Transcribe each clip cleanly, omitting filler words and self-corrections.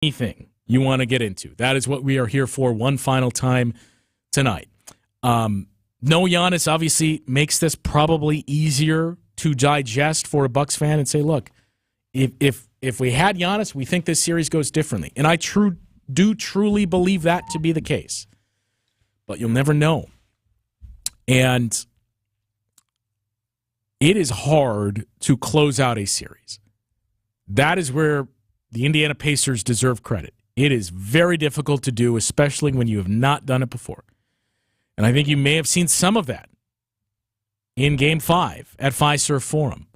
anything you want to get into. That is what we are here for one final time tonight. No Giannis obviously makes this probably easier to digest for a Bucks fan and say, look, if we had Giannis, we think this series goes differently. And I do truly believe that to be the case. But you'll never know. And it is hard to close out a series. That is where the Indiana Pacers deserve credit. It is very difficult to do, especially when you have not done it before. And I think you may have seen some of that in Game 5 at Fiserv Forum.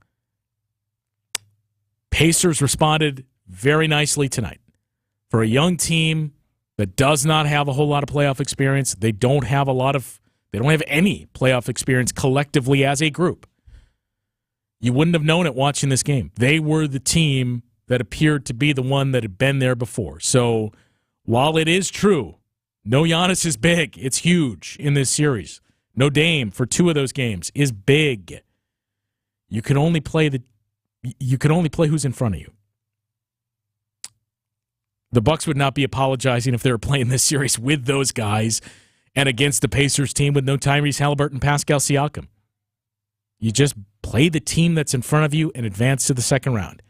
Pacers responded very nicely tonight. For a young team that does not have a whole lot of playoff experience, they don't have any playoff experience collectively as a group. You wouldn't have known it watching this game. They were the team that appeared to be the one that had been there before. So while it is true, no Giannis is big. It's huge in this series. No Dame for 2 of those games is big. You can only play who's in front of you. The Bucks would not be apologizing if they were playing this series with those guys and against the Pacers team with no Tyrese Haliburton, Pascal Siakam. You just play the team that's in front of you and advance to the second round.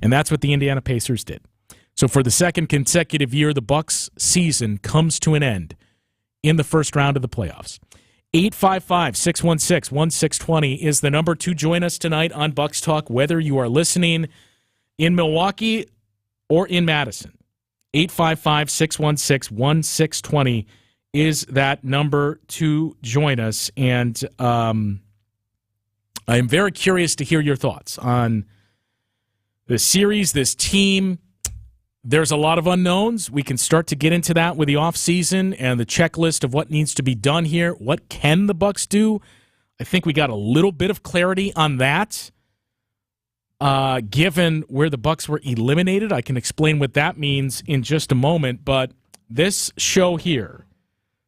And that's what the Indiana Pacers did. So for the second consecutive year, the Bucks season comes to an end in the first round of the playoffs. 855-616-1620 is the number to join us tonight on Bucks Talk, whether you are listening in Milwaukee or in Madison. 855-616-1620 is that number to join us. And I am very curious to hear your thoughts on the series, this team. There's a lot of unknowns. We can start to get into that with the offseason and the checklist of what needs to be done here. What can the Bucks do? I think we got a little bit of clarity on that. Given where the Bucks were eliminated, I can explain what that means in just a moment. But this show here,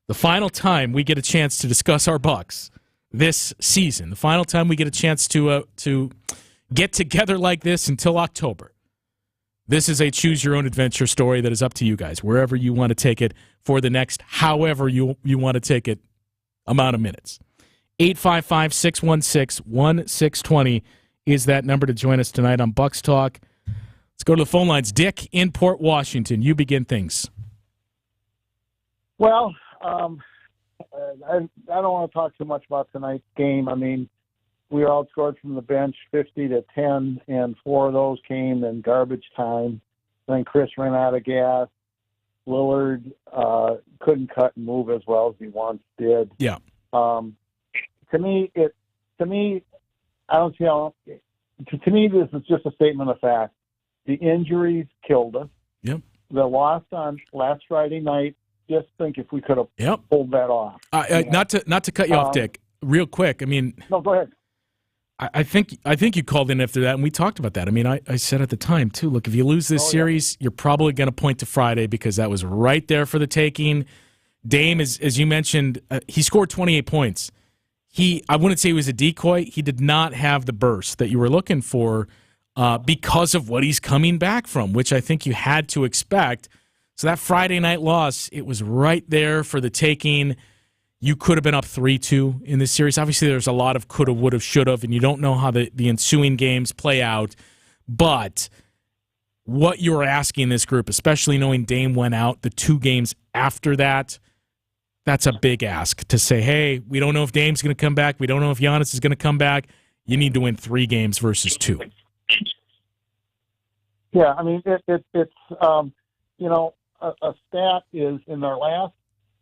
the final time we get a chance to discuss our Bucks this season, the final time we get a chance to get together like this until October. This is a choose-your-own-adventure story that is up to you guys, wherever you want to take it for the next however you want to take it amount of minutes. 855-616-1620 is that number to join us tonight on Bucks Talk. Let's go to the phone lines. Dick in Port Washington, you begin things. Well, I don't want to talk too much about tonight's game. I mean, we were outscored from the bench 50-10, and 4 of those came in garbage time. Then Chris ran out of gas. Lillard couldn't cut and move as well as he once did. Yeah. To me, I don't see how. To me, this is just a statement of fact. The injuries killed us. Yep. The loss on last Friday night. Just think if we could have pulled that off. Not to cut you off, Dick. Real quick. I mean, no, go ahead. I think you called in after that, and we talked about that. I mean, I said at the time, too, look, if you lose this series, you're probably going to point to Friday because that was right there for the taking. Dame, as you mentioned, he scored 28 points. I wouldn't say he was a decoy. He did not have the burst that you were looking for because of what he's coming back from, which I think you had to expect. So that Friday night loss, it was right there for the taking. You could have been up 3-2 in this series. Obviously, there's a lot of could have, would have, should have, and you don't know how the ensuing games play out. But what you were asking this group, especially knowing Dame went out the 2 games after that, that's a big ask to say, hey, we don't know if Dame's going to come back. We don't know if Giannis is going to come back. You need to win 3 games versus 2. Yeah, I mean, it's a stat is in their last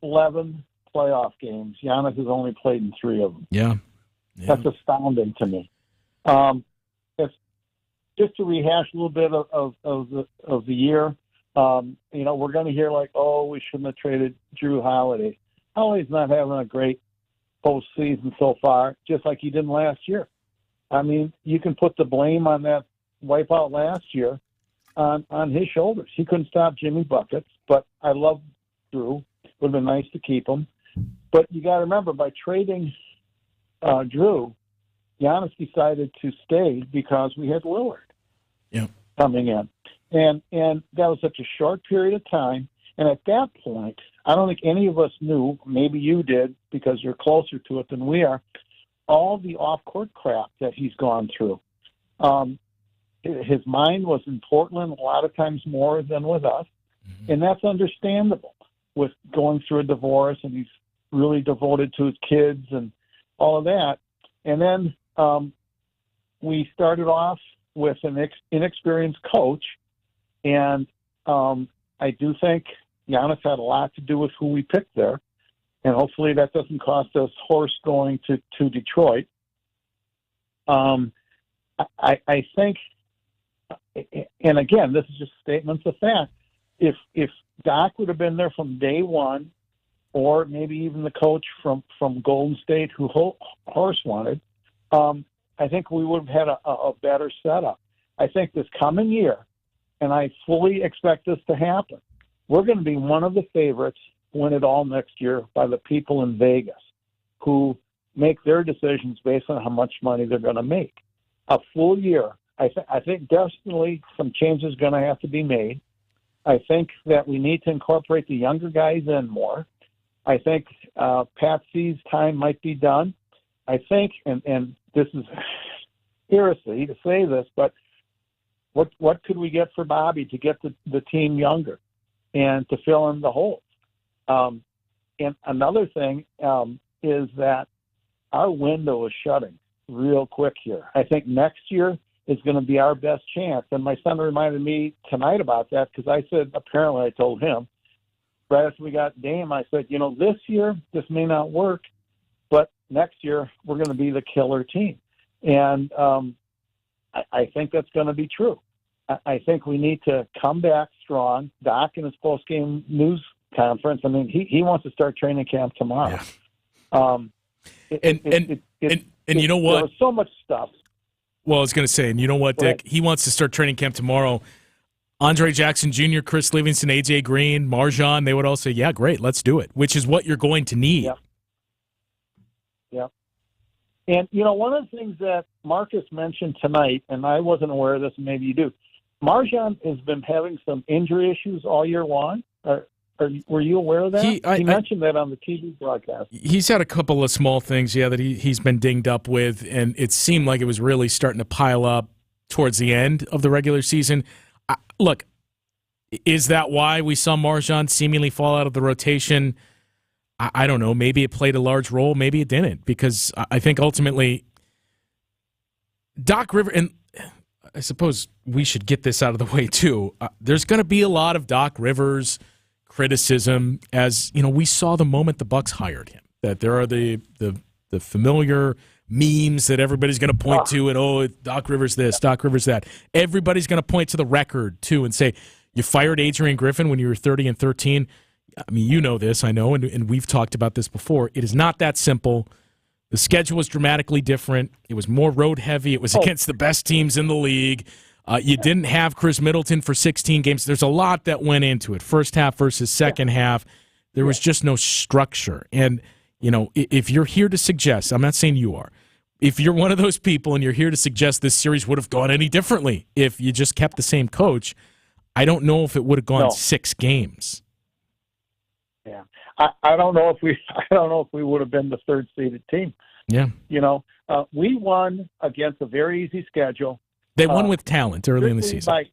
11 playoff games, Giannis has only played in 3 of them. Yeah. That's astounding to me. It's just to rehash a little bit of the year. We're going to hear like, oh, we shouldn't have traded Drew Holiday. Holiday's not having a great postseason so far, just like he didn't last year. I mean, you can put the blame on that wipeout last year on his shoulders. He couldn't stop Jimmy buckets, but I love Drew. Would have been nice to keep him. But you got to remember, by trading Drew, Giannis decided to stay because we had Lillard coming in. And that was such a short period of time. And at that point, I don't think any of us knew, maybe you did because you're closer to it than we are, all the off-court crap that he's gone through. His mind was in Portland a lot of times more than with us, and that's understandable with going through a divorce, and he's really devoted to his kids and all of that. And then we started off with an inexperienced coach, and I do think Giannis had a lot to do with who we picked there, and hopefully that doesn't cost us horse going to Detroit. I think, and again, this is just statements of fact, if Doc would have been there from day one, or maybe even the coach from Golden State who Horst wanted, I think we would have had a better setup. I think this coming year, and I fully expect this to happen, we're going to be one of the favorites to win it all next year by the people in Vegas who make their decisions based on how much money they're going to make. A full year, I think definitely some changes are going to have to be made. I think that we need to incorporate the younger guys in more. I think Pat C's time might be done. I think, and this is heresy to say this, but what could we get for Bobby to get the team younger and to fill in the holes? And another thing is that our window is shutting real quick here. I think next year is going to be our best chance. And my son reminded me tonight about that because I said, apparently I told him, right after we got Dame, I said, this year, this may not work, but next year we're going to be the killer team. And I think that's going to be true. I think we need to come back strong. Doc in his post-game news conference, I mean, he wants to start training camp tomorrow. Yeah. And you know what? There's so much stuff. Well, I was going to say, and you know what, Dick? He wants to start training camp tomorrow. Andre Jackson Jr., Chris Livingston, A.J. Green, Marjan, they would all say, yeah, great, let's do it, which is what you're going to need. Yeah. And, one of the things that Marcus mentioned tonight, and I wasn't aware of this, and maybe you do, Marjan has been having some injury issues all year long. Were you aware of that? He mentioned that on the TV broadcast. He's had a couple of small things, that he's been dinged up with, and it seemed like it was really starting to pile up towards the end of the regular season. Look, is that why we saw Marjan seemingly fall out of the rotation? I don't know. Maybe it played a large role. Maybe it didn't, because I think ultimately Doc Rivers, and I suppose we should get this out of the way too, there's going to be a lot of Doc Rivers criticism, as we saw the moment the Bucks hired him, that there are the familiar memes that everybody's going to point to, and Doc Rivers this, Doc Rivers that. Everybody's going to point to the record too and say, you fired Adrian Griffin when you were 30-13. I mean, you know this, I know, and we've talked about this before. It is not that simple. The schedule was dramatically different. It was more road heavy. It was against the best teams in the league. You didn't have Chris Middleton for 16 games. There's a lot that went into it. First half versus second half. There was just no structure. And, if you're here to suggest, I'm not saying you are, if you're one of those people and you're here to suggest this series would have gone any differently if you just kept the same coach, I don't know if it would have gone 6 games. Yeah. I don't know if we would have been the third seeded team. Yeah. We won against a very easy schedule. They won with talent early in the season.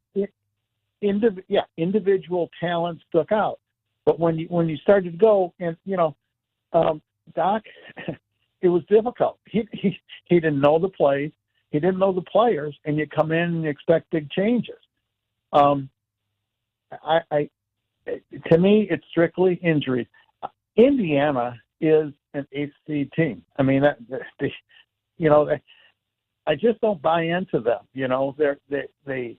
Individual talent stuck out. But when you started to go, and Doc, it was difficult. He didn't know the plays, he didn't know the players, and you come in and you expect big changes. To me, it's strictly injuries. Indiana is an 8th seed team. I mean, I just don't buy into them. They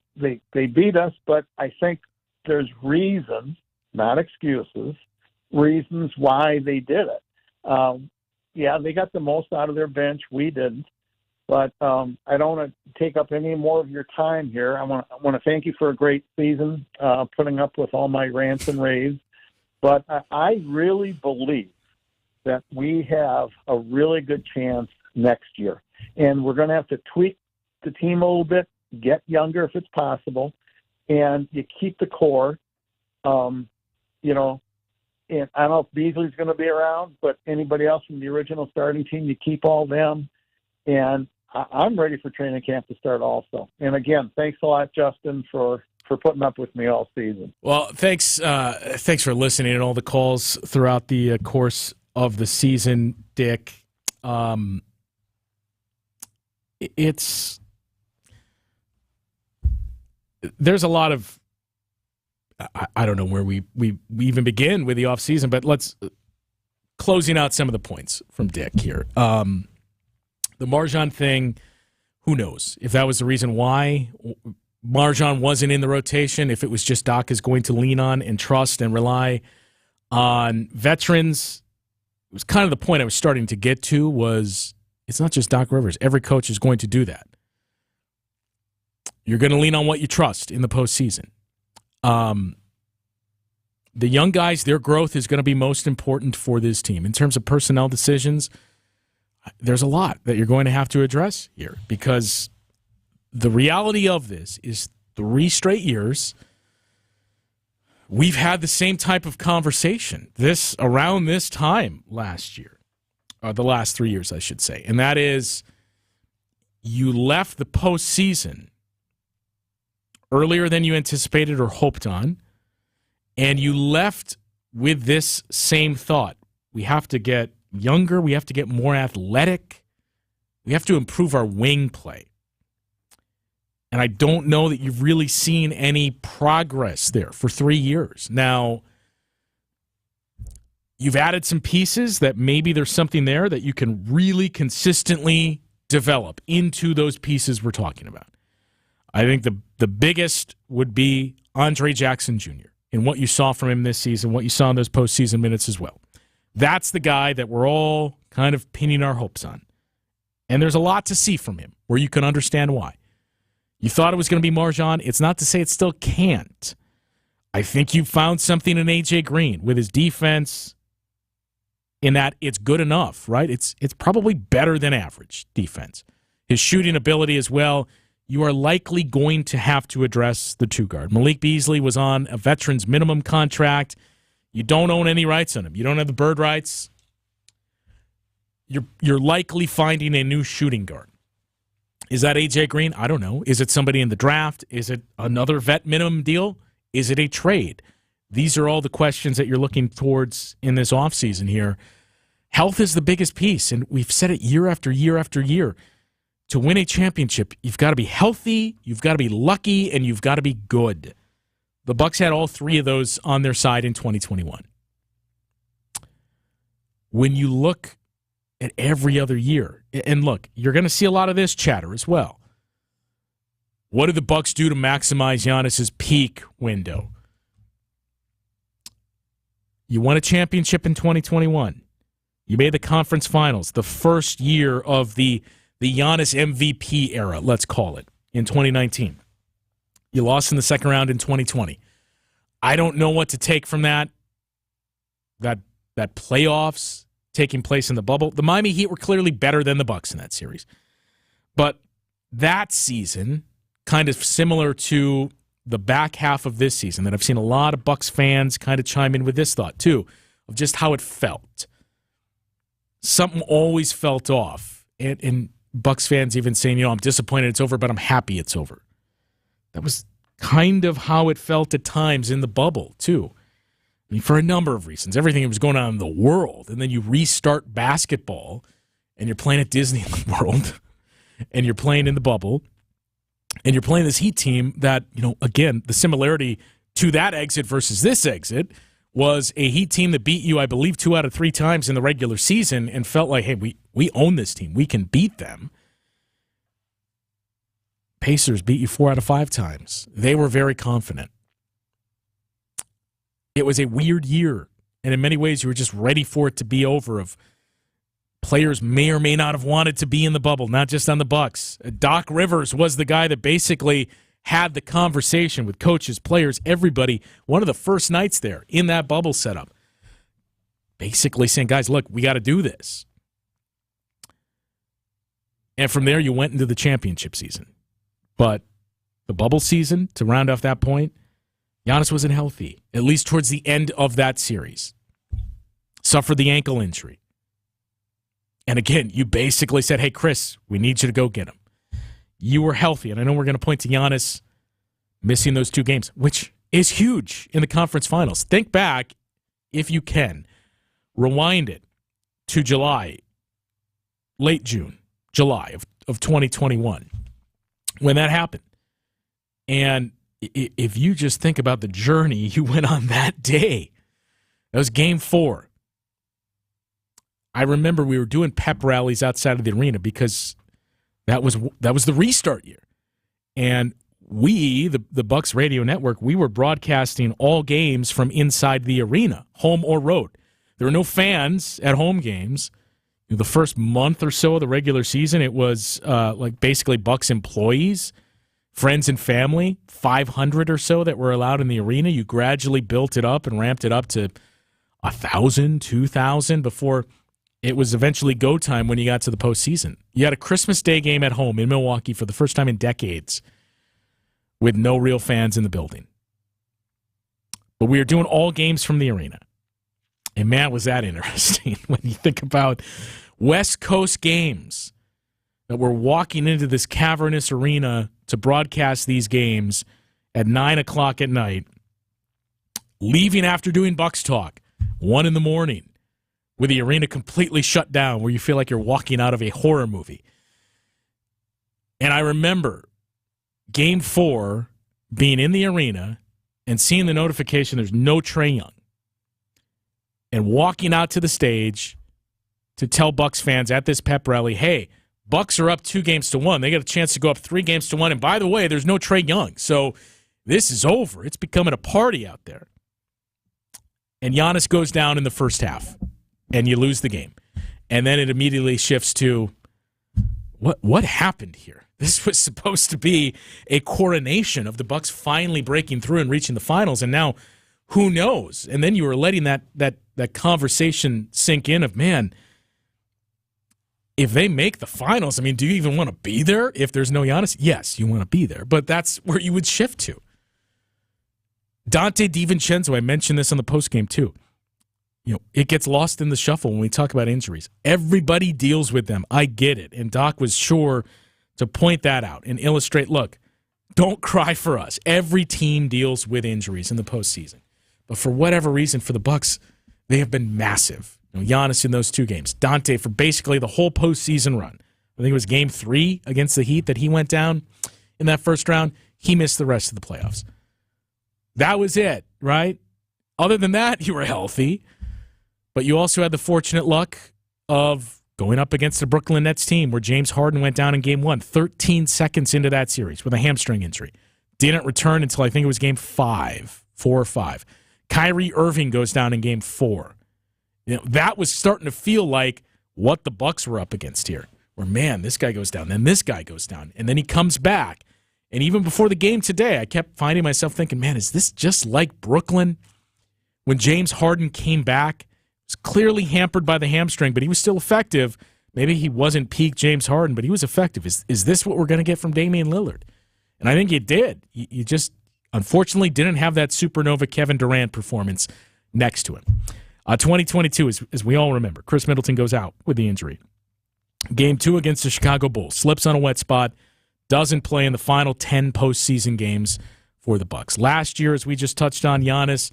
beat us, but I think there's reasons, not excuses, reasons why they did it. They got the most out of their bench. We didn't. But I don't want to take up any more of your time here. I want to thank you for a great season, putting up with all my rants and raves. But I really believe that we have a really good chance next year. And we're going to have to tweak the team a little bit, get younger if it's possible. and you keep the core. You know, and I don't know if Beasley's going to be around, but anybody else from the original starting team, you keep all them. And I'm ready for training camp to start also. And again, thanks a lot, Justin, for putting up with me all season. Well, thanks for listening and all the calls throughout the course of the season, Dick. There's a lot of, I don't know where we even begin with the offseason, but let's closing out some of the points from Dick here. The Marjan thing, who knows if that was the reason why Marjan wasn't in the rotation, if it was just Doc is going to lean on and trust and rely on veterans. It was kind of the point I was starting to get to was it's not just Doc Rivers. Every coach is going to do that. You're going to lean on what you trust in the postseason. The young guys, their growth is going to be most important for this team. In terms of personnel decisions, there's a lot that you're going to have to address here because the reality of this is 3 straight years we've had the same type of conversation around this time last year, the last 3 years, I should say, and that is you left the postseason earlier than you anticipated or hoped on, and you left with this same thought. We have to get younger. We have to get more athletic. We have to improve our wing play. And I don't know that you've really seen any progress there for 3 years. Now, you've added some pieces that maybe there's something there that you can really consistently develop into those pieces we're talking about. I think the biggest would be Andre Jackson Jr. and what you saw from him this season, what you saw in those postseason minutes as well. That's the guy that we're all kind of pinning our hopes on. And there's a lot to see from him where you can understand why. You thought it was going to be Marjan. It's not to say it still can't. I think you found something in A.J. Green with his defense in that it's good enough, right? It's probably better than average defense. His shooting ability as well. You are likely going to have to address the 2-guard. Malik Beasley was on a veteran's minimum contract. You don't own any rights on him. You don't have the bird rights. You're likely finding a new shooting guard. Is that A.J. Green? I don't know. Is it somebody in the draft? Is it another vet minimum deal? Is it a trade? These are all the questions that you're looking towards in this offseason here. Health is the biggest piece, and we've said it year after year after year. To win a championship, you've got to be healthy, you've got to be lucky, and you've got to be good. The Bucks had all 3 of those on their side in 2021. When you look at every other year, and look, you're going to see a lot of this chatter as well. What did the Bucks do to maximize Giannis's peak window? You won a championship in 2021. You made the conference finals, the first year of the Giannis MVP era, let's call it, in 2019. You lost in the second round in 2020. I don't know what to take from that playoffs taking place in the bubble. The Miami Heat were clearly better than the Bucks in that series. But that season, kind of similar to the back half of this season, that I've seen a lot of Bucks fans kind of chime in with this thought, too, of just how it felt. Something always felt off. And Bucks fans even saying, I'm disappointed it's over, but I'm happy it's over. That was kind of how it felt at times in the bubble, too. I mean, for a number of reasons. Everything that was going on in the world. And then you restart basketball, and you're playing at Disney World, and you're playing in the bubble, and you're playing this Heat team that, again, the similarity to that exit versus this exit was a Heat team that beat you, I believe, 2 out of 3 times in the regular season and felt like, hey, we own this team. We can beat them. Pacers beat you 4 out of 5 times. They were very confident. It was a weird year, and in many ways you were just ready for it to be over. Of players may or may not have wanted to be in the bubble, not just on the Bucks. Doc Rivers was the guy that basically had the conversation with coaches, players, everybody, one of the first nights there in that bubble setup, basically saying, guys, look, we got to do this. And from there, you went into the championship season. But the bubble season, to round off that point, Giannis wasn't healthy, at least towards the end of that series. Suffered the ankle injury. And again, you basically said, hey, Chris, we need you to go get him. You were healthy, and I know we're going to point to Giannis missing those 2 games, which is huge in the conference finals. Think back, if you can, rewind it to July, late June, July of 2021, when that happened. And if you just think about the journey you went on that day, that was Game 4. I remember we were doing pep rallies outside of the arena because that was the restart year. And we, the Bucks radio network, we were broadcasting all games from inside the arena, home or road. There were no fans at home games. The first month or so of the regular season, it was like basically Bucks employees, friends and family, 500 or so that were allowed in the arena. You gradually built it up and ramped it up to 1,000, 2,000 before it was eventually go time when you got to the postseason. You had a Christmas Day game at home in Milwaukee for the first time in decades with no real fans in the building. But we were doing all games from the arena. And man, was that interesting when you think about West Coast games that we're walking into this cavernous arena to broadcast these games at 9 o'clock at night, leaving after doing Bucks talk, 1 in the morning, with the arena completely shut down where you feel like you're walking out of a horror movie. And I remember Game 4 being in the arena and seeing the notification there's no Trae Young, and walking out to the stage to tell Bucks fans at this pep rally, hey, Bucks are up 2-1. They got a chance to go up 3-1. And by the way, there's no Trae Young. So this is over. It's becoming a party out there. And Giannis goes down in the first half, and you lose the game. And then it immediately shifts to, what happened here? This was supposed to be a coronation of the Bucks finally breaking through and reaching the finals, and now who knows? And then you were letting that conversation sink in of, man, if they make the finals, I mean, do you even want to be there if there's no Giannis? Yes, you want to be there, but that's where you would shift to. Dante DiVincenzo, I mentioned this on the postgame too. It gets lost in the shuffle when we talk about injuries. Everybody deals with them. I get it. And Doc was sure to point that out and illustrate, look, don't cry for us. Every team deals with injuries in the postseason. But for whatever reason, for the Bucks, they have been massive. Giannis in those 2 games. Dante for basically the whole postseason run. I think it was Game 3 against the Heat that he went down in that first round. He missed the rest of the playoffs. That was it, right? Other than that, you were healthy. But you also had the fortunate luck of going up against the Brooklyn Nets team where James Harden went down in Game 1, 13 seconds into that series with a hamstring injury. Didn't return until I think it was Game 5, 4 or 5. Kyrie Irving goes down in Game 4. That was starting to feel like what the Bucks were up against here. Where, man, this guy goes down, then this guy goes down, and then he comes back. And even before the game today, I kept finding myself thinking, man, is this just like Brooklyn? When James Harden came back, he was clearly hampered by the hamstring, but he was still effective. Maybe he wasn't peak James Harden, but he was effective. Is this what we're going to get from Damian Lillard? And I think you did. You just, unfortunately, didn't have that supernova Kevin Durant performance next to him. 2022, as we all remember, Chris Middleton goes out with the injury. Game 2 against the Chicago Bulls. Slips on a wet spot. Doesn't play in the final 10 postseason games for the Bucks. Last year, as we just touched on, Giannis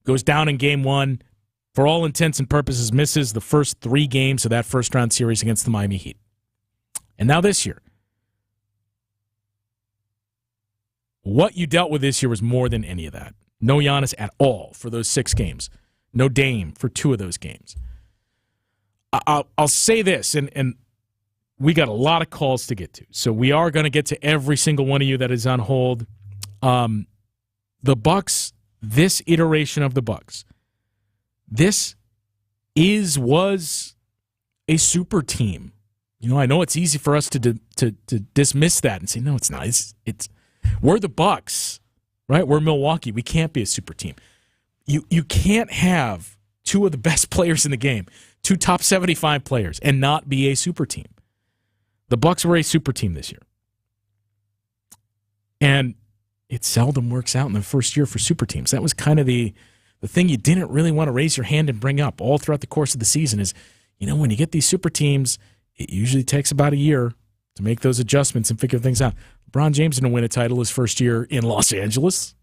goes down in Game 1. For all intents and purposes, misses the first 3 games of that first-round series against the Miami Heat. And now this year. What you dealt with this year was more than any of that. No Giannis at all for those 6 games. No Dame for 2 of those games. I'll say this, and we got a lot of calls to get to, so we are going to get to every single one of you that is on hold. The Bucks, this iteration of the Bucks, this was a super team. I know it's easy for us to dismiss that and say, no, it's not. It's we're the Bucks, right? We're Milwaukee. We can't be a super team. You can't have 2 of the best players in the game, 2 top 75 players, and not be a super team. The Bucks were a super team this year. And it seldom works out in the first year for super teams. That was kind of the thing you didn't really want to raise your hand and bring up all throughout the course of the season is, when you get these super teams, it usually takes about a year to make those adjustments and figure things out. LeBron James didn't win a title his first year in Los Angeles.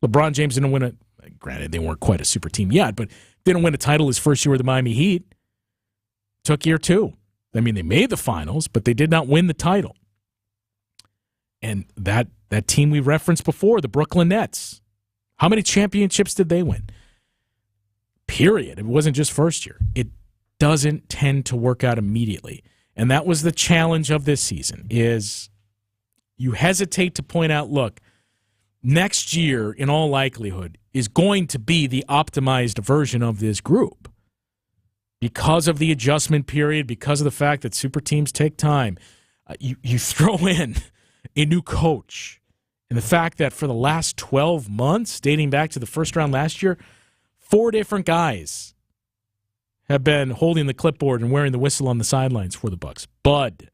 LeBron James didn't win granted, they weren't quite a super team yet, but didn't win a title his first year with the Miami Heat. Took year 2. I mean, they made the finals, but they did not win the title. And that team we referenced before, the Brooklyn Nets, how many championships did they win? Period. It wasn't just first year. It doesn't tend to work out immediately. And that was the challenge of this season, is you hesitate to point out, look, next year, in all likelihood, is going to be the optimized version of this group. Because of the adjustment period, because of the fact that super teams take time, you throw in a new coach. And the fact that for the last 12 months, dating back to the first round last year, 4 different guys have been holding the clipboard and wearing the whistle on the sidelines for the Bucks. Bud,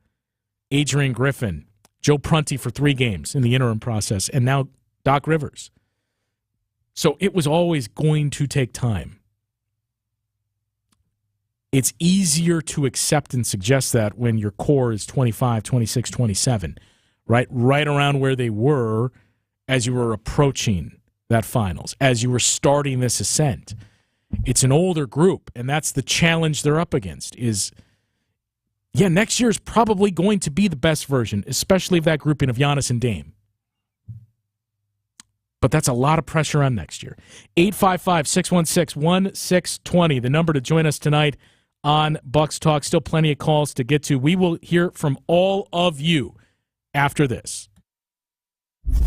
Adrian Griffin, Joe Prunty for 3 games in the interim process, and now Doc Rivers. So it was always going to take time. It's easier to accept and suggest that when your core is 25, 26, 27, right around where they were as you were approaching that finals, as you were starting this ascent. It's an older group, and that's the challenge they're up against is, next year is probably going to be the best version, especially of that grouping of Giannis and Dame. But that's a lot of pressure on next year. 855-616-1620, the number to join us tonight on Bucks Talk. Still plenty of calls to get to. We will hear from all of you after this.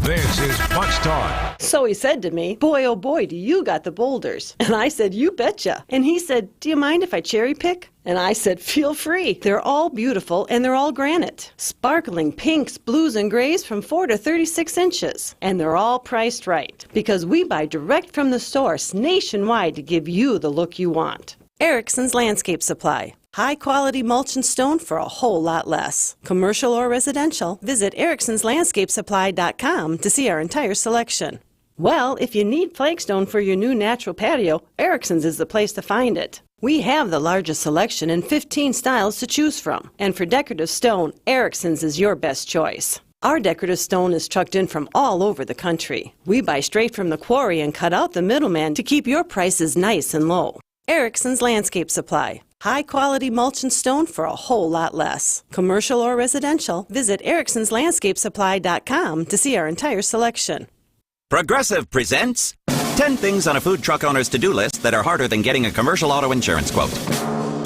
This is Bucks Talk. So he said to me, boy, oh boy, do you got the boulders. And I said, you betcha. And he said, do you mind if I cherry pick? And I said, feel free. They're all beautiful and they're all granite. Sparkling pinks, blues, and grays from 4 to 36 inches. And they're all priced right. Because we buy direct from the source nationwide to give you the look you want. Erickson's Landscape Supply. High-quality mulch and stone for a whole lot less. Commercial or residential, visit ericksonslandscapesupply.com to see our entire selection. Well, if you need flagstone for your new natural patio, Erickson's is the place to find it. We have the largest selection and 15 styles to choose from. And for decorative stone, Erickson's is your best choice. Our decorative stone is trucked in from all over the country. We buy straight from the quarry and cut out the middleman to keep your prices nice and low. Erickson's Landscape Supply. High-quality mulch and stone for a whole lot less. Commercial or residential, visit ericksonslandscapesupply.com to see our entire selection. Progressive presents 10 things on a food truck owner's to-do list that are harder than getting a commercial auto insurance quote.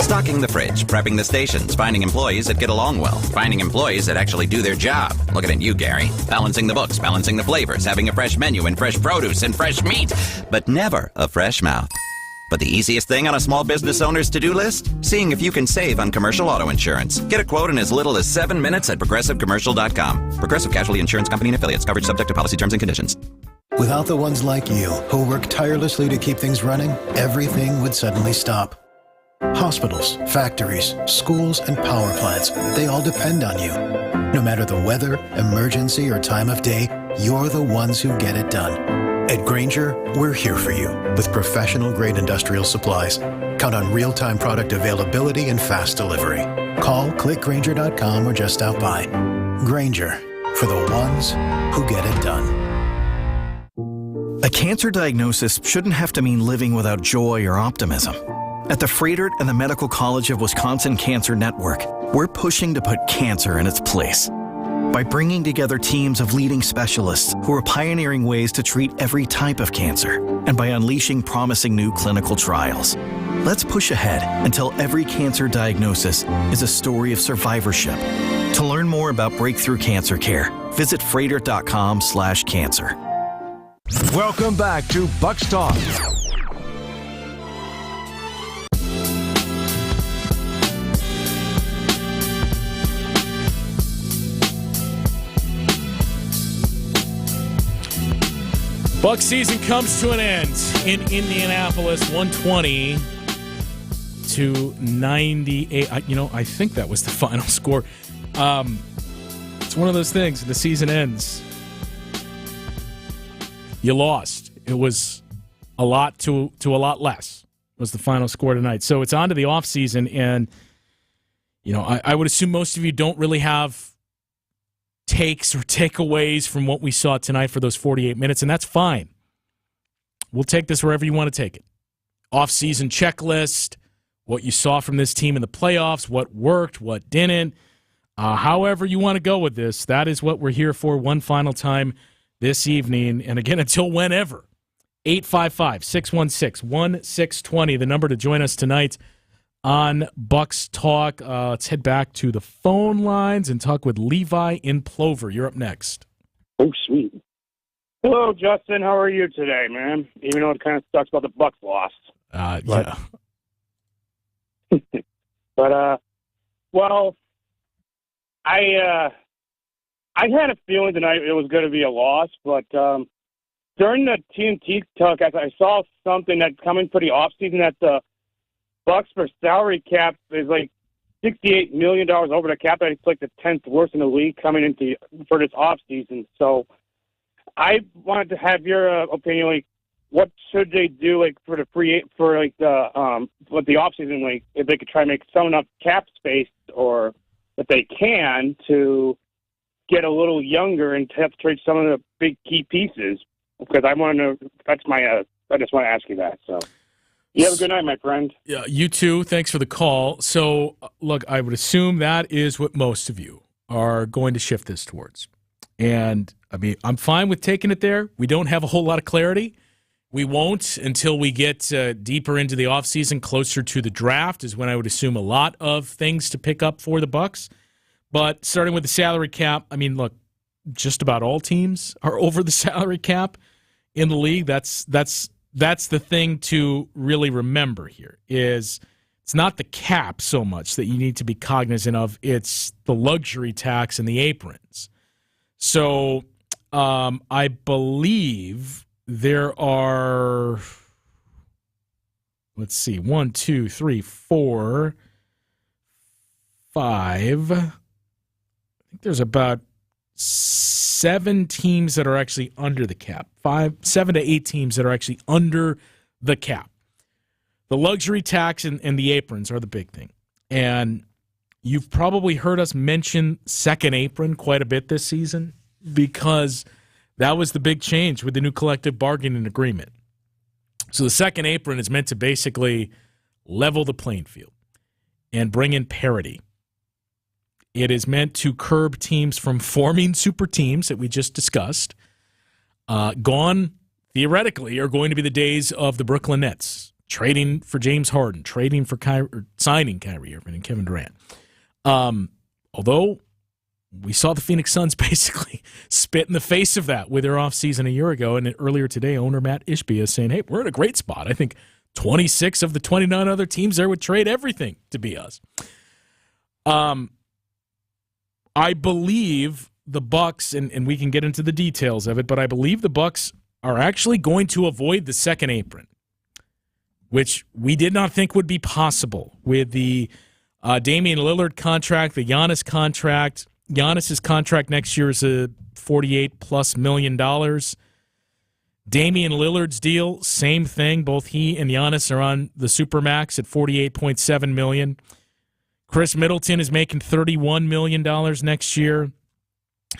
Stocking the fridge, prepping the stations, finding employees that get along well, finding employees that actually do their job. Looking at you, Gary. Balancing the books, balancing the flavors, having a fresh menu and fresh produce and fresh meat, but never a fresh mouth. But the easiest thing on a small business owner's to-do list? Seeing if you can save on commercial auto insurance. Get a quote in as little as 7 minutes at progressivecommercial.com. Progressive Casualty Insurance Company and Affiliates. Coverage subject to policy terms and conditions. Without the ones like you, who work tirelessly to keep things running, everything would suddenly stop. Hospitals, factories, schools, and power plants, they all depend on you. No matter the weather, emergency, or time of day, you're the ones who get it done. At Grainger, we're here for you with professional-grade industrial supplies. Count on real-time product availability and fast delivery. Call, click Grainger.com, or just stop by. Grainger, for the ones who get it done. A cancer diagnosis shouldn't have to mean living without joy or optimism. At the Fredert and the Medical College of Wisconsin Cancer Network, we're pushing to put cancer in its place. By bringing together teams of leading specialists who are pioneering ways to treat every type of cancer, and by unleashing promising new clinical trials. Let's push ahead until every cancer diagnosis is a story of survivorship. To learn more about breakthrough cancer care, visit fredert.com/cancer. Welcome back to Bucks Talk. Buck season comes to an end in Indianapolis, 120 to 98. I think that was the final score. It's one of those things. The season ends. You lost. It was a lot to a lot less was the final score tonight. So it's on to the offseason, and I would assume most of you don't really have takes or takeaways from what we saw tonight for those 48 minutes, and that's fine. We'll take this wherever you want to take it. Off-season checklist, what you saw from this team in the playoffs, what worked, what didn't. However you want to go with this, that is what we're here for one final time this evening. And again, until whenever. 855-616-1620, the number to join us tonight on Bucks Talk. Let's head back to the phone lines and talk with Levi in Plover. You're up next. Oh, sweet. Hello, Justin. How are you today, man? Even though it kind of sucks about the Bucks lost. Yeah. But, well, I had a feeling tonight it was going to be a loss, but during the TNT telecast, I saw something that's coming for the offseason that the Bucks for salary cap is like $68 million over the cap. It's like the 10th worst in the league coming into for this offseason. So I wanted to have your opinion, like, what should they do, like, for the offseason, like, if they could try to make some enough cap space, or if they can, to get a little younger and have to trade some of the big key pieces. Because I want to know. That's my. I just want to ask you that. So, you have a good night, my friend. Yeah, you too. Thanks for the call. So, look, I would assume that is what most of you are going to shift this towards. And I mean, I'm fine with taking it there. We don't have a whole lot of clarity. We won't until we get deeper into the offseason, closer to the draft, is when I would assume a lot of things to pick up for the Bucks. But starting with the salary cap, I mean, look, just about all teams are over the salary cap in the league. That's the thing to really remember here. Is it's not the cap so much that you need to be cognizant of. It's the luxury tax and the aprons. So I believe there are, let's see, 1, 2, 3, 4, 5. I think there's about 7 teams that are actually under the cap. 7 to 8 teams that are actually under the cap. The luxury tax and the aprons are the big thing. And you've probably heard us mention second apron quite a bit this season, because that was the big change with the new collective bargaining agreement. So the second apron is meant to basically level the playing field and bring in parity. It is meant to curb teams from forming super teams that we just discussed. Gone, theoretically, are going to be the days of the Brooklyn Nets trading for James Harden, signing Kyrie Irving and Kevin Durant. Although we saw the Phoenix Suns basically spit in the face of that with their offseason a year ago, and earlier today, owner Matt Ishbia is saying, hey, we're in a great spot. I think 26 of the 29 other teams there would trade everything to be us. I believe the Bucks, and we can get into the details of it, but I believe the Bucks are actually going to avoid the second apron, which we did not think would be possible with the Damian Lillard contract, the Giannis contract. Giannis's contract next year is a $48+ million. Damian Lillard's deal, same thing. Both he and Giannis are on the Supermax at $48.7 million. Chris Middleton is making $31 million next year.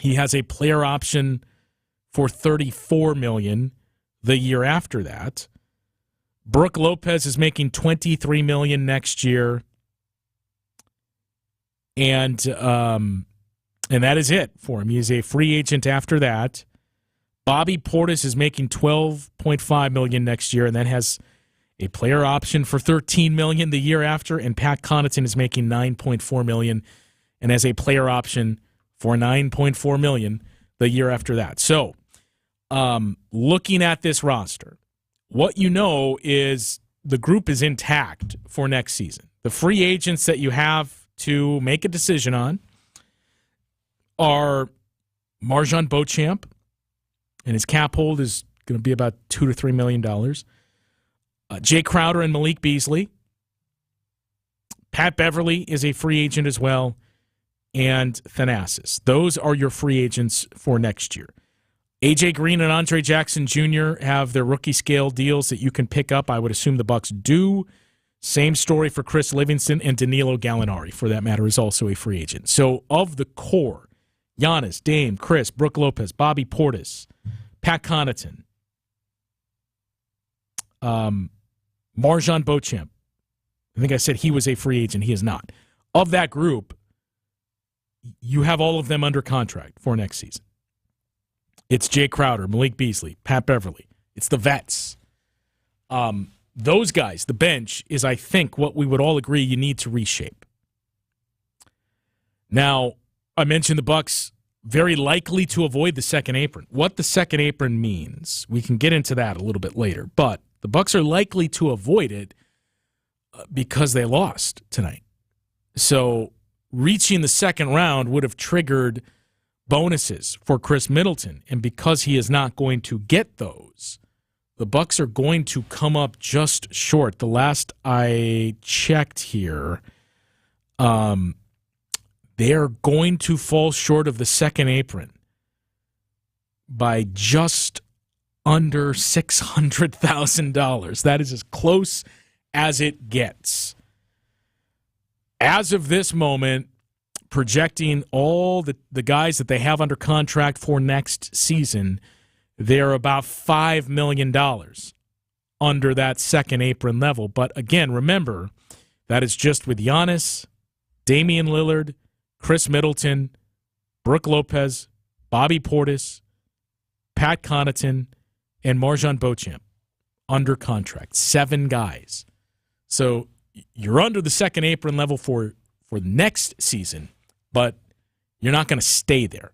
He has a player option for $34 million the year after that. Brooke Lopez is making $23 million next year. And that is it for him. He is a free agent after that. Bobby Portis is making $12.5 million next year, and then has a player option for $13 million the year after. And Pat Connaughton is making $9.4 million and has a player option for $9.4 million the year after that. So, looking at this roster, what you know is the group is intact for next season. The free agents that you have to make a decision on are Marjon Beauchamp, and his cap hold is going to be about $2 to $3 million. Jay Crowder and Malik Beasley. Pat Beverly is a free agent as well, and Thanasis. Those are your free agents for next year. A.J. Green and Andre Jackson Jr. have their rookie scale deals that you can pick up. I would assume the Bucks do. Same story for Chris Livingston, and Danilo Gallinari, for that matter, is also a free agent. So of the core, Giannis, Dame, Chris, Brook Lopez, Bobby Portis, Pat Connaughton, Marjan Beauchamp. I think I said he was a free agent. He is not. Of that group, you have all of them under contract for next season. It's Jay Crowder, Malik Beasley, Pat Beverly. It's the vets. Those guys, the bench, is, I think, what we would all agree you need to reshape. Now, I mentioned the Bucks very likely to avoid the second apron. What the second apron means, we can get into that a little bit later, but the Bucks are likely to avoid it because they lost tonight. So reaching the second round would have triggered bonuses for Chris Middleton, and because he is not going to get those, the Bucks are going to come up just short. The last I checked here, they are going to fall short of the second apron by just under $600,000. That is as close as it gets. As of this moment, projecting all the guys that they have under contract for next season, they're about $5 million under that second apron level. But again, remember, that is just with Giannis, Damian Lillard, Chris Middleton, Brook Lopez, Bobby Portis, Pat Connaughton, and Marjan Beauchamp under contract. 7 guys. So you're under the second apron level for next season, but you're not going to stay there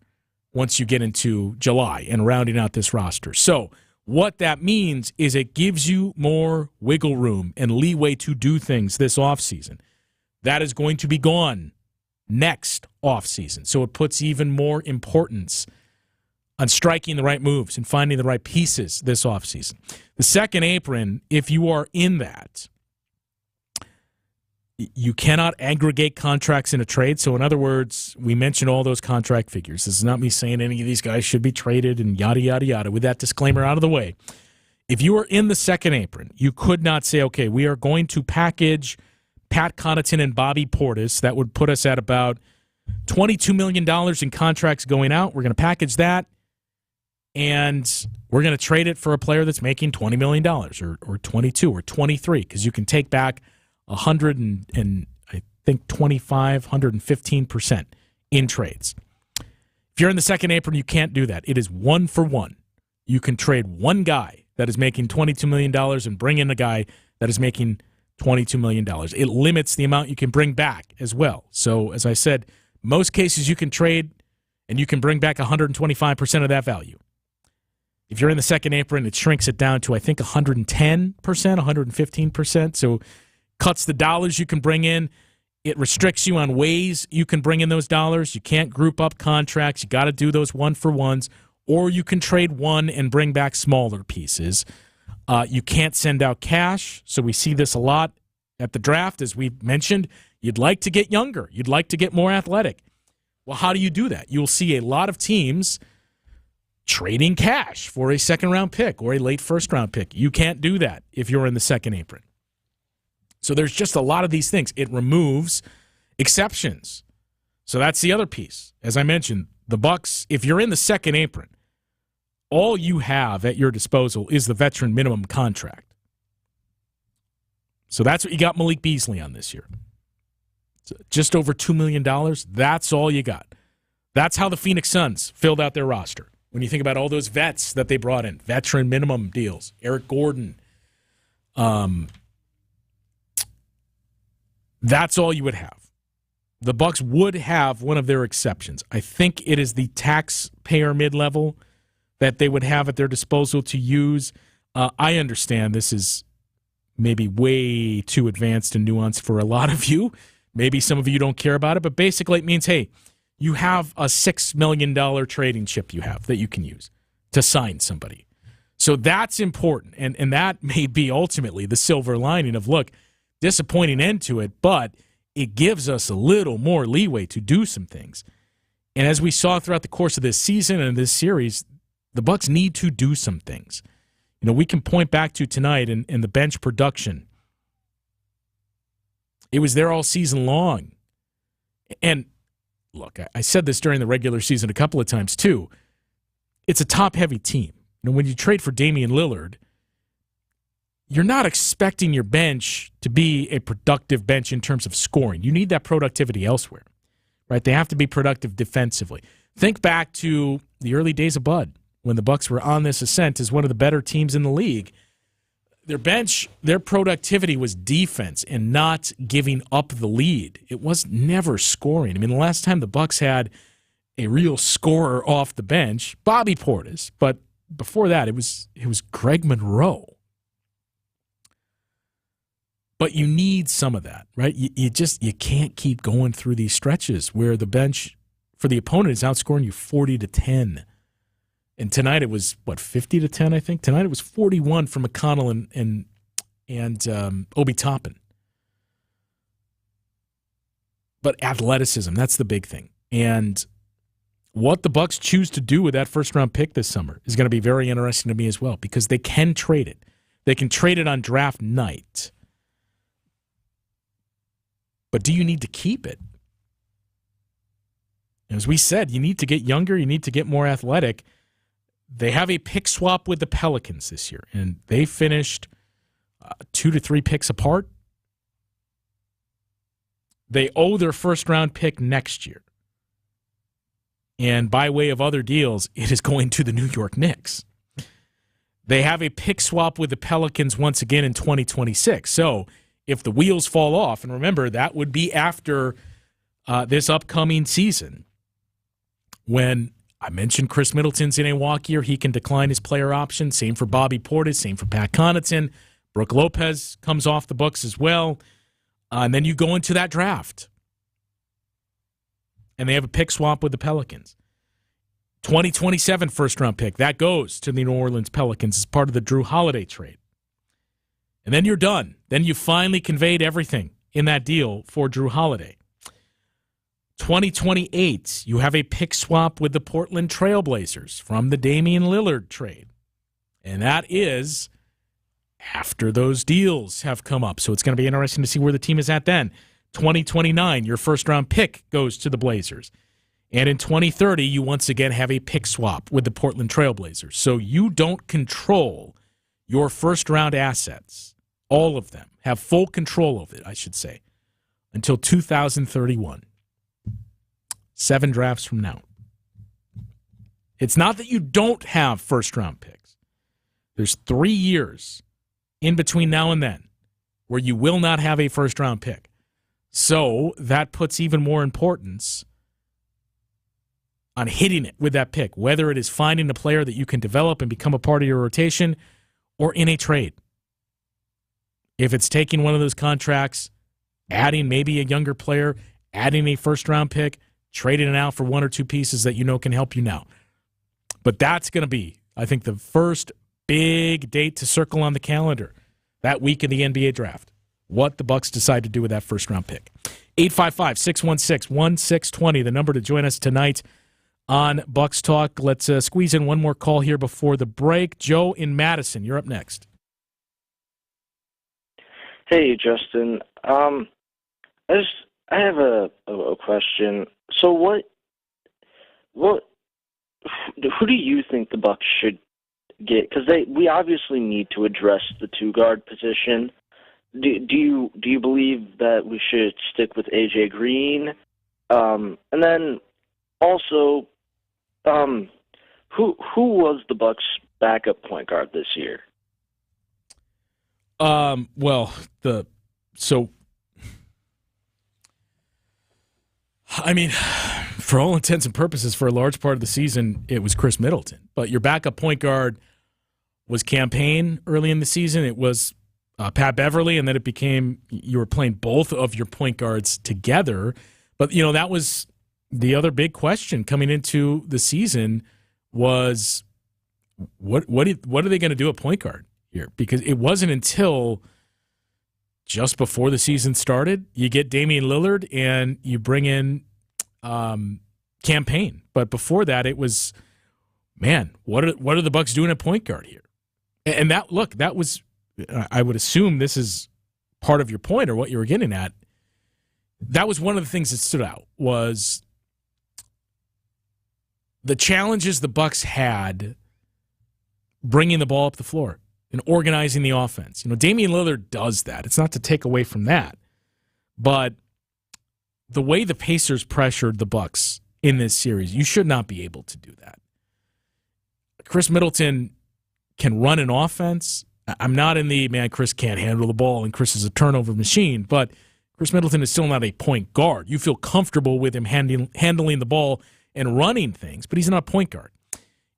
once you get into July and rounding out this roster. So what that means is it gives you more wiggle room and leeway to do things this offseason. That is going to be gone next offseason. So it puts even more importance on striking the right moves and finding the right pieces this offseason. The second apron, if you are in that, you cannot aggregate contracts in a trade. So in other words, we mentioned all those contract figures. This is not me saying any of these guys should be traded and yada, yada, yada. With that disclaimer out of the way, if you are in the second apron, you could not say, okay, we are going to package Pat Connaughton and Bobby Portis. That would put us at about $22 million in contracts going out. We're going to package that, and we're going to trade it for a player that's making $20 million or 22 or 23, because you can take back 115% in trades. If you're in the second apron, you can't do that. It is 1 for 1. You can trade one guy that is making $22 million and bring in a guy that is making $22 million. It limits the amount you can bring back as well. So, as I said, most cases you can trade and you can bring back 125% of that value. If you're in the second apron, it shrinks it down to, I think, 110%, 115%. So cuts the dollars you can bring in. It restricts you on ways you can bring in those dollars. You can't group up contracts. You got to do those 1-for-1s, or you can trade one and bring back smaller pieces. You can't send out cash, so we see this a lot at the draft. As we mentioned, you'd like to get younger. You'd like to get more athletic. Well, how do you do that? You'll see a lot of teams trading cash for a second-round pick or a late first-round pick. You can't do that if you're in the second apron. So there's just a lot of these things. It removes exceptions. So that's the other piece. As I mentioned, the Bucks, if you're in the second apron, all you have at your disposal is the veteran minimum contract. So that's what you got Malik Beasley on this year. So just over $2 million. That's all you got. That's how the Phoenix Suns filled out their roster. When you think about all those vets that they brought in, veteran minimum deals, Eric Gordon, that's all you would have. The Bucks would have one of their exceptions. I think it is the taxpayer mid-level that they would have at their disposal to use. I understand this is maybe way too advanced and nuanced for a lot of you. Maybe some of you don't care about it, but basically it means, hey, you have a $6 million trading chip you have that you can use to sign somebody. So that's important, and that may be ultimately the silver lining of, look, disappointing end to it, but it gives us a little more leeway to do some things. And as we saw throughout the course of this season and this series, the Bucks need to do some things. We can point back to tonight in the bench production. It was there all season long. And look, I said this during the regular season a couple of times too. It's a top-heavy team. When you trade for Damian Lillard, you're not expecting your bench to be a productive bench in terms of scoring. You need that productivity elsewhere, right? They have to be productive defensively. Think back to the early days of Bud, when the Bucks were on this ascent as one of the better teams in the league. Their bench, their productivity was defense and not giving up the lead. It was never scoring. The last time the Bucks had a real scorer off the bench, Bobby Portis, but before that, it was Greg Monroe. But you need some of that, right? You can't keep going through these stretches where the bench for the opponent is outscoring you 40-10. And tonight it was, 50-10, I think? Tonight it was 41 for McConnell and Obi Toppin. But athleticism, that's the big thing. And what the Bucks choose to do with that first-round pick this summer is going to be very interesting to me as well, because they can trade it. They can trade it on draft night. But do you need to keep it? As we said, you need to get younger, you need to get more athletic. They have a pick swap with the Pelicans this year, and they finished 2 to 3 picks apart. They owe their first-round pick next year. And by way of other deals, it is going to the New York Knicks. They have a pick swap with the Pelicans once again in 2026. So if the wheels fall off, and remember, that would be after this upcoming season, when I mentioned Chris Middleton's in a walk year, he can decline his player option. Same for Bobby Portis, same for Pat Connaughton. Brooke Lopez comes off the books as well. And then you go into that draft. And they have a pick swap with the Pelicans. 2027 first-round pick, that goes to the New Orleans Pelicans as part of the Drew Holiday trade. And then you're done. Then you finally conveyed everything in that deal for Drew Holiday. 2028, you have a pick swap with the Portland Trailblazers from the Damian Lillard trade. And that is after those deals have come up. So it's going to be interesting to see where the team is at then. 2029, your first-round pick goes to the Blazers. And in 2030, you once again have a pick swap with the Portland Trailblazers. So you don't control your first-round assets. All of them have full control of it, I should say, until 2031. 7 drafts from now. It's not that you don't have first-round picks. There's 3 years in between now and then where you will not have a first-round pick. So that puts even more importance on hitting it with that pick, whether it is finding a player that you can develop and become a part of your rotation or in a trade. If it's taking one of those contracts, adding maybe a younger player, adding a first-round pick, trading it out for 1 or 2 pieces that you know can help you now. But that's going to be, I think, the first big date to circle on the calendar that week of the NBA draft. What the Bucks decide to do with that first-round pick. 855-616-1620, the number to join us tonight on Bucks Talk. Let's squeeze in one more call here before the break. Joe in Madison, you're up next. Hey, Justin. I have a question. So who do you think the Bucks should get? Because we obviously need to address the 2-guard position. Do you believe that we should stick with AJ Green? And then also, who was the Bucks' backup point guard this year? For all intents and purposes, for a large part of the season, it was Chris Middleton. But your backup point guard was Campaign early in the season. It was Pat Beverly, and then it became you were playing both of your point guards together. But, that was the other big question coming into the season was what are they going to do at point guard here? Because it wasn't until just before the season started, you get Damian Lillard and you bring in Campaign. But before that, it was man, what are the Bucks doing at point guard here? And that was, I would assume this is part of your point or what you were getting at. That was one of the things that stood out was the challenges the Bucks had bringing the ball up the floor and organizing the offense. Damian Lillard does that. It's not to take away from that, but the way the Pacers pressured the Bucks in this series, you should not be able to do that. Chris Middleton can run an offense. I'm not in the, man, Chris can't handle the ball and Chris is a turnover machine, but Chris Middleton is still not a point guard. You feel comfortable with him handling the ball and running things, but he's not a point guard.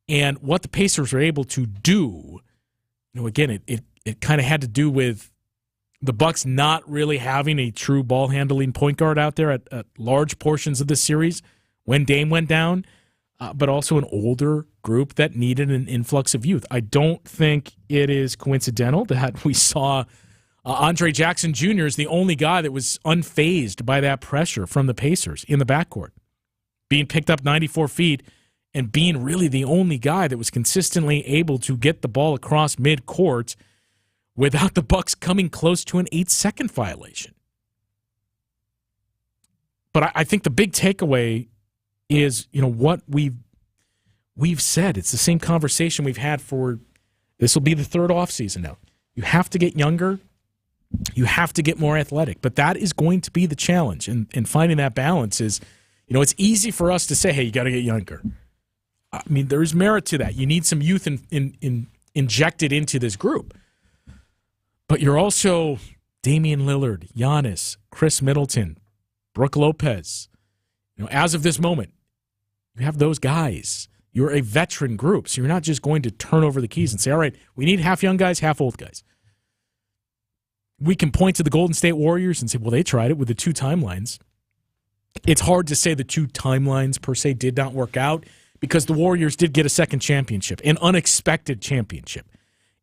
And what the Pacers were able to do, again, it kind of had to do with the Bucks not really having a true ball-handling point guard out there at large portions of this series when Dame went down, but also an older group that needed an influx of youth. I don't think it is coincidental that we saw Andre Jackson Jr. is the only guy that was unfazed by that pressure from the Pacers in the backcourt, being picked up 94 feet and being really the only guy that was consistently able to get the ball across midcourt without the Bucks coming close to an 8-second violation. But I think the big takeaway is, what we've said. It's the same conversation we've had for, this will be the third offseason now. You have to get younger. You have to get more athletic. But that is going to be the challenge. And finding that balance is, it's easy for us to say, hey, you got to get younger. I mean, there's merit to that. You need some youth injected into this group. But you're also Damian Lillard, Giannis, Chris Middleton, Brook Lopez. As of this moment, you have those guys. You're a veteran group, so you're not just going to turn over the keys and say, all right, we need half young guys, half old guys. We can point to the Golden State Warriors and say, well, they tried it with the two timelines. It's hard to say the two timelines per se did not work out because the Warriors did get a second championship, an unexpected championship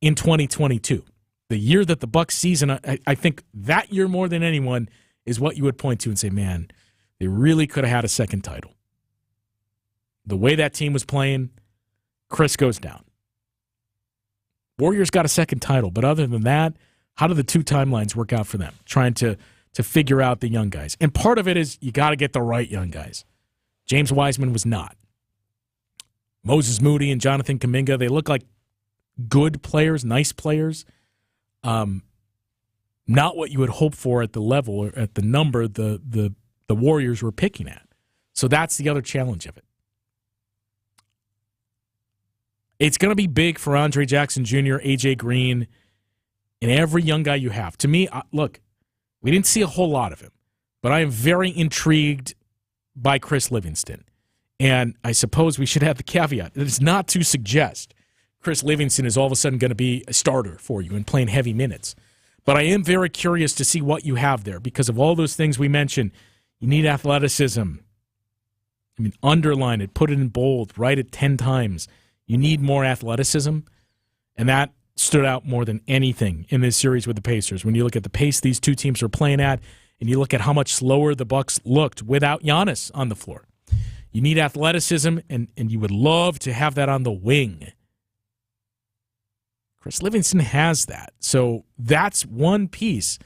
in 2022. The year that the Bucks season, I think that year more than anyone is what you would point to and say, man, they really could have had a second title. The way that team was playing, Chris goes down. Warriors got a second title, but other than that, how do the two timelines work out for them? Trying to figure out the young guys. And part of it is you got to get the right young guys. James Wiseman was not. Moses Moody and Jonathan Kuminga, they look like good players, nice players. Not what you would hope for at the level or at the number the Warriors were picking at. So that's the other challenge of it. It's going to be big for Andre Jackson Jr., A.J. Green, and every young guy you have. To me, look, we didn't see a whole lot of him, but I am very intrigued by Chris Livingston. And I suppose we should have the caveat that it's not to suggest Chris Livingston is all of a sudden going to be a starter for you and playing heavy minutes. But I am very curious to see what you have there because of all those things we mentioned. You need athleticism. I mean, underline it, put it in bold, write it 10 times. You need more athleticism, and that stood out more than anything in this series with the Pacers. When you look at the pace these two teams are playing at, and you look at how much slower the Bucks looked without Giannis on the floor. You need athleticism, and you would love to have that on the wing. Chris Livingston has that. So that's one piece.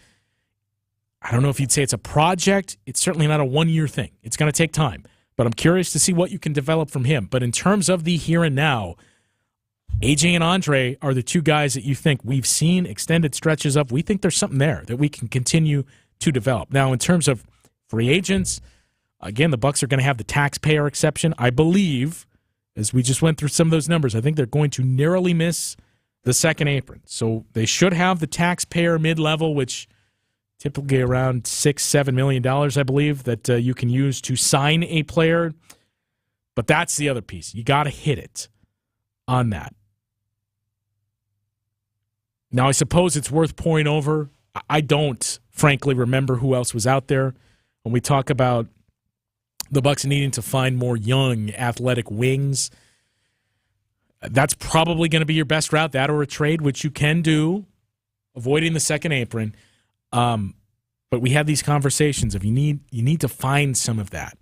I don't know if you'd say it's a project. It's certainly not a one-year thing. It's going to take time. But I'm curious to see what you can develop from him. But in terms of the here and now, AJ and Andre are the two guys that you think we've seen extended stretches of. We think there's something there that we can continue to develop. Now, in terms of free agents, again, the Bucks are going to have the taxpayer exception. I believe, as we just went through some of those numbers, I think they're going to narrowly miss the second apron. So they should have the taxpayer mid-level, which typically around $6-7 million, I believe, that you can use to sign a player. But that's the other piece. You got to hit it on that. Now, I suppose it's worth pouring over. I don't, frankly, remember who else was out there when we talk about the Bucks needing to find more young, athletic wings. That's probably going to be your best route, that or a trade, which you can do, avoiding the second apron. But we have these conversations of you need to find some of that.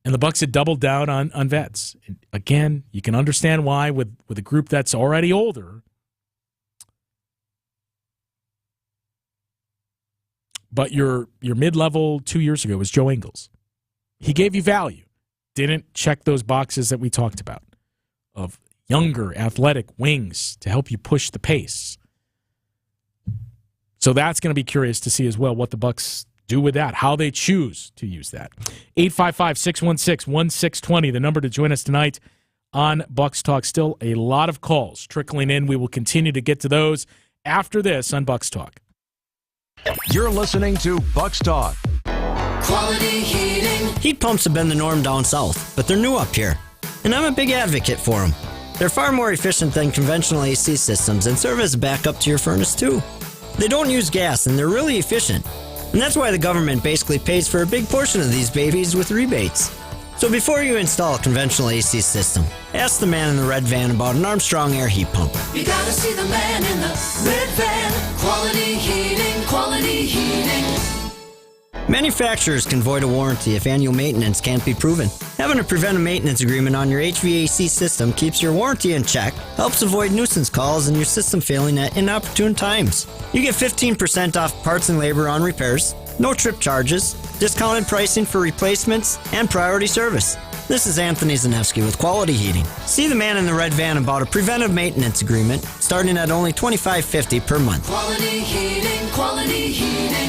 And the Bucks had doubled down on vets. And again, you can understand why with a group that's already older. But your mid-level 2 years ago was Joe Ingles. He gave you value. Didn't check those boxes that we talked about of younger, athletic wings to help you push the pace. So that's going to be curious to see as well what the Bucks do with that, how they choose to use that. 855-616-1620, the number to join us tonight on Bucks Talk. Still a lot of calls trickling in. We will continue to get to those after this on Bucks Talk. You're listening to Bucks Talk. Quality heating. Heat pumps have been the norm down south, but they're new up here. And I'm a big advocate for them. They're far more efficient than conventional AC systems and serve as a backup to your furnace too. They don't use gas and they're really efficient. And that's why the government basically pays for a big portion of these babies with rebates. So before you install a conventional AC system, ask the man in the red van about an Armstrong air heat pump. You gotta see the man in the red van. Quality heating, quality heating. Manufacturers can void a warranty if annual maintenance can't be proven. Having a preventive maintenance agreement on your HVAC system keeps your warranty in check, helps avoid nuisance calls and your system failing at inopportune times. You get 15% off parts and labor on repairs, no trip charges, discounted pricing for replacements, and priority service. This is Anthony Zanevsky with Quality Heating. See the man in the red van about a preventive maintenance agreement starting at only $25.50 per month. Quality heating, quality heating.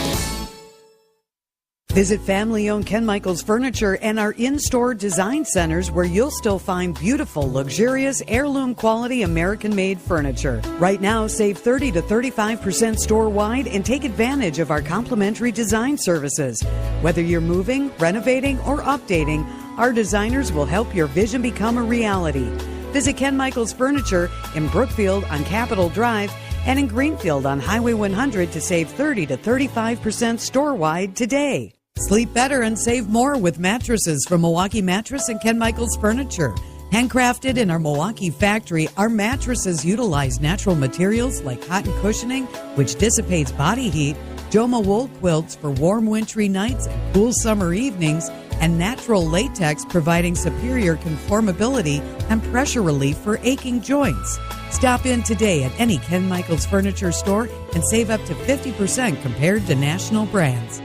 Visit family-owned Ken Michaels Furniture and our in-store design centers where you'll still find beautiful, luxurious, heirloom-quality American-made furniture. Right now, save 30 to 35% store-wide and take advantage of our complimentary design services. Whether you're moving, renovating, or updating, our designers will help your vision become a reality. Visit Ken Michaels Furniture in Brookfield on Capitol Drive and in Greenfield on Highway 100 to save 30 to 35% store-wide today. Sleep better and save more with mattresses from Milwaukee Mattress and Ken Michaels Furniture. Handcrafted in our Milwaukee factory, our mattresses utilize natural materials like cotton cushioning, which dissipates body heat, Joma wool quilts for warm wintry nights and cool summer evenings, and natural latex providing superior conformability and pressure relief for aching joints. Stop in today at any Ken Michaels Furniture store and save up to 50% compared to national brands.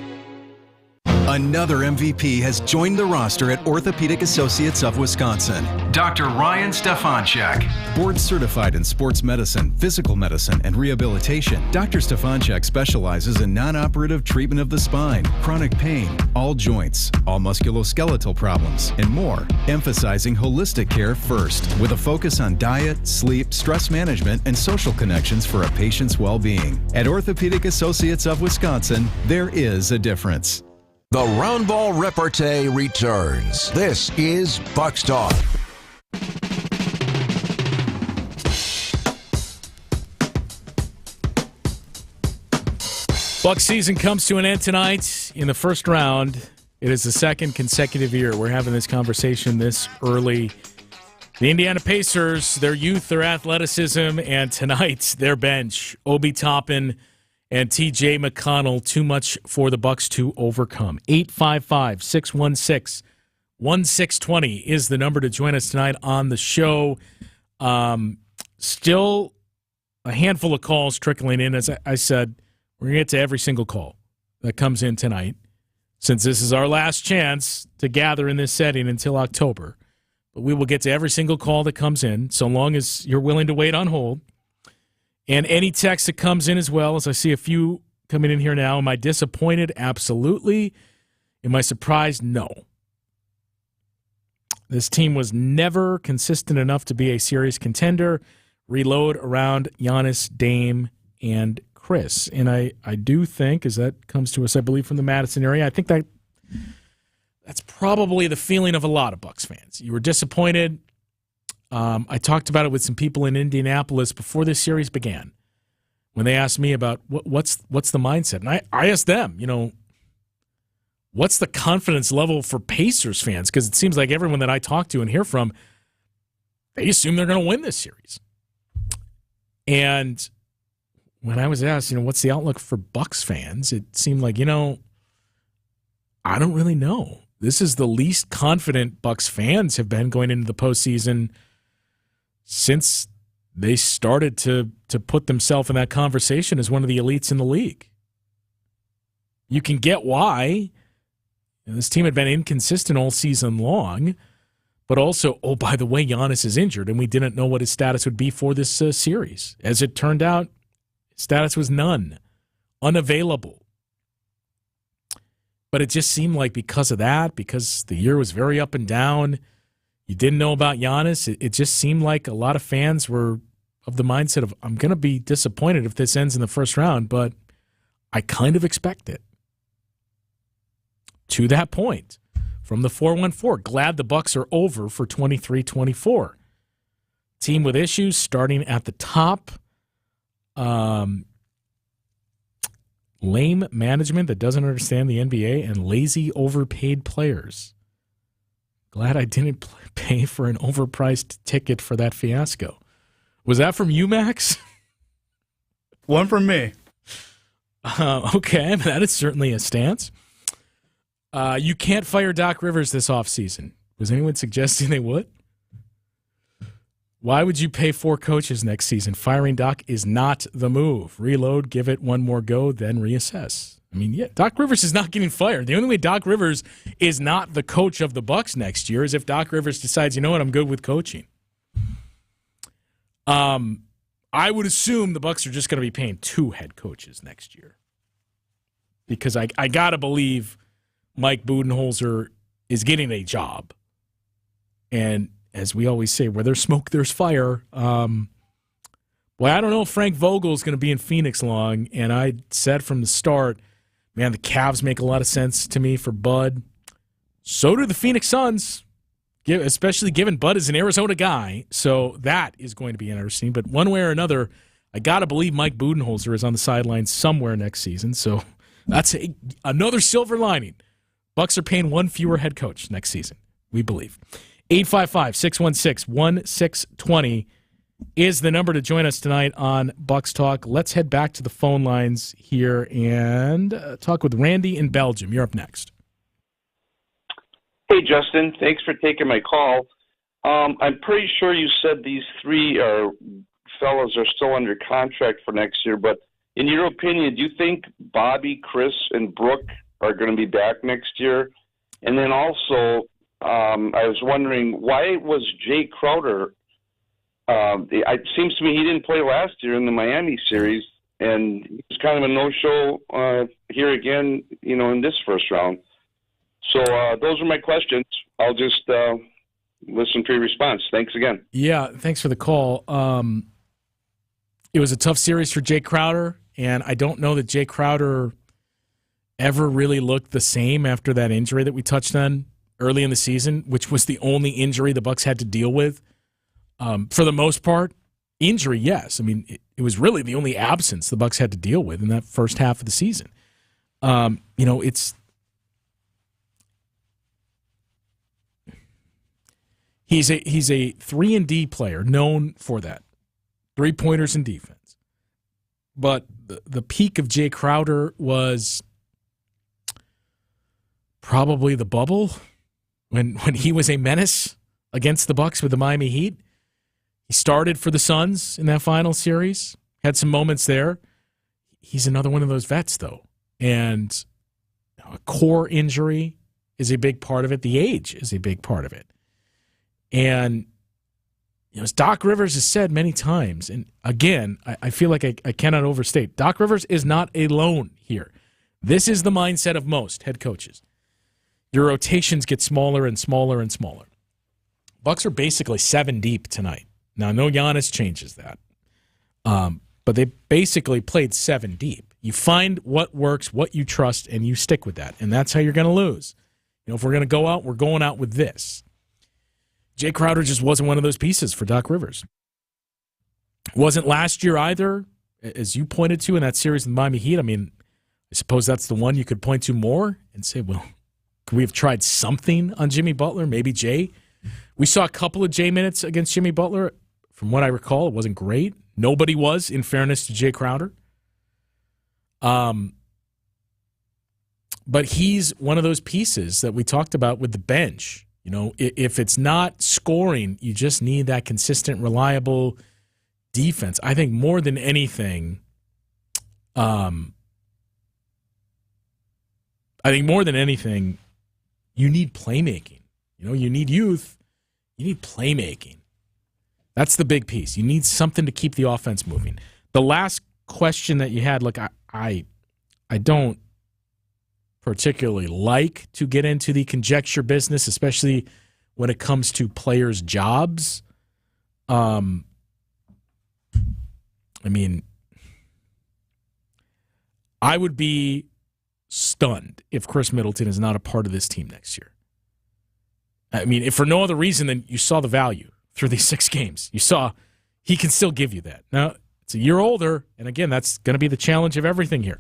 Another MVP has joined the roster at Orthopedic Associates of Wisconsin. Dr. Ryan Stefanchak. Board certified in sports medicine, physical medicine, and rehabilitation, Dr. Stefanchak specializes in non-operative treatment of the spine, chronic pain, all joints, all musculoskeletal problems, and more, emphasizing holistic care first, with a focus on diet, sleep, stress management, and social connections for a patient's well-being. At Orthopedic Associates of Wisconsin, there is a difference. The Roundball Repartee returns. This is Bucks Talk. Bucks season comes to an end tonight in the first round. It is the second consecutive year we're having this conversation this early. The Indiana Pacers, their youth, their athleticism, and tonight their bench, Obi Toppin and T.J. McConnell, too much for the Bucks to overcome. 855-616-1620 is the number to join us tonight on the show. Still a handful of calls trickling in. As I said, we're going to get to every single call that comes in tonight, since this is our last chance to gather in this setting until October. But we will get to every single call that comes in, so long as you're willing to wait on hold. And any text that comes in as well, as I see a few coming in here now. Am I disappointed? Absolutely. Am I surprised? No. This team was never consistent enough to be a serious contender. Reload around Giannis, Dame, and Chris. And I do think, as that comes to us, I believe, from the Madison area, I think that's probably the feeling of a lot of Bucks fans. You were disappointed. I talked about it with some people in Indianapolis before this series began, when they asked me about what's the mindset. And I asked them, what's the confidence level for Pacers fans? Because it seems like everyone that I talk to and hear from, they assume they're going to win this series. And when I was asked, what's the outlook for Bucks fans, it seemed like, I don't really know. This is the least confident Bucks fans have been going into the postseason since they started to put themselves in that conversation as one of the elites in the league. You can get why. This team had been inconsistent all season long, but also, oh, by the way, Giannis is injured, and we didn't know what his status would be for this series. As it turned out, his status was none, unavailable. But it just seemed like because of that, because the year was very up and down, you didn't know about Giannis, it just seemed like a lot of fans were of the mindset of, I'm going to be disappointed if this ends in the first round, but I kind of expect it. To that point, from the 414, glad the Bucks are over for 23-24. Team with issues starting at the top. Lame management that doesn't understand the NBA and lazy, overpaid players. Glad I didn't pay for an overpriced ticket for that fiasco. Was that from you, Max? One from me. Okay, that is certainly a stance. You can't fire Doc Rivers this offseason. Was anyone suggesting they would? Why would you pay 4 coaches next season? Firing Doc is not the move. Reload, give it one more go, then reassess. I mean, yeah, Doc Rivers is not getting fired. The only way Doc Rivers is not the coach of the Bucks next year is if Doc Rivers decides, you know what, I'm good with coaching. I would assume the Bucks are just going to be paying 2 head coaches next year. Because I got to believe Mike Budenholzer is getting a job. And as we always say, where there's smoke, there's fire. Boy, I don't know if Frank Vogel is going to be in Phoenix long. And I said from the start, man, the Cavs make a lot of sense to me for Bud. So do the Phoenix Suns, especially given Bud is an Arizona guy. So that is going to be interesting. But one way or another, I got to believe Mike Budenholzer is on the sidelines somewhere next season. So that's another silver lining. Bucks are paying 1 fewer head coach next season, we believe. 855-616-1620 is the number to join us tonight on Bucks Talk. Let's head back to the phone lines here and talk with Randy in Belgium. You're up next. Hey, Justin. Thanks for taking my call. I'm pretty sure you said these 3 fellows are still under contract for next year, but in your opinion, do you think Bobby, Chris, and Brooke are going to be back next year? And then also, I was wondering, why was Jay Crowder it seems to me he didn't play last year in the Miami series, and he's kind of a no-show here again, in this first round. So those are my questions. I'll just listen to your response. Thanks again. Yeah, thanks for the call. It was a tough series for Jay Crowder, and I don't know that Jay Crowder ever really looked the same after that injury that we touched on early in the season, which was the only injury the Bucks had to deal with. For the most part, injury, yes. I mean, it was really the only absence the Bucks had to deal with in that first half of the season. He's a 3-and-D player, known for that. 3-pointers and defense. But the peak of Jay Crowder was probably the bubble when he was a menace against the Bucks with the Miami Heat. He started for the Suns in that final series, had some moments there. He's another one of those vets, though. And a core injury is a big part of it. The age is a big part of it. And as Doc Rivers has said many times, and again, I feel like I cannot overstate, Doc Rivers is not alone here. This is the mindset of most head coaches. Your rotations get smaller and smaller and smaller. Bucks are basically 7 deep tonight. Now, no Giannis changes that. But they basically played 7 deep. You find what works, what you trust, and you stick with that. And that's how you're going to lose. If we're going to go out, we're going out with this. Jay Crowder just wasn't one of those pieces for Doc Rivers. Wasn't last year either, as you pointed to in that series with Miami Heat. I mean, I suppose that's the one you could point to more and say, well, could we have tried something on Jimmy Butler? Maybe Jay. We saw a couple of Jay minutes against Jimmy Butler. From what I recall, it wasn't great. Nobody was, in fairness to Jay Crowder. But he's one of those pieces that we talked about with the bench. You know, if it's not scoring, you just need that consistent, reliable defense. I think more than anything, you need playmaking. You know, you need youth. You need playmaking. That's the big piece. You need something to keep the offense moving. The last question that you had, look, I don't particularly like to get into the conjecture business, especially when it comes to players' jobs. I mean, I would be stunned if Chris Middleton is not a part of this team next year. I mean, if for no other reason than you saw the value through these 6 games. You saw he can still give you that. Now, it's a year older, and again, that's going to be the challenge of everything here.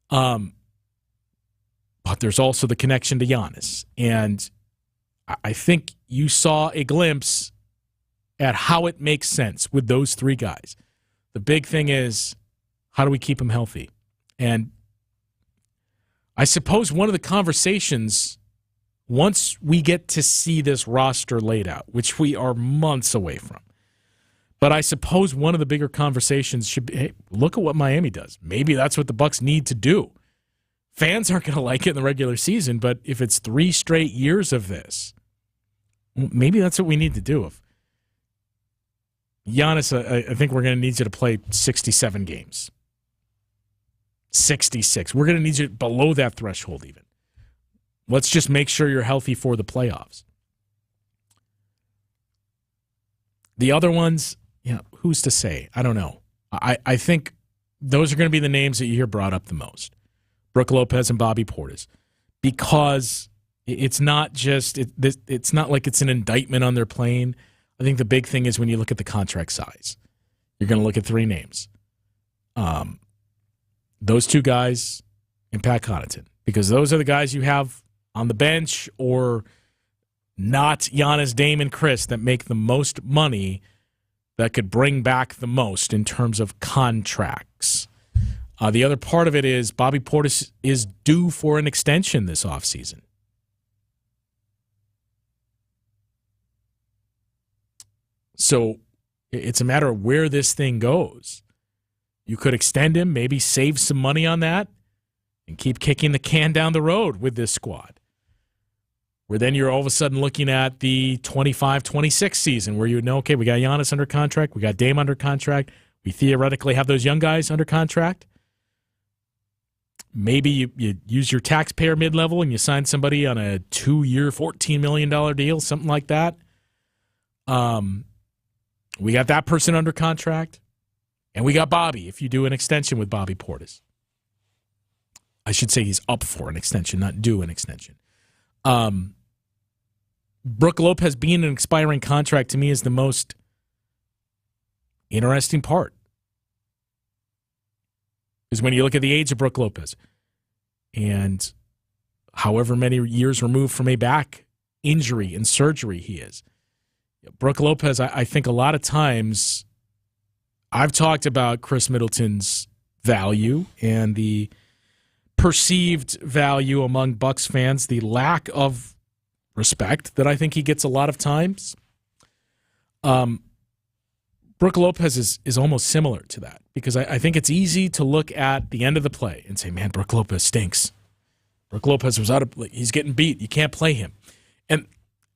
But there's also the connection to Giannis. And I think you saw a glimpse at how it makes sense with those 3 guys. The big thing is, how do we keep him healthy? And I suppose one of the conversations, once we get to see this roster laid out, which we are months away from, but I suppose one of the bigger conversations should be, hey, look at what Miami does. Maybe that's what the Bucks need to do. Fans aren't going to like it in the regular season, but if it's 3 straight years of this, maybe that's what we need to do. If Giannis, I think we're going to need you to play 67 games. 66. We're going to need you below that threshold even. Let's just make sure you're healthy for the playoffs. The other ones, who's to say? I don't know. I think those are going to be the names that you hear brought up the most. Brook Lopez and Bobby Portis. Because it's not just, it's not like it's an indictment on their playing. I think the big thing is when you look at the contract size, you're going to look at 3 names. Those 2 guys and Pat Connaughton. Because those are the guys you have on the bench or not Giannis, Dame, and Chris that make the most money that could bring back the most in terms of contracts. The other part of it is Bobby Portis is due for an extension this offseason. So it's a matter of where this thing goes. You could extend him, maybe save some money on that, and keep kicking the can down the road with this squad. Where then you're all of a sudden looking at the 25-26 season where you know, okay, we got Giannis under contract, we got Dame under contract, we theoretically have those young guys under contract. Maybe you use your taxpayer mid-level and you sign somebody on a 2-year, $14 million deal, something like that. We got that person under contract. And we got Bobby, if you do an extension with Bobby Portis. I should say he's up for an extension, not due an extension. Brook Lopez being an expiring contract to me is the most interesting part. Is when you look at the age of Brook Lopez and however many years removed from a back injury and surgery he is. Brook Lopez, I think a lot of times I've talked about Chris Middleton's value and the perceived value among Bucks fans, the lack of respect that I think he gets a lot of times. Brook Lopez is almost similar to that because I think it's easy to look at the end of the play and say, man, Brook Lopez stinks. Brook Lopez was he's getting beat. You can't play him. And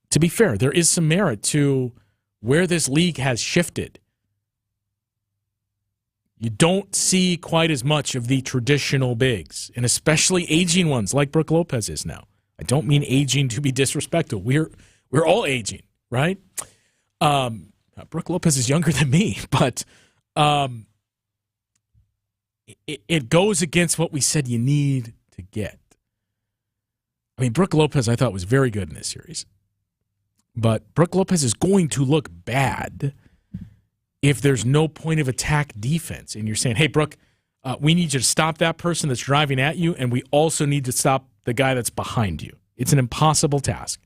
to be fair, there is some merit to where this league has shifted. You don't see quite as much of the traditional bigs, and especially aging ones like Brook Lopez is now. I don't mean aging to be disrespectful. We're all aging, right? Brook Lopez is younger than me, but it goes against what we said you need to get. I mean, Brook Lopez I thought was very good in this series, but Brook Lopez is going to look bad if there's no point of attack defense, and you're saying, hey, Brook, we need you to stop that person that's driving at you, and we also need to stop the guy that's behind you. It's an impossible task.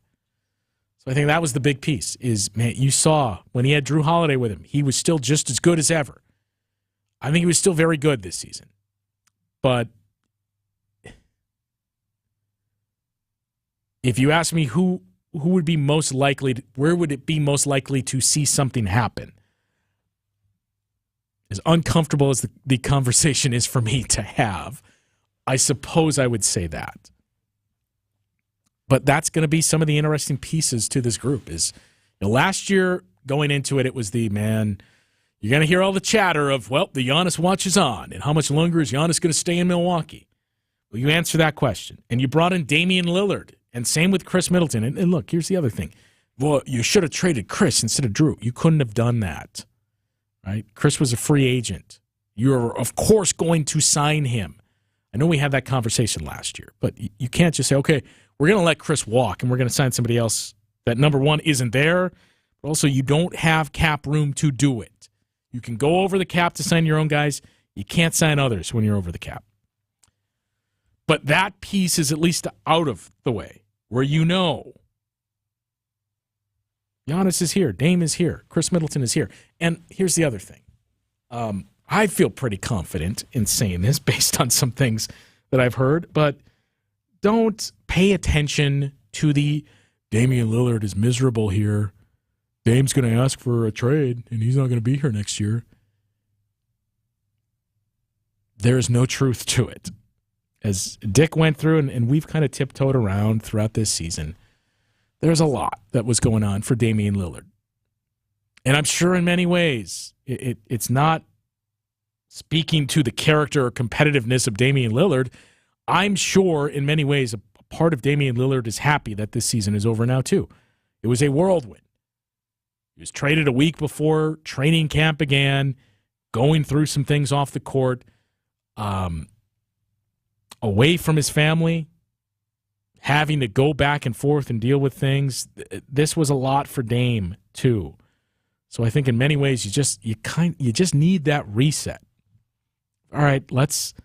So I think that was the big piece is, man, you saw when he had Drew Holiday with him, he was still just as good as ever. I think he was still very good this season. But if you ask me who would be most likely, where would it be most likely to see something happen? As uncomfortable as the conversation is for me to have, I suppose I would say that. But that's going to be some of the interesting pieces to this group. Last year, going into it, it was you're going to hear all the chatter of, well, the Giannis watch is on, and how much longer is Giannis going to stay in Milwaukee? Well, you answer that question. And you brought in Damian Lillard, and same with Chris Middleton. And look, here's the other thing. Well, you should have traded Chris instead of Drew. You couldn't have done that, right? Chris was a free agent. You're, of course, going to sign him. I know we had that conversation last year, but you can't just say, okay, we're going to let Chris walk, and we're going to sign somebody else that, number one, isn't there, but also you don't have cap room to do it. You can go over the cap to sign your own guys. You can't sign others when you're over the cap. But that piece is at least out of the way, where Giannis is here, Dame is here, Chris Middleton is here. And here's the other thing. I feel pretty confident in saying this based on some things that I've heard, but don't pay attention to the Damian Lillard is miserable here. Dame's going to ask for a trade, and he's not going to be here next year. There is no truth to it. As Dick went through, and we've kind of tiptoed around throughout this season, there's a lot that was going on for Damian Lillard. And I'm sure in many ways it's not speaking to the character or competitiveness of Damian Lillard. I'm sure in many ways a part of Damian Lillard is happy that this season is over now too. It was a whirlwind. He was traded a week before training camp began, going through some things off the court, away from his family, having to go back and forth and deal with things. This was a lot for Dame too. So I think in many ways you just need that reset. All right, let's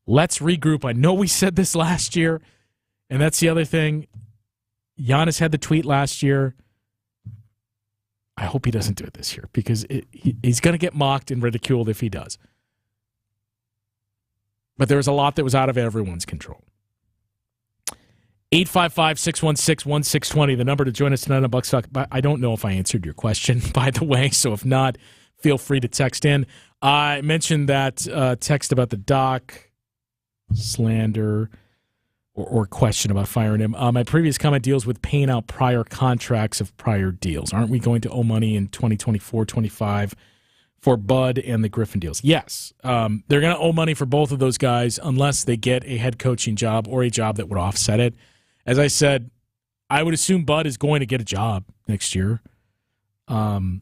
regroup. I know we said this last year, and that's the other thing. Giannis had the tweet last year. I hope he doesn't do it this year because he's going to get mocked and ridiculed if he does. But there was a lot that was out of everyone's control. 855-616-1620, the number to join us tonight on Bucks Talk. I don't know if I answered your question, by the way, so if not, feel free to text in. I mentioned that text about the Doc slander or question about firing him. My previous comment deals with paying out prior contracts of prior deals. Aren't we going to owe money in 2024-25 for Bud and the Griffin deals? Yes. They're going to owe money for both of those guys unless they get a head coaching job or a job that would offset it. As I said, I would assume Bud is going to get a job next year. So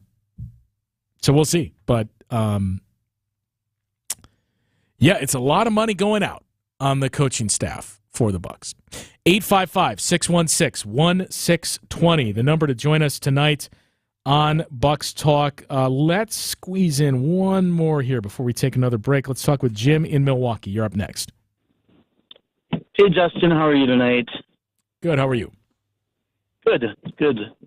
we'll see. But, yeah, it's a lot of money going out on the coaching staff for the Bucks. 855-616-1620, the number to join us tonight on Bucks Talk. Let's squeeze in one more here before we take another break. Let's talk with Jim in Milwaukee. You're up next. Hey, Justin. How are you tonight? Good. How are you? Good.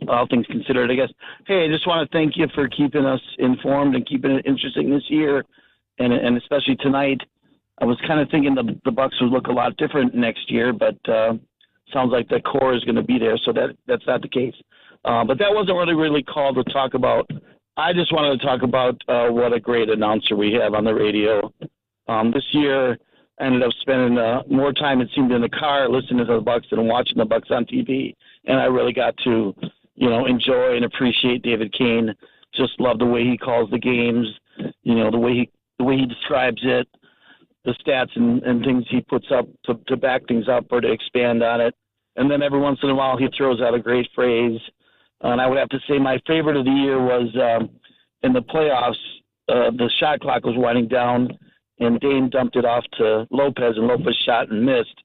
All things considered, I guess. Hey, I just want to thank you for keeping us informed and keeping it interesting this year, and especially tonight. I was kind of thinking the Bucks would look a lot different next year, but sounds like the core is going to be there, so that's not the case. But that wasn't really called to talk about. I just wanted to talk about what a great announcer we have on the radio. This year, I ended up spending more time, it seemed, in the car listening to the Bucks than watching the Bucks on TV, and I really got to, enjoy and appreciate David Kane. Just love the way he calls the games, the way he describes it, the stats and things he puts up to back things up or to expand on it. And then every once in a while he throws out a great phrase. And I would have to say my favorite of the year was in the playoffs, the shot clock was winding down, and Dame dumped it off to Lopez, and Lopez shot and missed.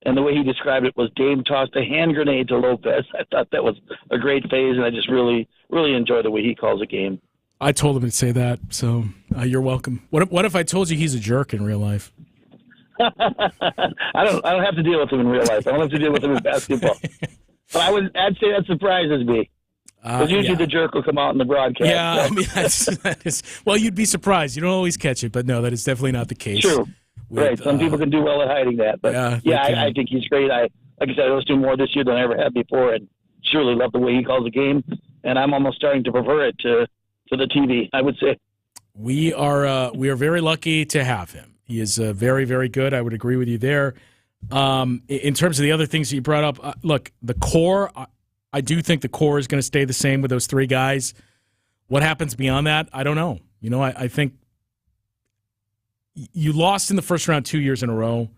And the way he described it was Dame tossed a hand grenade to Lopez. I thought that was a great phase, and I just really, really enjoy the way he calls a game. I told him to say that, so you're welcome. What if I told you he's a jerk in real life? I don't have to deal with him in real life. I don't have to deal with him in basketball. But I'd say that surprises me. Because usually the jerk will come out in the broadcast. Yeah, so. I mean, that is, well, you'd be surprised. You don't always catch it, but no, that is definitely not the case. True. Right. Some people can do well at hiding that. But, I think he's great. I like I said, I listen to him more this year than I ever have before, and surely love the way he calls the game. And I'm almost starting to prefer it to the TV, I would say. We are very lucky to have him. He is very, very good. I would agree with you there. In terms of the other things that you brought up, look, the core, I do think the core is going to stay the same with those three guys. What happens beyond that, I don't know. I think you lost in the first round 2 years in a row.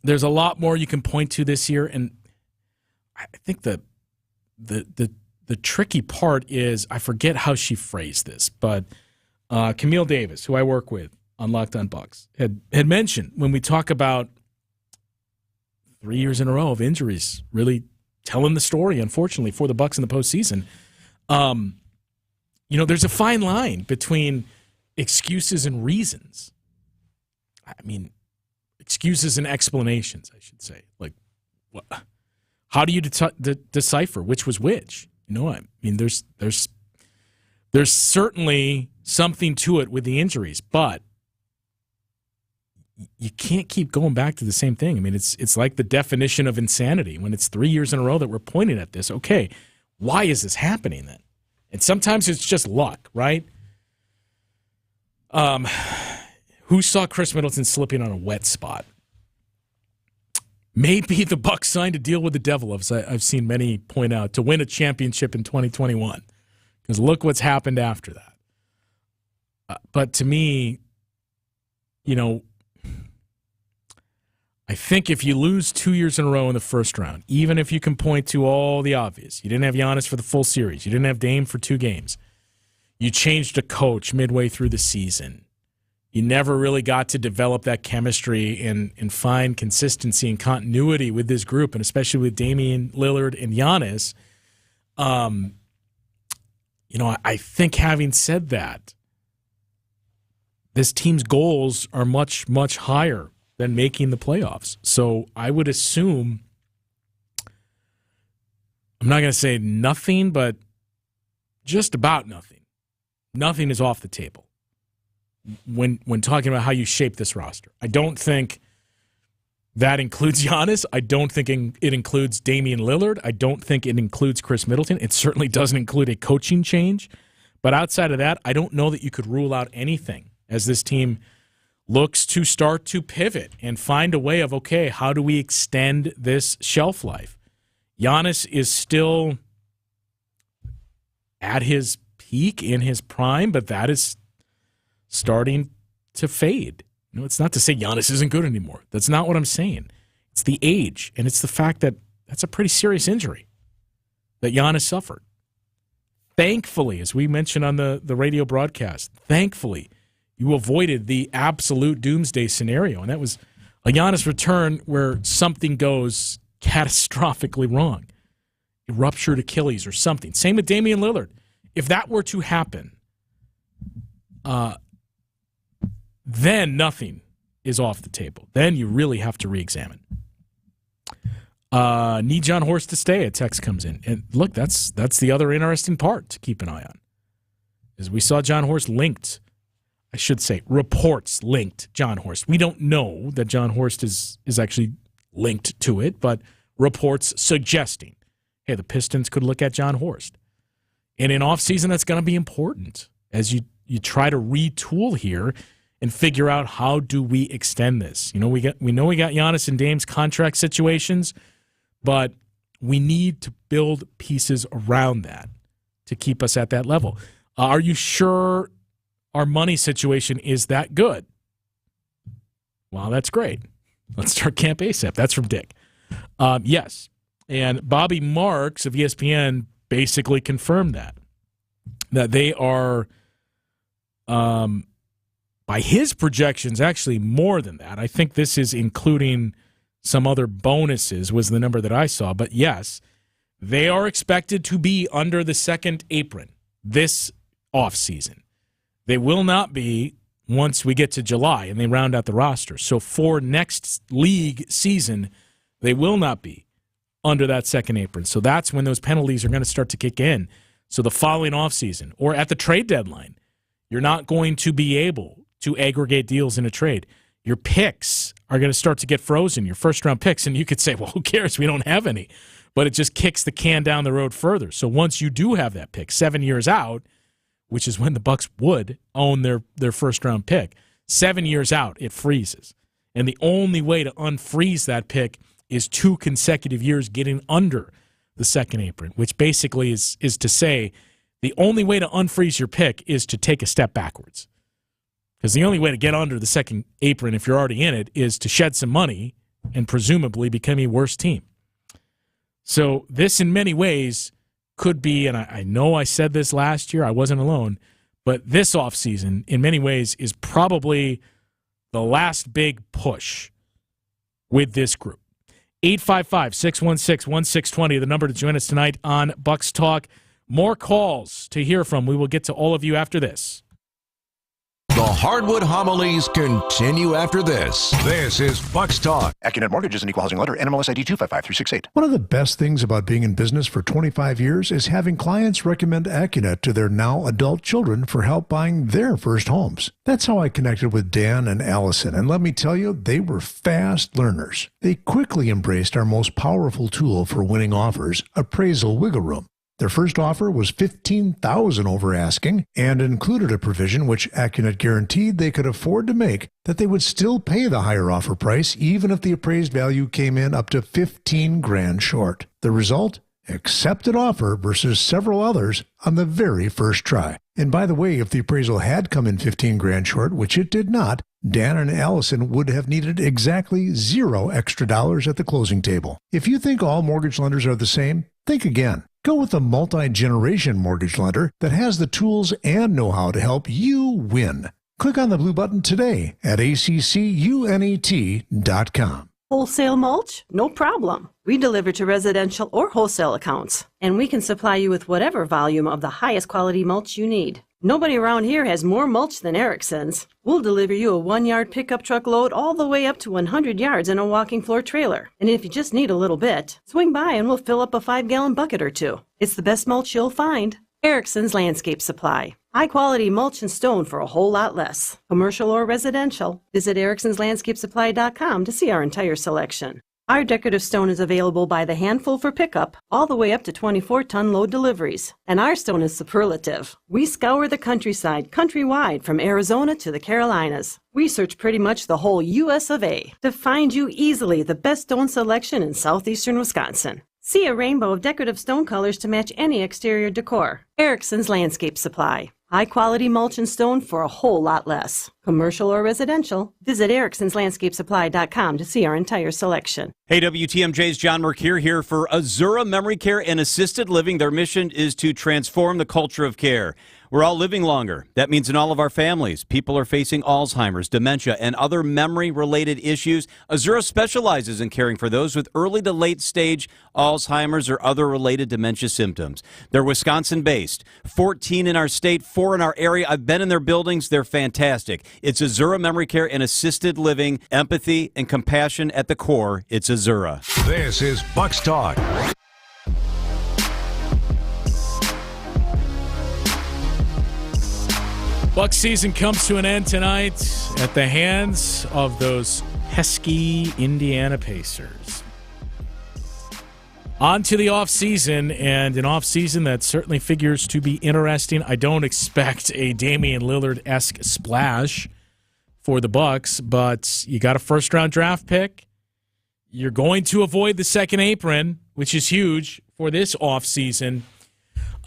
There's a lot more you can point to this year, and I think the tricky part is, I forget how she phrased this, but Camille Davis, who I work with on Locked On Bucks, had mentioned when we talk about 3 years in a row of injuries really telling the story, unfortunately, for the Bucks in the postseason. There's a fine line between excuses and reasons. I mean, excuses and explanations, I should say. Like, how do you decipher which was which? I mean, there's certainly something to it with the injuries, but you can't keep going back to the same thing. I mean, it's like the definition of insanity when it's 3 years in a row that we're pointing at this. Okay, why is this happening then? And sometimes it's just luck, right? Who saw Chris Middleton slipping on a wet spot? Maybe the Bucks signed a deal with the devil, as I've seen many point out, to win a championship in 2021. Because look what's happened after that. But to me, I think if you lose 2 years in a row in the first round, even if you can point to all the obvious, you didn't have Giannis for the full series, you didn't have Dame for 2 games, you changed a coach midway through the season, you never really got to develop that chemistry and find consistency and continuity with this group, and especially with Damian Lillard and Giannis. I think having said that, this team's goals are much, much higher than making the playoffs. So I would assume, I'm not going to say nothing, but just about nothing. Nothing is off the table when talking about how you shape this roster. I don't think that includes Giannis. I don't think it includes Damian Lillard. I don't think it includes Chris Middleton. It certainly doesn't include a coaching change. But outside of that, I don't know that you could rule out anything as this team looks to start to pivot and find a way of, okay, how do we extend this shelf life? Giannis is still at his peak, in his prime, but that is starting to fade. It's not to say Giannis isn't good anymore. That's not what I'm saying. It's the age, and it's the fact that that's a pretty serious injury that Giannis suffered. Thankfully, as we mentioned on the radio broadcast, thankfully, you avoided the absolute doomsday scenario, and that was a Giannis return where something goes catastrophically wrong. A ruptured Achilles or something. Same with Damian Lillard. If that were to happen, then nothing is off the table. Then you really have to re-examine. Need John Horst to stay, a text comes in. And look, that's the other interesting part to keep an eye on. Is we saw John Horst linked, I should say, reports linked John Horst. We don't know that John Horst is actually linked to it, but reports suggesting, hey, the Pistons could look at John Horst. And in offseason, that's going to be important as you try to retool here and figure out how do we extend this. We know we got Giannis and Dame's contract situations, but we need to build pieces around that to keep us at that level. Are you sure our money situation is that good? Well, that's great. Let's start camp ASAP. That's from Dick. Yes. And Bobby Marks of ESPN basically confirmed that they are, by his projections, actually more than that. I think this is including some other bonuses was the number that I saw. But yes, they are expected to be under the second apron this offseason. They will not be once we get to July and they round out the roster. So for next league season, they will not be under that second apron. So that's when those penalties are going to start to kick in. So the following offseason or at the trade deadline, you're not going to be able to aggregate deals in a trade. your picks are going to start to get frozen, your first-round picks, and you could say, well, who cares? We don't have any. But it just kicks the can down the road further. So once you do have that pick 7 years out, which is when the Bucs would own their first-round pick, 7 years out, it freezes. And the only way to unfreeze that pick is 2 consecutive years getting under the second apron, which basically is to say the only way to unfreeze your pick is to take a step backwards. Because the only way to get under the second apron, if you're already in it, is to shed some money and presumably become a worse team. So this, in many ways, could be, and I know I said this last year, I wasn't alone, but this offseason, in many ways, is probably the last big push with this group. 855-616-1620, the number to join us tonight on Bucs Talk. More calls to hear from. We will get to all of you after this. The Hardwood Homilies continue after this. This is Bucs Talk. AccuNet Mortgage is an equal housing lender. NMLS ID 255368. One of the best things about being in business for 25 years is having clients recommend AccuNet to their now adult children for help buying their first homes. That's how I connected with Dan and Allison, and let me tell you, they were fast learners. They quickly embraced our most powerful tool for winning offers, Appraisal Wiggle Room. Their first offer was $15,000 over asking and included a provision which AccuNet guaranteed they could afford to make, that they would still pay the higher offer price even if the appraised value came in up to $15,000 short. The result? Accepted offer versus several others on the very first try. And by the way, if the appraisal had come in $15,000 short, which it did not, Dan and Allison would have needed exactly $0 extra dollars at the closing table. If you think all mortgage lenders are the same, think again. Go with a multi-generation mortgage lender that has the tools and know-how to help you win. Click on the blue button today at accunet.com. Wholesale mulch? No problem. We deliver to residential or wholesale accounts, and we can supply you with whatever volume of the highest quality mulch you need. Nobody around here has more mulch than Erickson's. We'll deliver you a 1-yard pickup truck load all the way up to 100 yards in a walking floor trailer. And if you just need a little bit, swing by and we'll fill up a 5-gallon bucket or 2. It's the best mulch you'll find. Erickson's Landscape Supply. High-quality mulch and stone for a whole lot less. Commercial or residential. Visit ericksonslandscapesupply.com to see our entire selection. Our decorative stone is available by the handful for pickup, all the way up to 24-ton load deliveries. And our stone is superlative. We scour the countryside, countrywide, from Arizona to the Carolinas. We search pretty much the whole U.S. of A. to find you easily the best stone selection in southeastern Wisconsin. See a rainbow of decorative stone colors to match any exterior decor. Erickson's Landscape Supply. High-quality mulch and stone for a whole lot less. Commercial or residential, visit ericksonslandscapesupply.com to see our entire selection. Hey, WTMJ's John Mercure here for Azura Memory Care and Assisted Living. Their mission is to transform the culture of care. We're all living longer. That means in all of our families, people are facing Alzheimer's, dementia, and other memory-related issues. Azura specializes in caring for those with early to late stage Alzheimer's or other related dementia symptoms. They're Wisconsin-based, 14 in our state, 4 in our area. I've been in their buildings. They're fantastic. It's Azura Memory Care and Assisted Living, empathy and compassion at the core. It's Azura. This is Bucs Talk. Bucs season comes to an end tonight at the hands of those pesky Indiana Pacers. On to the offseason, and an offseason that certainly figures to be interesting. I don't expect a Damian Lillard-esque splash for the Bucs, but you got a first-round draft pick. You're going to avoid the second apron, which is huge for this offseason.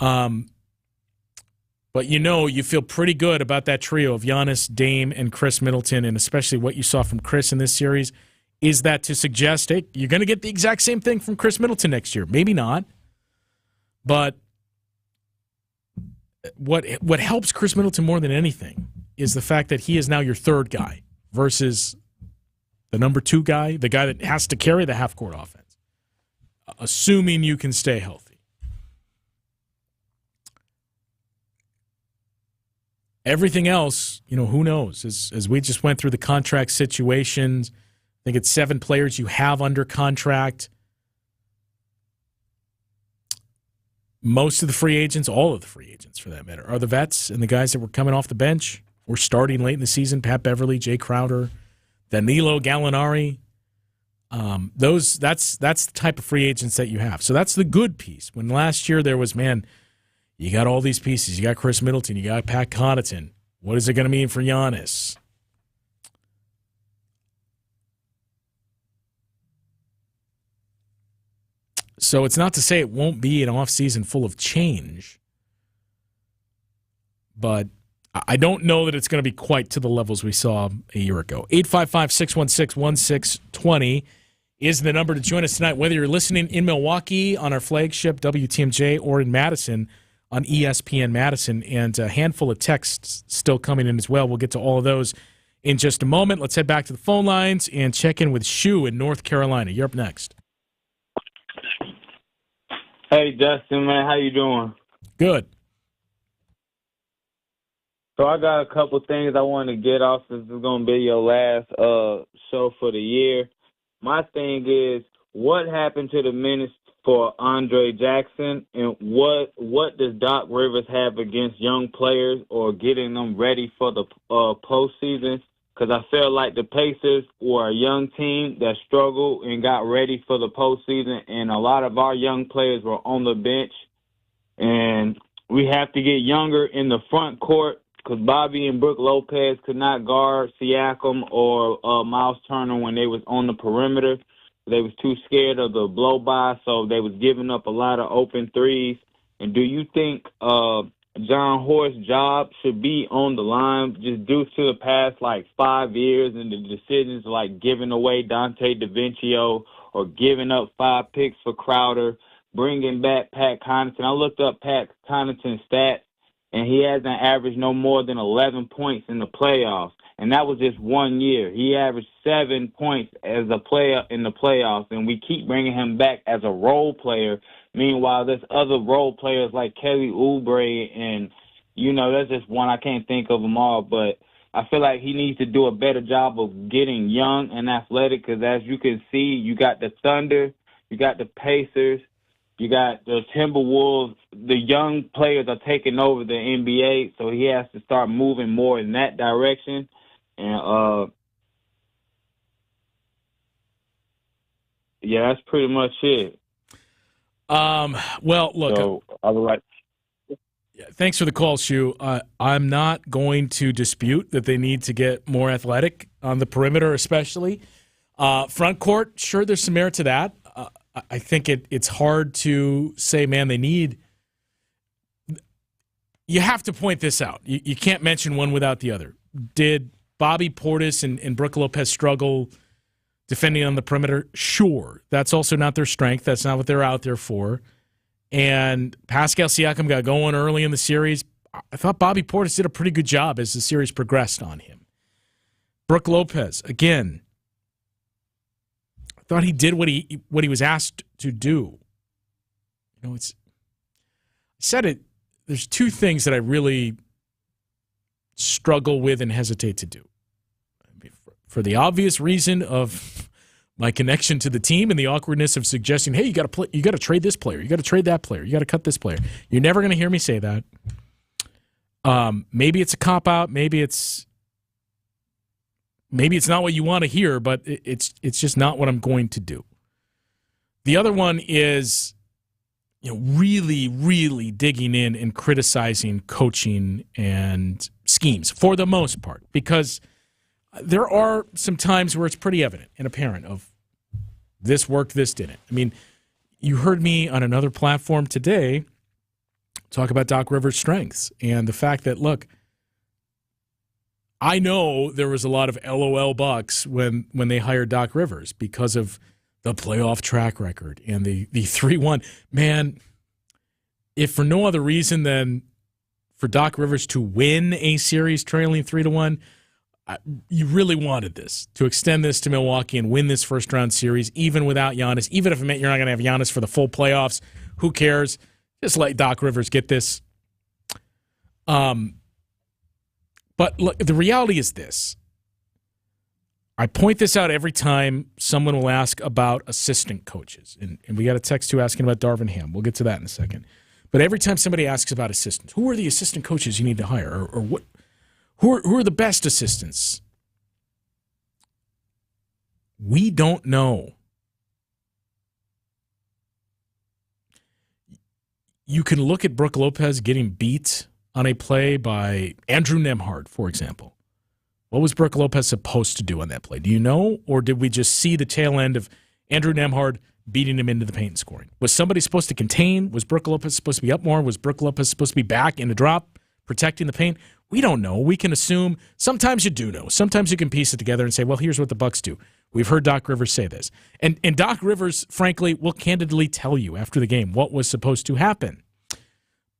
But you feel pretty good about that trio of Giannis, Dame, and Chris Middleton, and especially what you saw from Chris in this series. Is that to suggest, hey, you're going to get the exact same thing from Chris Middleton next year? Maybe not. But what helps Chris Middleton more than anything is the fact that he is now your third guy versus the number 2 guy, the guy that has to carry the half-court offense, assuming you can stay healthy. Everything else, who knows? As we just went through the contract situations, I think it's 7 players you have under contract. Most of the free agents, all of the free agents for that matter, are the vets and the guys that were coming off the bench or starting late in the season. Pat Beverly, Jay Crowder, Danilo Gallinari. That's the type of free agents that you have. So that's the good piece. When last year there was, man, you got all these pieces. You got Chris Middleton. You got Pat Connaughton. What is it going to mean for Giannis? So it's not to say it won't be an offseason full of change, but I don't know that it's going to be quite to the levels we saw a year ago. 855-616-1620 is the number to join us tonight, whether you're listening in Milwaukee on our flagship WTMJ or in Madison on ESPN Madison, and a handful of texts still coming in as well. We'll get to all of those in just a moment. Let's head back to the phone lines and check in with Shu in North Carolina. You're up next. Hey, Justin, man, how you doing? Good. So I got a couple things I want to get off since it's going to be your last show for the year. My thing is, what happened to the minutes for Andre Jackson, and what does Doc Rivers have against young players or getting them ready for the postseason? Because I feel like the Pacers were a young team that struggled and got ready for the postseason, and a lot of our young players were on the bench. And we have to get younger in the front court because Bobby and Brook Lopez could not guard Siakam or Miles Turner when they was on the perimeter. They was too scared of the blow-by, so they was giving up a lot of open threes. And do you think John Horst's job should be on the line just due to the past, 5 years and the decisions like giving away Dante DiVincenzo or giving up 5 picks for Crowder, bringing back Pat Connaughton? I looked up Pat Connaughton's stats, and he hasn't averaged no more than 11 points in the playoffs. And that was just 1 year. He averaged 7 points as a player in the playoffs, and we keep bringing him back as a role player. Meanwhile, there's other role players like Kelly Oubre, and, that's just one. I can't think of them all, but I feel like he needs to do a better job of getting young and athletic because, as you can see, you got the Thunder, you got the Pacers, you got the Timberwolves. The young players are taking over the NBA, so he has to start moving more in that direction. And, yeah, that's pretty much it. Well, look. So, otherwise, thanks for the call, Shu. I'm not going to dispute that they need to get more athletic on the perimeter, especially. Front court, sure, there's some merit to that. I think it's hard to say, man, they need – you have to point this out. You can't mention one without the other. Did Bobby Portis and Brook Lopez struggle defending on the perimeter? Sure. That's also not their strength. That's not what they're out there for. And Pascal Siakam got going early in the series. I thought Bobby Portis did a pretty good job as the series progressed on him. Brook Lopez, again, I thought he did what he was asked to do. I said it. There's two things that I really struggle with and hesitate to do. For the obvious reason of my connection to the team and the awkwardness of suggesting, hey, you got to trade this player, you got to trade that player, you got to cut this player. You're never going to hear me say that. Maybe it's a cop out, maybe it's not what you want to hear, but it's just not what I'm going to do. The other one is, really, really digging in and criticizing coaching and schemes for the most part, because there are some times where it's pretty evident and apparent of this worked, this didn't. I mean, you heard me on another platform today talk about Doc Rivers' strengths and the fact that, look, I know there was a lot of LOL Bucks when they hired Doc Rivers because of the playoff track record and the 3-1. Man, if for no other reason than for Doc Rivers to win a series trailing 3-1, you really wanted this, to extend this to Milwaukee and win this first-round series, even without Giannis. Even if it meant you're not going to have Giannis for the full playoffs, who cares? Just let Doc Rivers get this. But look, the reality is this. I point this out every time someone will ask about assistant coaches. And we got a text, too, asking about Darvin Ham. We'll get to that in a second. But every time somebody asks about assistants, who are the assistant coaches you need to hire? Or what? Who are the best assistants? We don't know. You can look at Brook Lopez getting beat on a play by Andrew Nemhard, for example. What was Brook Lopez supposed to do on that play? Do you know? Or did we just see the tail end of Andrew Nemhard beating him into the paint and scoring? Was somebody supposed to contain? Was Brook Lopez supposed to be up more? Was Brook Lopez supposed to be back in the drop, protecting the paint? We don't know. We can assume. Sometimes you do know. Sometimes you can piece it together and say, well, here's what the Bucks do. We've heard Doc Rivers say this. And Doc Rivers, frankly, will candidly tell you after the game what was supposed to happen.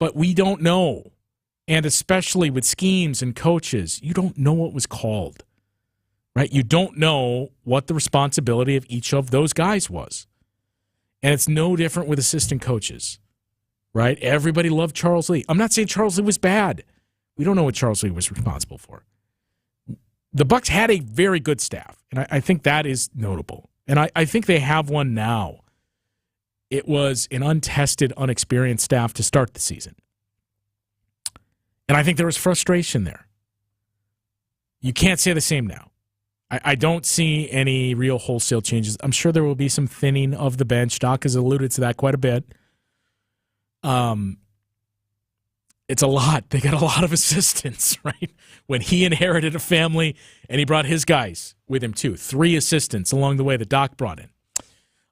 But we don't know. And especially with schemes and coaches, you don't know what was called. Right? You don't know what the responsibility of each of those guys was. And it's no different with assistant coaches. Right? Everybody loved Charles Lee. I'm not saying Charles Lee was bad. We don't know what Charles Lee was responsible for. The Bucks had a very good staff, and I think that is notable. And I think they have one now. It was an untested, unexperienced staff to start the season. And I think there was frustration there. You can't say the same now. I don't see any real wholesale changes. I'm sure there will be some thinning of the bench. Doc has alluded to that quite a bit. It's a lot. They got a lot of assistants, right? When he inherited a family and he brought his guys with him too. 3 assistants along the way that Doc brought in.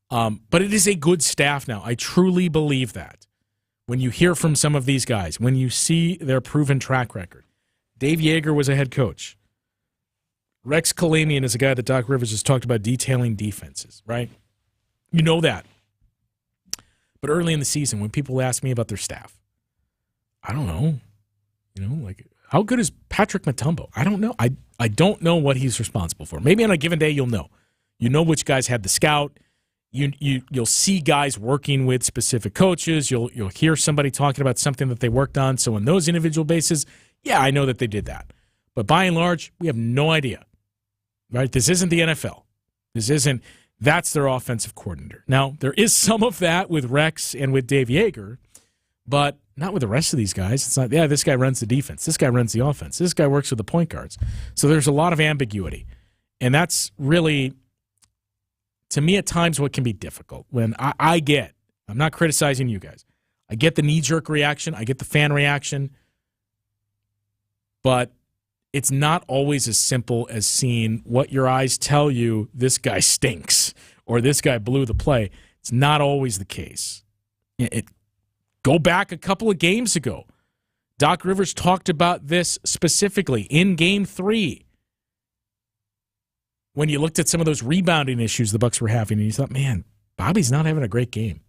But it is a good staff now. I truly believe that. When you hear from some of these guys, when you see their proven track record. Dave Yeager was a head coach. Rex Kalamian is a guy that Doc Rivers has talked about detailing defenses, right? You know that. But early in the season, when people ask me about their staff, I don't know. You know, like, how good is Patrick Mutombo? I don't know. I don't know what he's responsible for. Maybe on a given day you'll know. You know which guys had the scout. You'll see guys working with specific coaches. You'll hear somebody talking about something that they worked on. So on those individual bases, yeah, I know that they did that. But by and large, we have no idea. Right? This isn't the NFL. That's their offensive coordinator. Now, there is some of that with Rex and with Dave Yeager, but not with the rest of these guys. It's not, yeah, this guy runs the defense. This guy runs the offense. This guy works with the point guards. So there's a lot of ambiguity. And that's really, to me, at times what can be difficult. When I'm not criticizing you guys. I get the knee-jerk reaction. I get the fan reaction. But it's not always as simple as seeing what your eyes tell you, this guy stinks, or this guy blew the play. It's not always the case. Go back a couple of games ago. Doc Rivers talked about this specifically in Game 3. When you looked at some of those rebounding issues the Bucks were having, and you thought, man, Bobby's not having a great game.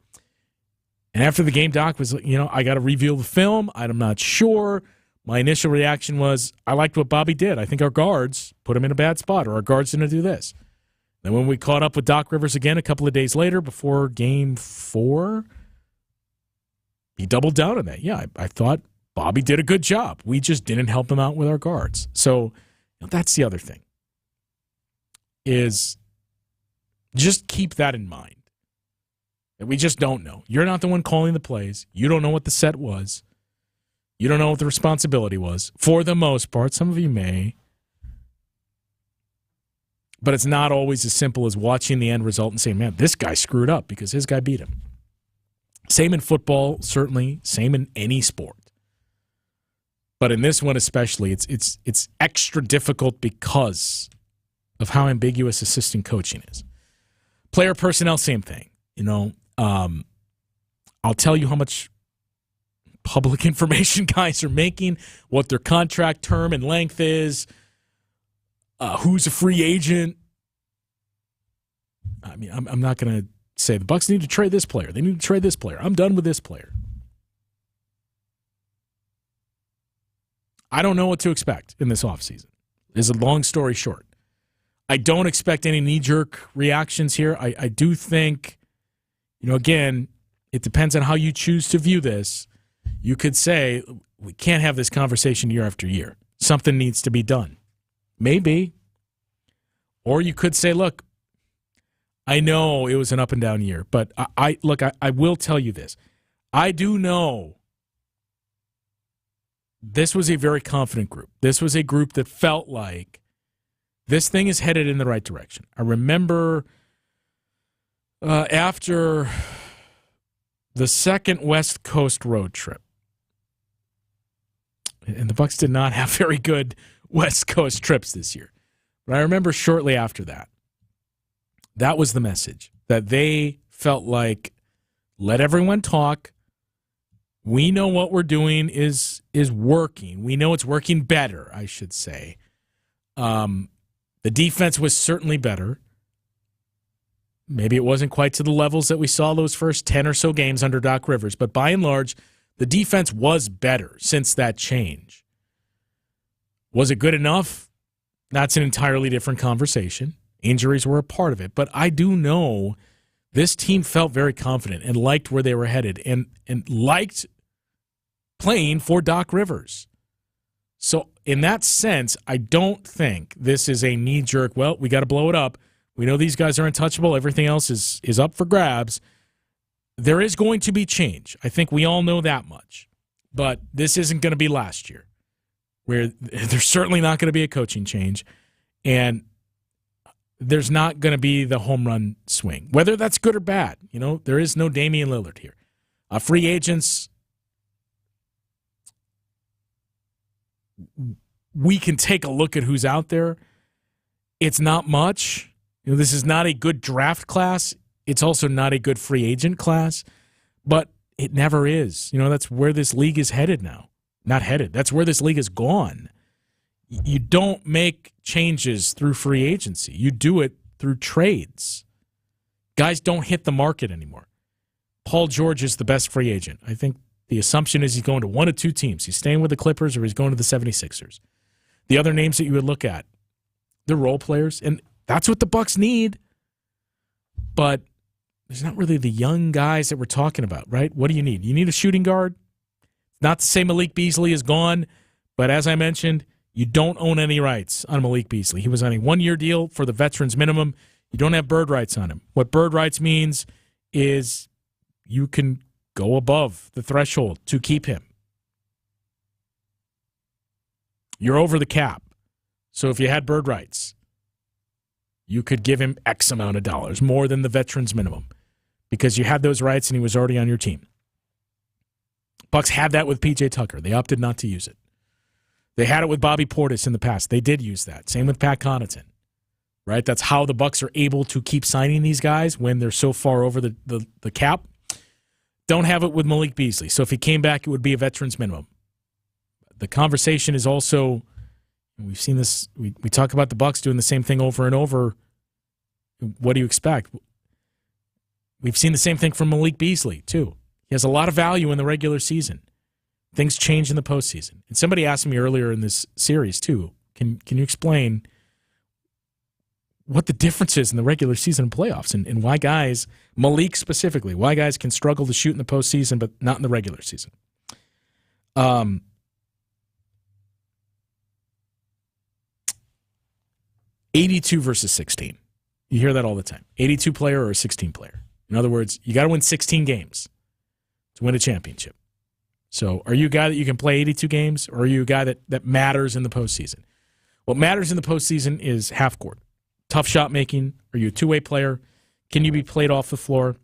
And after the game, Doc was like, I got to review the film. I'm not sure. My initial reaction was, I liked what Bobby did. I think our guards put him in a bad spot, or our guards didn't do this. Then when we caught up with Doc Rivers again a couple of days later before Game 4, he doubled down on that. Yeah, I thought Bobby did a good job. We just didn't help him out with our guards. So that's the other thing, is just keep that in mind. That we just don't know. You're not the one calling the plays. You don't know what the set was. You don't know what the responsibility was. For the most part, some of you may. But it's not always as simple as watching the end result and saying, man, this guy screwed up because his guy beat him. Same in football, certainly. Same in any sport. But in this one especially, it's extra difficult because of how ambiguous assistant coaching is. Player personnel, same thing. I'll tell you how much public information guys are making, what their contract term and length is, who's a free agent. I mean, I'm not going to say the Bucks need to trade this player. They need to trade this player. I'm done with this player. I don't know what to expect in this offseason. Is a long story short. I don't expect any knee-jerk reactions here. I do think, again, it depends on how you choose to view this. You could say, we can't have this conversation year after year. Something needs to be done. Maybe. Or you could say, look, I know it was an up and down year, but I will tell you this. I do know this was a very confident group. This was a group that felt like This thing is headed in the right direction. I remember after the second West Coast road trip, and the Bucs did not have very good West Coast trips this year. But I remember shortly after that, that was the message, that they felt like, let everyone talk. We know what we're doing is working. We know it's working better, I should say. The defense was certainly better. Maybe it wasn't quite to the levels that we saw those first 10 or so games under Doc Rivers, but by and large, the defense was better since that change. Was it good enough? That's an entirely different conversation. Injuries were a part of it, but I do know this team felt very confident and liked where they were headed and liked playing for Doc Rivers. So in that sense, I don't think this is a knee-jerk, well, we got to blow it up. We know these guys are untouchable. Everything else is up for grabs. There is going to be change. I think we all know that much. But this isn't going to be last year, where there's certainly not going to be a coaching change, and there's not going to be the home run swing, whether that's good or bad. You know, there is no Damian Lillard here. Free agents, we can take a look at who's out there. It's not much. You know, this is not a good draft class. It's also not a good free agent class, but it never is. You know, that's where this league is headed now. Not headed. That's where this league is gone. You don't make changes through free agency. You do it through trades. Guys don't hit the market anymore. Paul George is the best free agent. I think the assumption is he's going to one of two teams. He's staying with the Clippers or he's going to the 76ers. The other names that you would look at, they're role players, and that's what the Bucs need. But there's not really the young guys that we're talking about, right? What do you need? You need a shooting guard. Not to say Malik Beasley is gone, but as I mentioned, you don't own any rights on Malik Beasley. He was on a one-year deal for the veterans minimum. You don't have bird rights on him. What bird rights means is you can go above the threshold to keep him. You're over the cap. So if you had bird rights, you could give him X amount of dollars, more than the veterans minimum, because you had those rights and he was already on your team. Bucs had that with P.J. Tucker. They opted not to use it. They had it with Bobby Portis in the past. They did use that. Same with Pat Connaughton, right? That's how the Bucs are able to keep signing these guys when they're so far over the cap. Don't have it with Malik Beasley. So if he came back, it would be a veterans minimum. The conversation is also, we've seen this, we talk about the Bucs doing the same thing over and over. What do you expect? We've seen the same thing from Malik Beasley, too. He has a lot of value in the regular season. Things change in the postseason. And somebody asked me earlier in this series, too, can you explain what the difference is in the regular season and playoffs and why guys, Malik specifically, why guys can struggle to shoot in the postseason but not in the regular season? 82 versus 16. You hear that all the time. 82 player or a 16 player. In other words, you got to win 16 games to win a championship. So are you a guy that you can play 82 games, or are you a guy that matters in the postseason? What matters in the postseason is half court. Tough shot making. Are you a two-way player? Can you be played off the floor?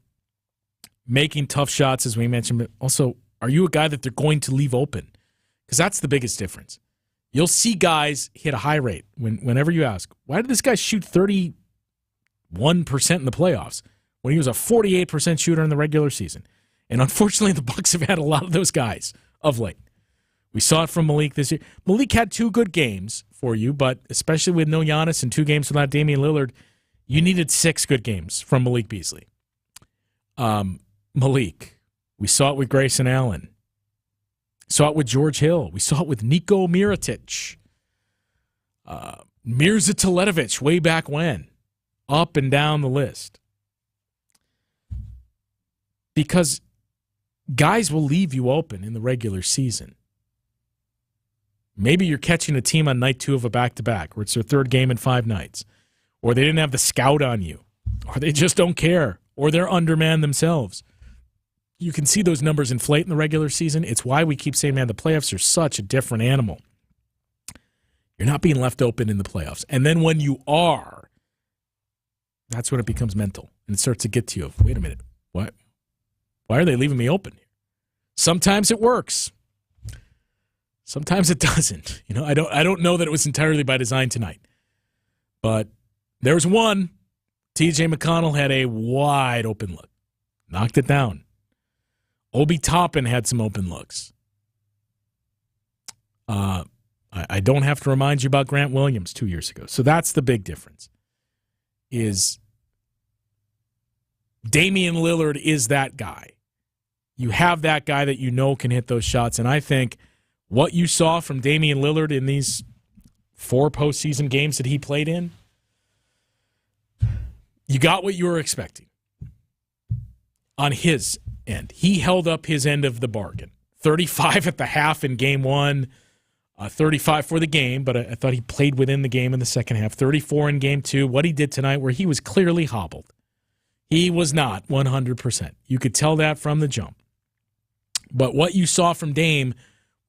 Making tough shots, as we mentioned, but also, are you a guy that they're going to leave open? Because that's the biggest difference. You'll see guys hit a high rate whenever you ask, why did this guy shoot 31% in the playoffs when he was a 48% shooter in the regular season? And unfortunately, the Bucs have had a lot of those guys of late. We saw it from Malik this year. Malik had 2 good games for you, but especially with no Giannis and 2 games without Damian Lillard, you needed 6 good games from Malik Beasley. Malik, we saw it with Grayson Allen. Saw it with George Hill. We saw it with Niko Mirotic. Mirza Teletovic way back when. Up and down the list. Because guys will leave you open in the regular season. Maybe you're catching a team on night 2 of a back-to-back, where it's their 3rd game in 5 nights. Or they didn't have the scout on you. Or they just don't care. Or they're undermanned themselves. You can see those numbers inflate in the regular season. It's why we keep saying, man, the playoffs are such a different animal. You're not being left open in the playoffs. And then when you are, that's when it becomes mental. And it starts to get to you of, wait a minute, what? Why are they leaving me open here? Sometimes it works. Sometimes it doesn't. I don't know that it was entirely by design tonight. But there's one. T.J. McConnell had a wide open look. Knocked it down. Obi Toppin had some open looks. I don't have to remind you about Grant Williams 2 years ago. So that's the big difference. Is Damian Lillard is that guy. You have that guy that you know can hit those shots. And I think what you saw from Damian Lillard in these 4 postseason games that he played in, you got what you were expecting on his end. He held up his end of the bargain. 35 at the half in game 1, 35 for the game, but I thought he played within the game in the second half. 34 in game 2. What he did tonight where he was clearly hobbled. He was not 100%. You could tell that from the jump. But what you saw from Dame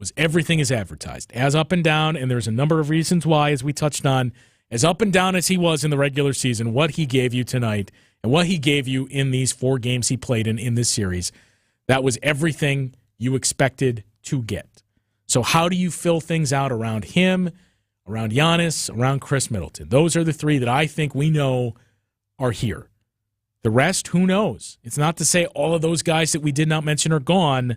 was everything as advertised, as up and down, and there's a number of reasons why, as we touched on, as up and down as he was in the regular season, what he gave you tonight and what he gave you in these 4 games he played in this series, that was everything you expected to get. So how do you fill things out around him, around Giannis, around Chris Middleton? Those are the 3 that I think we know are here. The rest, who knows? It's not to say all of those guys that we did not mention are gone,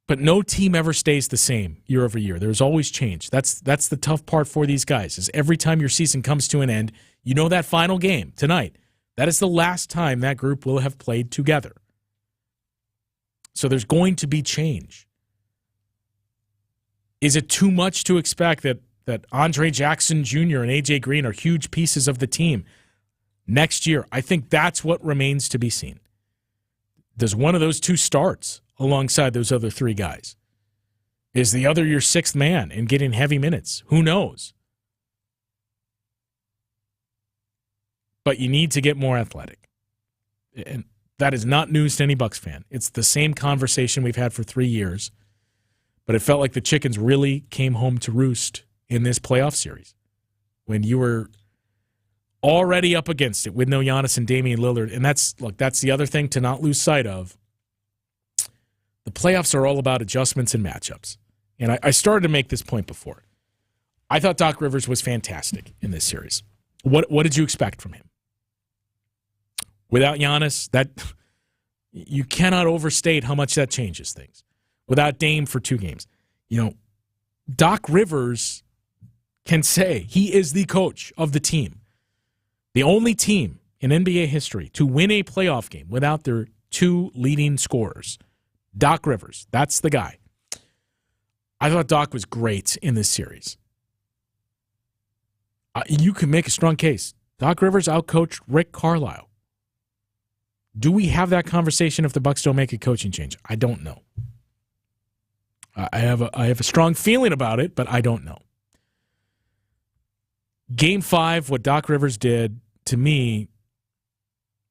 but no team ever stays the same year over year. There's always change. That's the tough part for these guys, is every time your season comes to an end, you know that final game tonight, that is the last time that group will have played together. So there's going to be change. Is it too much to expect that Andre Jackson Jr. and A.J. Green are huge pieces of the team next year? I think that's what remains to be seen. Does one of those 2 starts alongside those other 3 guys? Is the other your 6th man and getting heavy minutes? Who knows? But you need to get more athletic. And that is not news to any Bucks fan. It's the same conversation we've had for 3 years. But it felt like the chickens really came home to roost in this playoff series when you were already up against it with no Giannis and Damian Lillard. And that's the other thing to not lose sight of. The playoffs are all about adjustments and matchups. And I started to make this point before. I thought Doc Rivers was fantastic in this series. What did you expect from him? Without Giannis, that you cannot overstate how much that changes things. Without Dame for 2 games. Doc Rivers can say he is the coach of the team. The only team in NBA history to win a playoff game without their 2 leading scorers. Doc Rivers, that's the guy. I thought Doc was great in this series. You can make a strong case. Doc Rivers outcoached Rick Carlisle. Do we have that conversation if the Bucks don't make a coaching change? I don't know. I have a strong feeling about it, but I don't know. Game 5, what Doc Rivers did, to me,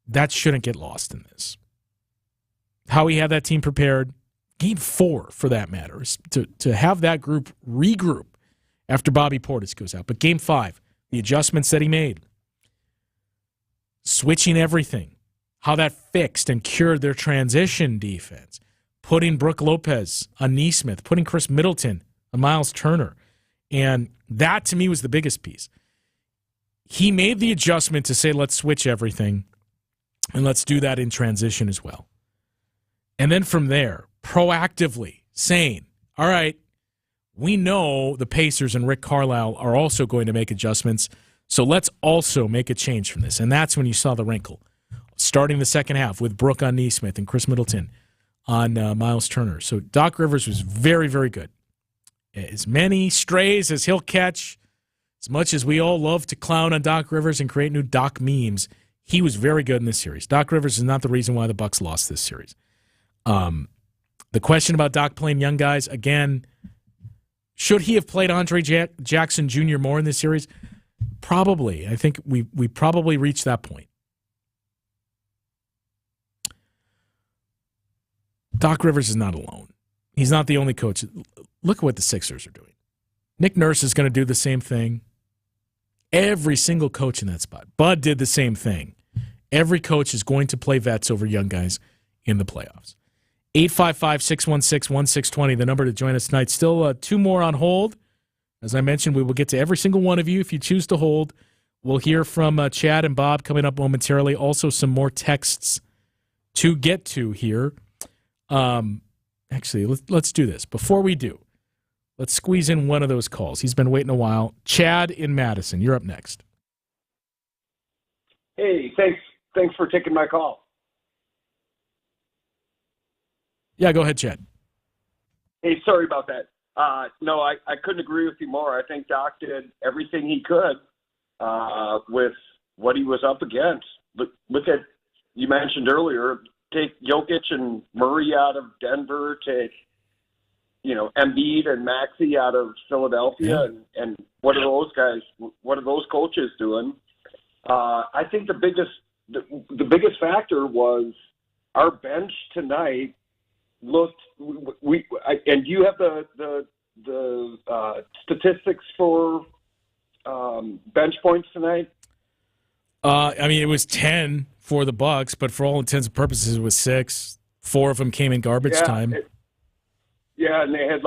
that shouldn't get lost in this. How he had that team prepared. Game 4, for that matter, is to have that group regroup after Bobby Portis goes out. But Game 5, the adjustments that he made, switching everything, how that fixed and cured their transition defense, putting Brook Lopez on Nesmith, putting Chris Middleton on Miles Turner. And that, to me, was the biggest piece. He made the adjustment to say, let's switch everything, and let's do that in transition as well. And then from there, proactively saying, all right, we know the Pacers and Rick Carlisle are also going to make adjustments, so let's also make a change from this. And that's when you saw the wrinkle. Starting the second half with Brook on Nesmith and Chris Middleton on Miles Turner. So Doc Rivers was very, very good. As many strays as he'll catch, as much as we all love to clown on Doc Rivers and create new Doc memes, he was very good in this series. Doc Rivers is not the reason why the Bucks lost this series. The question about Doc playing young guys, again, should he have played Andre Jackson Jr. more in this series? Probably. I think we probably reached that point. Doc Rivers is not alone. He's not the only coach. Look at what the Sixers are doing. Nick Nurse is going to do the same thing. Every single coach in that spot. Bud did the same thing. Every coach is going to play vets over young guys in the playoffs. 855-616-1620, the number to join us tonight. Still 2 more on hold. As I mentioned, we will get to every single one of you if you choose to hold. We'll hear from Chad and Bob coming up momentarily. Also, some more texts to get to here. Actually, let's do this. Before we do, let's squeeze in one of those calls. He's been waiting a while. Chad in Madison, you're up next. Hey, thanks for taking my call. Yeah, go ahead, Chad. Hey, sorry about that. No, I couldn't agree with you more. I think Doc did everything he could with what he was up against. Look at, you mentioned earlier, take Jokic and Murray out of Denver, take Embiid and Maxey out of Philadelphia, and what are those guys? What are those coaches doing? I think the biggest factor was our bench tonight looked. And you have the statistics for bench points tonight. I mean, it was 10 for the Bucks, but for all intents and purposes, it was 6. 4 of them came in garbage time. And they had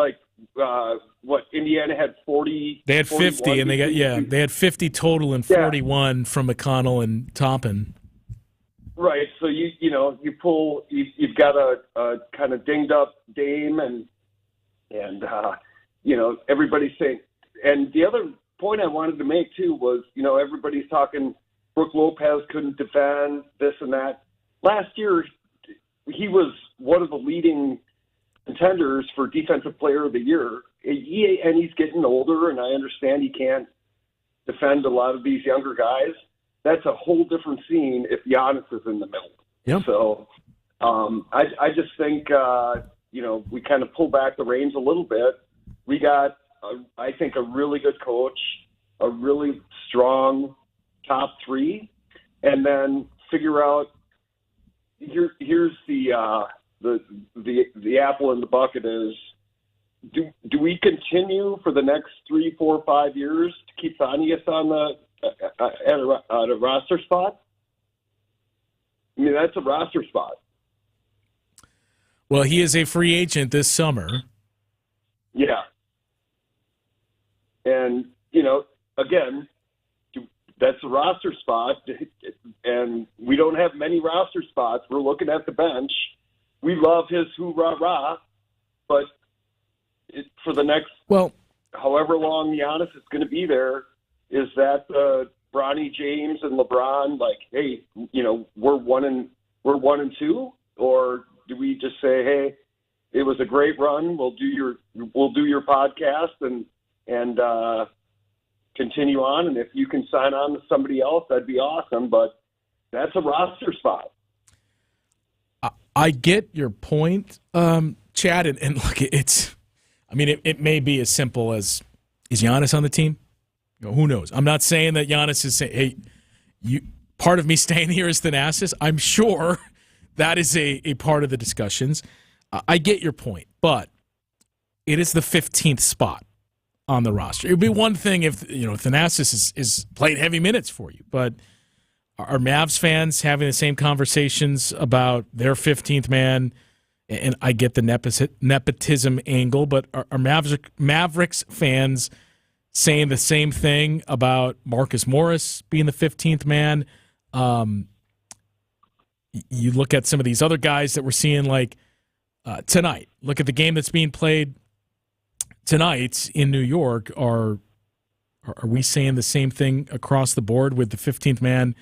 Indiana had 40. They had 50, and they had 50 total and 41 from McConnell and Toppin. Right. So you've got a kind of dinged up Dame and everybody's saying. And the other point I wanted to make too was everybody's talking. Brook Lopez couldn't defend this and that. Last year, he was one of the leading contenders for Defensive Player of the Year. And he's getting older, and I understand he can't defend a lot of these younger guys. That's a whole different scene if Giannis is in the middle. Yep. So I just think, we kind of pull back the reins a little bit. We got, I think, a really good coach, a really strong top 3, and then figure out here's the apple in the bucket is do we continue for the next 3, 4, 5 years to keep Thaddeus on at a roster spot? I mean, that's a roster spot. Well, he is a free agent this summer. Yeah. And, again, that's a roster spot, and we don't have many roster spots. We're looking at the bench. We love his hoorah-rah, but for the next however long Giannis is going to be there, is that Bronny James and LeBron hey, we're 1 and 2, or do we just say, hey, it was a great run. We'll do your podcast and continue on, and if you can sign on to somebody else, that'd be awesome, but that's a roster spot. I get your point, Chad, and look, it may be as simple as, is Giannis on the team? Who knows? I'm not saying that Giannis is saying, hey, part of me staying here is Thanasis. I'm sure that is a part of the discussions. I get your point, but it is the 15th spot on the roster. It would be one thing if Thanasis is playing heavy minutes for you, but are Mavs fans having the same conversations about their 15th man? And I get the nepotism angle, but are Mavericks fans saying the same thing about Marcus Morris being the 15th man? You look at some of these other guys that we're seeing tonight. Look at the game that's being played tonight in New York. Are we saying the same thing across the board with the 15th man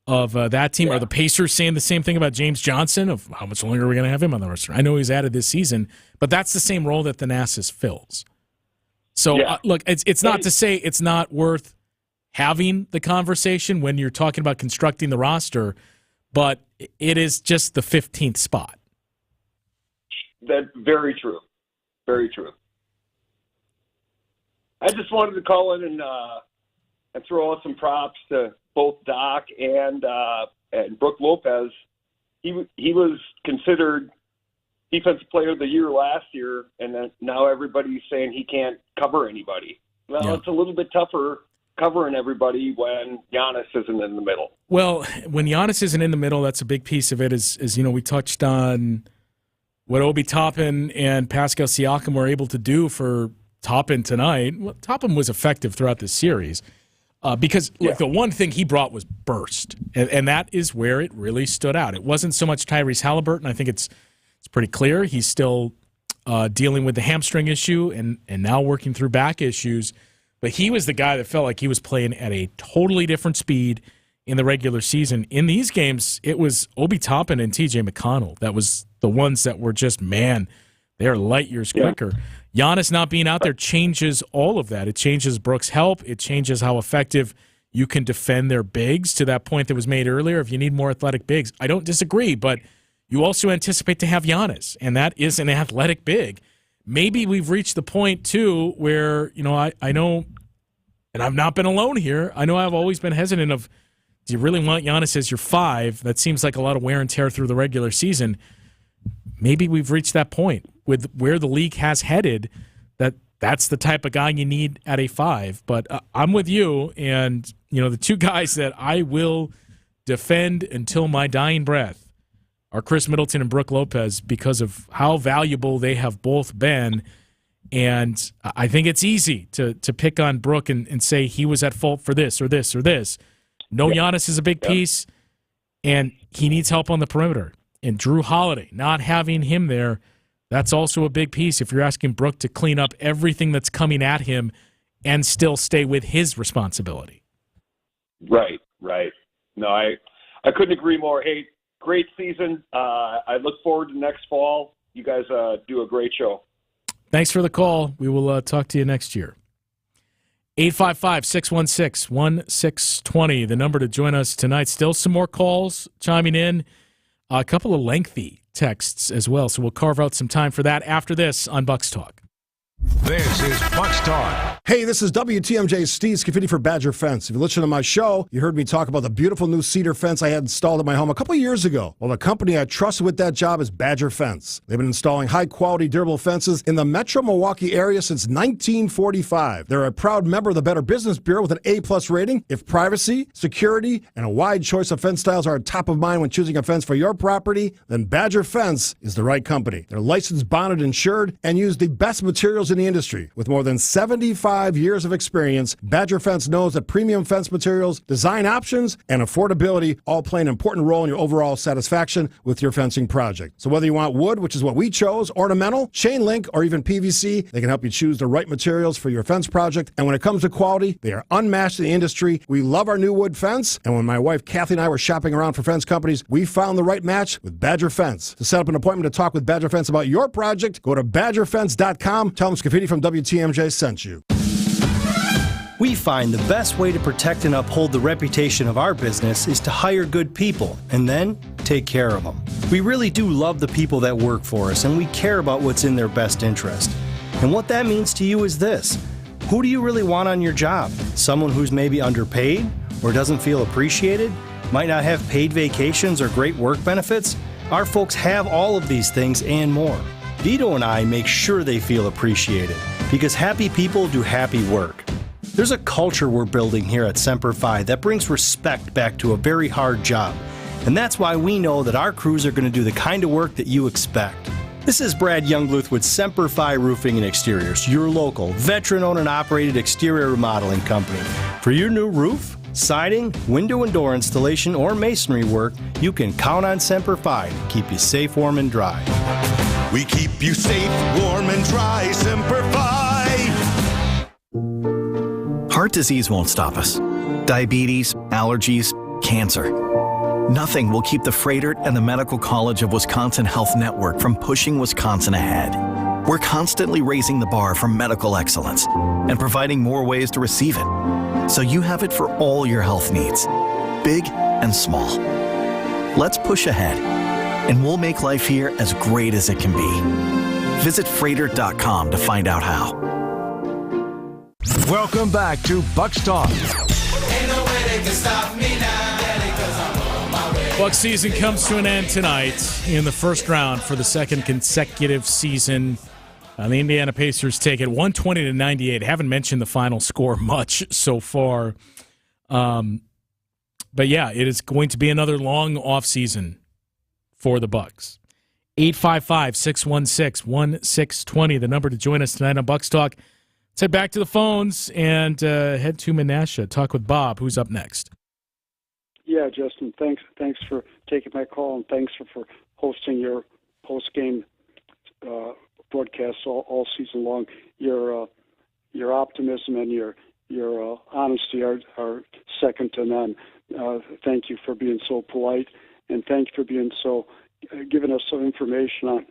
of that team? Yeah. Are the Pacers saying the same thing about James Johnson, of how much longer are we going to have him on the roster? I know he's added this season, but that's the same role that Thanasis fills. So, look, it's not to say it's not worth having the conversation when you're talking about constructing the roster, but it is just the 15th spot. That's very true. Very true. I just wanted to call in and throw out some props to both Doc and Brook Lopez. He was considered Defensive Player of the Year last year, and then now everybody's saying he can't cover anybody. Well, it's a little bit tougher covering everybody when Giannis isn't in the middle. Well, when Giannis isn't in the middle, that's a big piece of it. Is we touched on what Obi Toppin and Pascal Siakam were able to do for Toppin tonight. Well, Toppin was effective throughout this series because look, the one thing he brought was burst, and that is where it really stood out. It wasn't so much Tyrese Halliburton. I think it's pretty clear he's still dealing with the hamstring issue and now working through back issues. But he was the guy that felt like he was playing at a totally different speed in the regular season. In these games, it was Obi Toppin and TJ McConnell that was the ones that were just, man, they're light years quicker. Giannis not being out there changes all of that. It changes Brooks' help. It changes how effective you can defend their bigs, to that point that was made earlier. If you need more athletic bigs, I don't disagree, but you also anticipate to have Giannis, and that is an athletic big. Maybe we've reached the point, too, where, I know, and I've not been alone here, I know I've always been hesitant of, do you really want Giannis as your 5? That seems like a lot of wear and tear through the regular season. Maybe we've reached that point with where the league has headed, that's the type of guy you need at a 5. But I'm with you, and, the two guys that I will defend until my dying breath are Chris Middleton and Brook Lopez because of how valuable they have both been. And I think it's easy to pick on Brook and say he was at fault for this or this or this. Giannis is a big piece, and he needs help on the perimeter. And Drew Holiday, not having him there, that's also a big piece if you're asking Brook to clean up everything that's coming at him and still stay with his responsibility. Right. No, I couldn't agree more. Hey, great season. I look forward to next fall. You guys do a great show. Thanks for the call. We will talk to you next year. 855-616-1620, the number to join us tonight. Still some more calls chiming in. A couple of lengthy texts as well, so we'll carve out some time for that after this on Bucks Talk. This is Bucks Talk. Hey, this is WTMJ's Steve Scafidi for Badger Fence. If you listen to my show, you heard me talk about the beautiful new cedar fence I had installed at my home a couple years ago. Well, the company I trusted with that job is Badger Fence. They've been installing high-quality, durable fences in the metro Milwaukee area since 1945. They're a proud member of the Better Business Bureau with an A-plus rating. If privacy, security, and a wide choice of fence styles are top of mind when choosing a fence for your property, then Badger Fence is the right company. They're licensed, bonded, insured, and use the best materials in the industry. With more than 75 years of experience, Badger Fence knows that premium fence materials, design options, and affordability all play an important role in your overall satisfaction with your fencing project. So whether you want wood, which is what we chose, ornamental, chain link, or even PVC, they can help you choose the right materials for your fence project. And when it comes to quality, they are unmatched in the industry. We love our new wood fence, and when my wife Kathy and I were shopping around for fence companies, we found the right match with Badger Fence. To set up an appointment to talk with Badger Fence about your project, go to badgerfence.com. Tell them Scafidi from WTMJ sent you. We find the best way to protect and uphold the reputation of our business is to hire good people and then take care of them. We really do love the people that work for us, and we care about what's in their best interest. And what that means to you is this: who do you really want on your job? Someone who's maybe underpaid or doesn't feel appreciated, might not have paid vacations or great work benefits? Our folks have all of these things and more. Vito and I make sure they feel appreciated, because happy people do happy work. There's a culture we're building here at Semper Fi that brings respect back to a very hard job, and that's why we know that our crews are going to do the kind of work that you expect. This is Brad Youngluth with Semper Fi Roofing and Exteriors, your local, veteran-owned and operated exterior remodeling company. For your new roof, siding, window and door installation, or masonry work, you can count on Semper Fi to keep you safe, warm, and dry. We keep you safe, warm, and dry, Semper Fi. Heart disease won't stop us. Diabetes, allergies, cancer. Nothing will keep the Freighter and the Medical College of Wisconsin Health Network from pushing Wisconsin ahead. We're constantly raising the bar for medical excellence and providing more ways to receive it, so you have it for all your health needs, big and small. Let's push ahead, and we'll make life here as great as it can be. Visit Freighter.com to find out how. Welcome back to Bucks Talk. Bucks season comes to an end tonight in the first round for the second consecutive season. The Indiana Pacers take it 120-98. Haven't mentioned the final score much so far. But yeah, it is going to be another long offseason for the Bucks. 855-616-1620, the number to join us tonight on Bucks Talk. Let's head back to the phones and head to Menasha. Talk with Bob, who's up next. Yeah, Justin, thanks for taking my call, and thanks for hosting your post-game broadcasts all season long. Your optimism and your honesty are second to none. Thank you for being so polite, and thank you for being so giving us some information on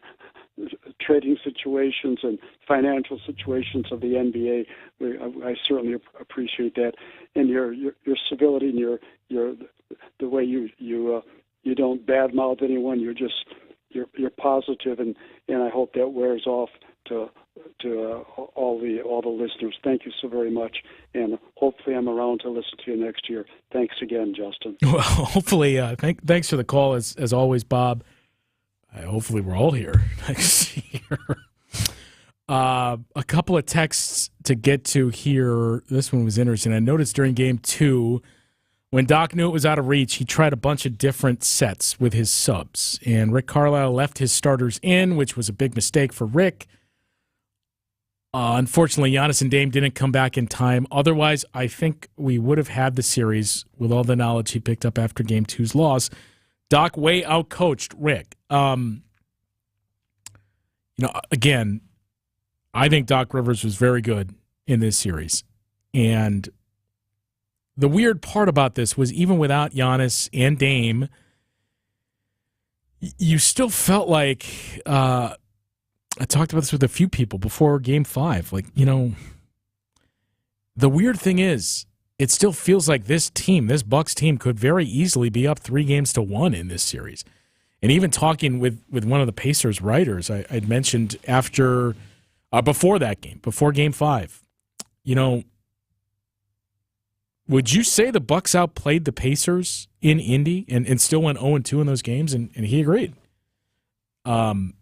trading situations and financial situations of the NBA. I certainly appreciate that, and your civility and your the way you don't badmouth anyone. You're positive, and I hope that wears off to all the listeners. Thank you so very much, and hopefully I'm around to listen to you next year. Thanks again, Justin. Well, hopefully, thanks for the call as always, Bob. Hopefully we're all here next year. A couple of texts to get to here. This one was interesting. I noticed during Game 2, when Doc knew it was out of reach, he tried a bunch of different sets with his subs. And Rick Carlisle left his starters in, which was a big mistake for Rick. Unfortunately, Giannis and Dame didn't come back in time. Otherwise, I think we would have had the series with all the knowledge he picked up after Game 2's loss. Doc way outcoached Rick. Again, I think Doc Rivers was very good in this series. And the weird part about this was even without Giannis and Dame, you still felt like, I talked about this with a few people before Game 5. The weird thing is, it still feels like this Bucks team could very easily be up 3-1 in this series. And even talking with one of the Pacers writers, I'd mentioned before that game, before Game 5, would you say the Bucks outplayed the Pacers in Indy and still went 0-2 in those games? And he agreed.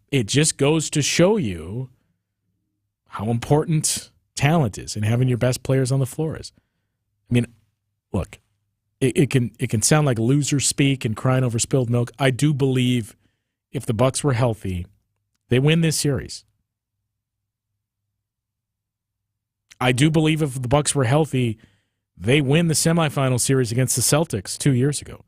It just goes to show you how important talent is and having your best players on the floor is. I mean, look, it can sound like loser speak and crying over spilled milk. I do believe if the Bucks were healthy, they win this series. I do believe if the Bucks were healthy, they win the semifinal series against the Celtics 2 years ago.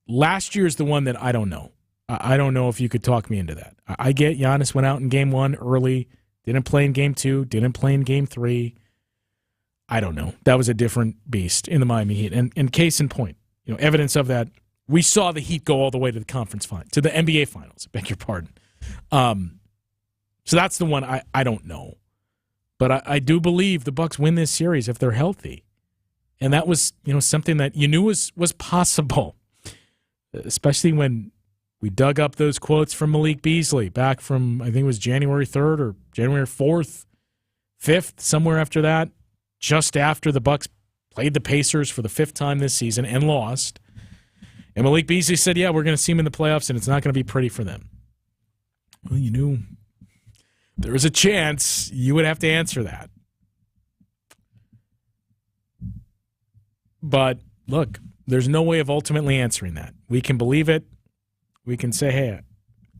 Last year's the one that I don't know. I don't know if you could talk me into that. I get Giannis went out in Game 1 early, didn't play in Game 2, didn't play in Game 3. I don't know. That was a different beast in the Miami Heat. And case in point, evidence of that, we saw the Heat go all the way to the conference final, to the NBA finals, I beg your pardon. So that's the one I don't know. But I do believe the Bucks win this series if they're healthy. And that was, something that you knew was possible, especially when we dug up those quotes from Malik Beasley back from, I think it was January 3rd or January 4th, 5th, somewhere after that, just after the Bucks played the Pacers for the 5th time this season and lost. And Malik Beasley said, yeah, we're going to see them in the playoffs, and it's not going to be pretty for them. Well, you knew there was a chance you would have to answer that. But, look, there's no way of ultimately answering that. We can believe it. We can say, hey,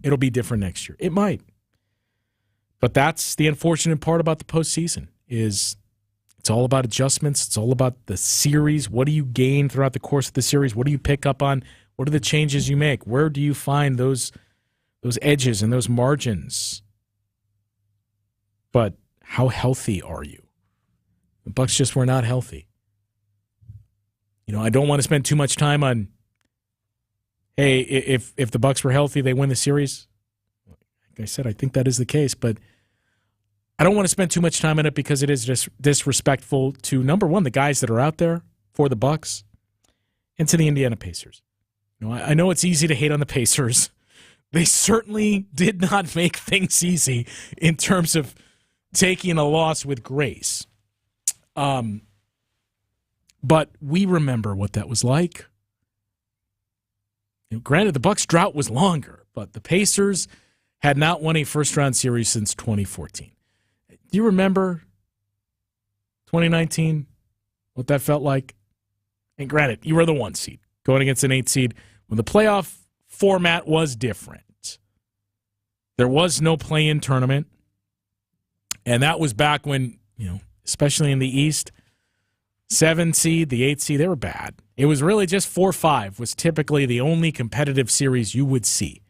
it'll be different next year. It might. But that's the unfortunate part about the postseason is it's all about adjustments. It's all about the series. What do you gain throughout the course of the series? What do you pick up on? What are the changes you make? Where do you find those edges and those margins? But how healthy are you? The Bucks just were not healthy. I don't want to spend too much time on, hey, if the Bucks were healthy, they win the series. Like I said, I think that is the case, but I don't want to spend too much time on it because it is just disrespectful to, number one, the guys that are out there for the Bucks and to the Indiana Pacers. I know it's easy to hate on the Pacers. They certainly did not make things easy in terms of taking a loss with grace. But we remember what that was like. Granted, the Bucks' drought was longer, but the Pacers had not won a first-round series since 2014. Do you remember 2019, what that felt like? And granted, you were the 1 seed going against an 8 seed when the playoff format was different. There was no play-in tournament, and that was back when, especially in the East, 7 seed, the 8 seed, they were bad. It was really just 4-5 was typically the only competitive series you would see.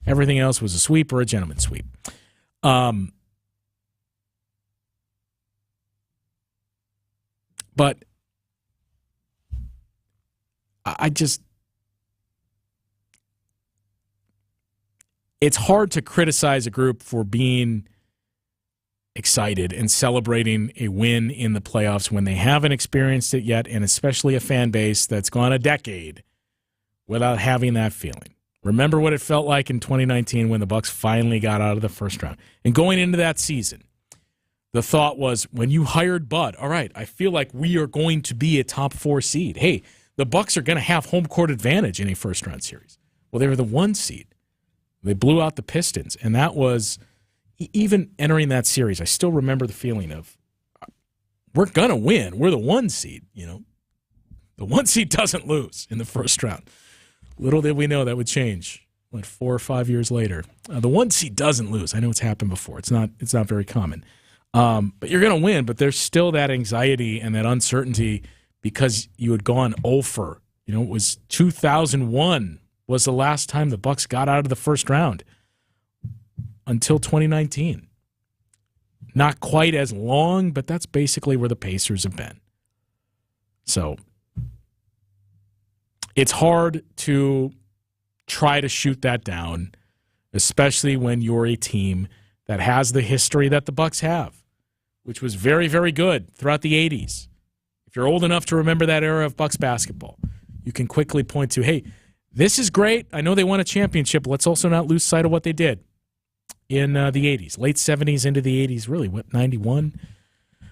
Everything else was a sweep or a gentleman's sweep. But it's hard to criticize a group for being excited and celebrating a win in the playoffs when they haven't experienced it yet, and especially a fan base that's gone a decade without having that feeling. Remember what it felt like in 2019 when the Bucks finally got out of the first round. And going into that season, the thought was, when you hired Bud, all right, I feel like we are going to be a top 4 seed. Hey, the Bucks are going to have home court advantage in a first-round series. Well, they were the 1 seed. They blew out the Pistons, and that was, even entering that series, I still remember the feeling of, we're going to win. We're the 1 seed, The 1 seed doesn't lose in the first round. Little did we know that would change, 4 or 5 years later. The 1 seed doesn't lose. I know it's happened before. It's not very common. But you're going to win, but there's still that anxiety and that uncertainty because you had gone over. It was 2001 was the last time the Bucks got out of the first round until 2019. Not quite as long, but that's basically where the Pacers have been. So it's hard to try to shoot that down, especially when you're a team that has the history that the Bucks have, which was very, very good throughout the 80s. If you're old enough to remember that era of Bucks basketball, you can quickly point to, hey, this is great. I know they won a championship. Let's also not lose sight of what they did in the 80s, late 70s into the 80s, really, 91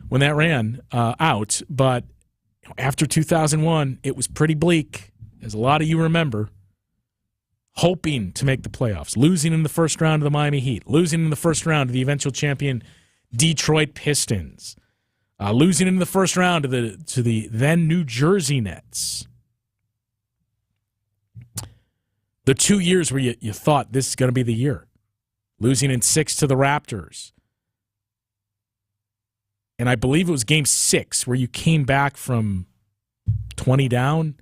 when that ran out. But after 2001, it was pretty bleak, as a lot of you remember, hoping to make the playoffs, losing in the first round to the Miami Heat, losing in the first round to the eventual champion Detroit Pistons, losing in the first round to the then New Jersey Nets. The 2 years where you thought this is going to be the year. Losing in 6 to the Raptors. And I believe it was game 6 where you came back from 20 down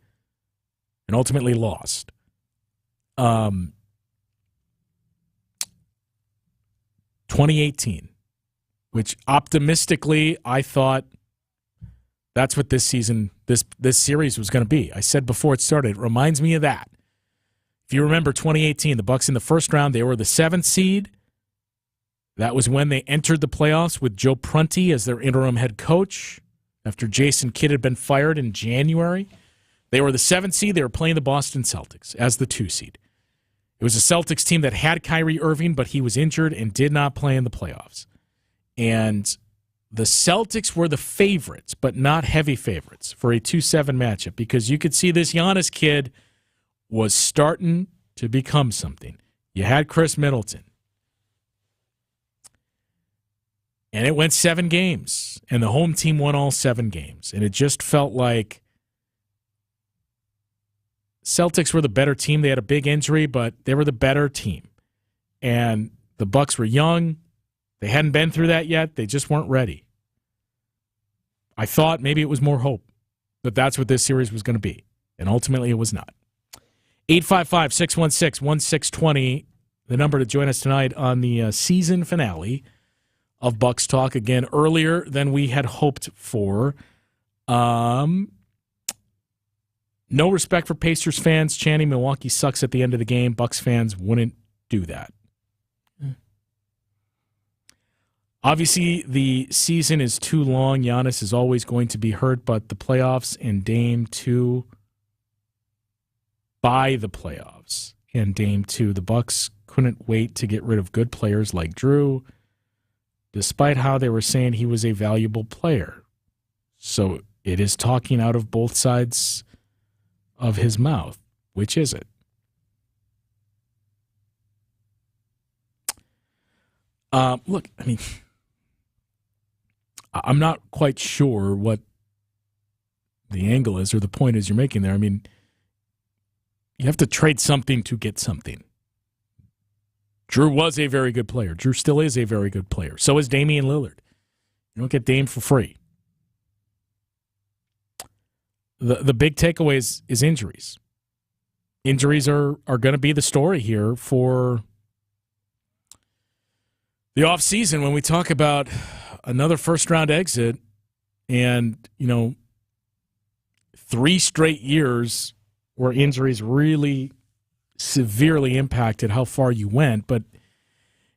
and ultimately lost. 2018, which optimistically I thought that's what this season, this series was going to be. I said before it started, it reminds me of that. If you remember 2018, the Bucks in the first round, they were the 7th seed. That was when they entered the playoffs with Joe Prunty as their interim head coach after Jason Kidd had been fired in January. They were the 7th seed. They were playing the Boston Celtics as the 2 seed. It was a Celtics team that had Kyrie Irving, but he was injured and did not play in the playoffs. And the Celtics were the favorites, but not heavy favorites for a 2-7 matchup because you could see this Giannis kid was starting to become something. You had Chris Middleton. And it went 7 games, and the home team won all 7 games. And it just felt like Celtics were the better team. They had a big injury, but they were the better team. And the Bucks were young. They hadn't been through that yet. They just weren't ready. I thought maybe it was more hope that that's what this series was going to be. And ultimately it was not. 855-616-1620, the number to join us tonight on the season finale of Bucks Talk. Again, earlier than we had hoped for. No respect for Pacers fans chanting Milwaukee sucks at the end of the game. Bucks fans wouldn't do that. Obviously, the season is too long. Giannis is always going to be hurt, but the playoffs and Dame 2 by the playoffs and Dame 2. The Bucks couldn't wait to get rid of good players like Drew, despite how they were saying he was a valuable player. So it is talking out of both sides of his mouth. Which is it? Look, I mean, I'm not quite sure what the angle is or the point is you're making there. I mean, you have to trade something to get something. Drew was a very good player. Drew still is a very good player. So is Damian Lillard. You don't get Dame for free. The big takeaway is injuries. Injuries are going to be the story here for the offseason when we talk about another first-round exit and, 3 straight years where injuries really severely impacted how far you went. But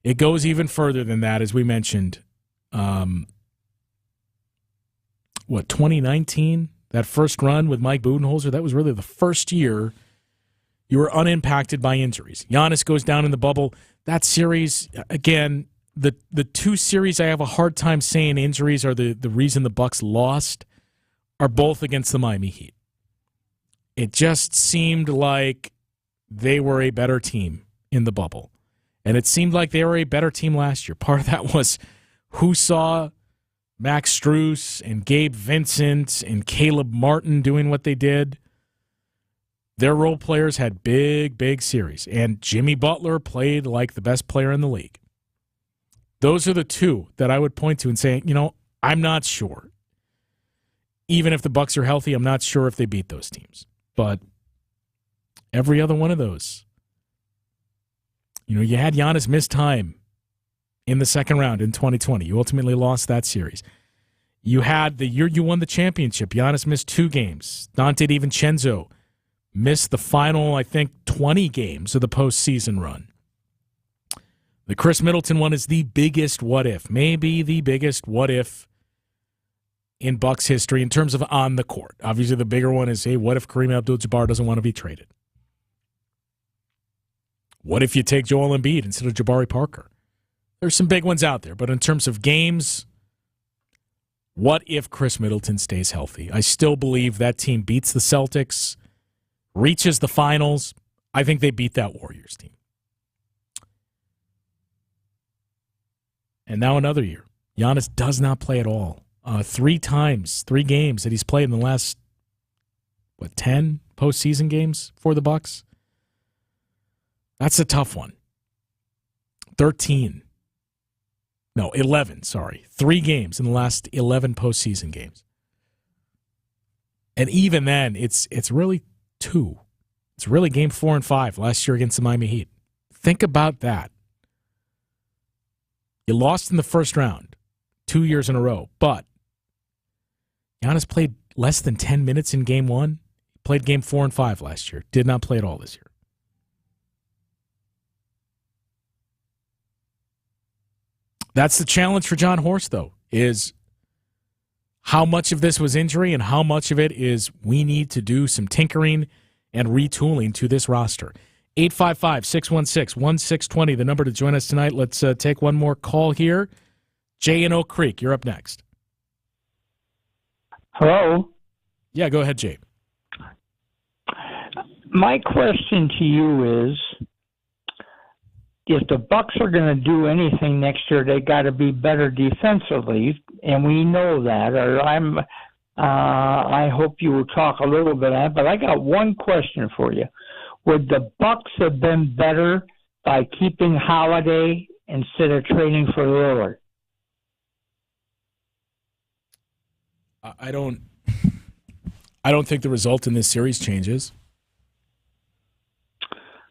it goes even further than that, as we mentioned. 2019? That first run with Mike Budenholzer, that was really the first year you were unimpacted by injuries. Giannis goes down in the bubble. That series, again, the 2 series I have a hard time saying injuries are the reason the Bucks lost are both against the Miami Heat. It just seemed like they were a better team in the bubble. And it seemed like they were a better team last year. Part of that was who saw Max Strus and Gabe Vincent and Caleb Martin doing what they did. Their role players had big series. And Jimmy Butler played like the best player in the league. Those are the 2 that I would point to and say, I'm not sure. Even if the Bucks are healthy, I'm not sure if they beat those teams. But every other one of those, you had Giannis miss time in the second round in 2020. You ultimately lost that series. You had the year you won the championship. Giannis missed 2 games. Dante DiVincenzo missed the final, I think, 20 games of the postseason run. The Chris Middleton one is the biggest what if, maybe the biggest what if in Bucks history in terms of on the court. Obviously, the bigger one is, hey, what if Kareem Abdul-Jabbar doesn't want to be traded? What if you take Joel Embiid instead of Jabari Parker? There's some big ones out there, but in terms of games, what if Chris Middleton stays healthy? I still believe that team beats the Celtics, reaches the finals. I think they beat that Warriors team. And now another year. Giannis does not play at all. 3 games that he's played in the last, 10 postseason games for the Bucks? That's a tough one. 11, sorry. 3 games in the last 11 postseason games. And even then, it's really 2. It's really game 4 and 5 last year against the Miami Heat. Think about that. You lost in the first round 2 years in a row, but Giannis played less than 10 minutes in game 1. Played game 4 and 5 last year. Did not play at all this year. That's the challenge for John Horst, though, is how much of this was injury and how much of it is we need to do some tinkering and retooling to this roster. 855-616-1620, the number to join us tonight. Let's take one more call here. Jay in Oak Creek, you're up next. Hello? Yeah, go ahead, Jay. My question to you is, if the Bucks are going to do anything next year, they got to be better defensively, and we know that. Or I hope you will talk a little bit on it, but I got one question for you. Would the Bucks have been better by keeping Holiday instead of trading for Lillard? I don't think the result in this series changes.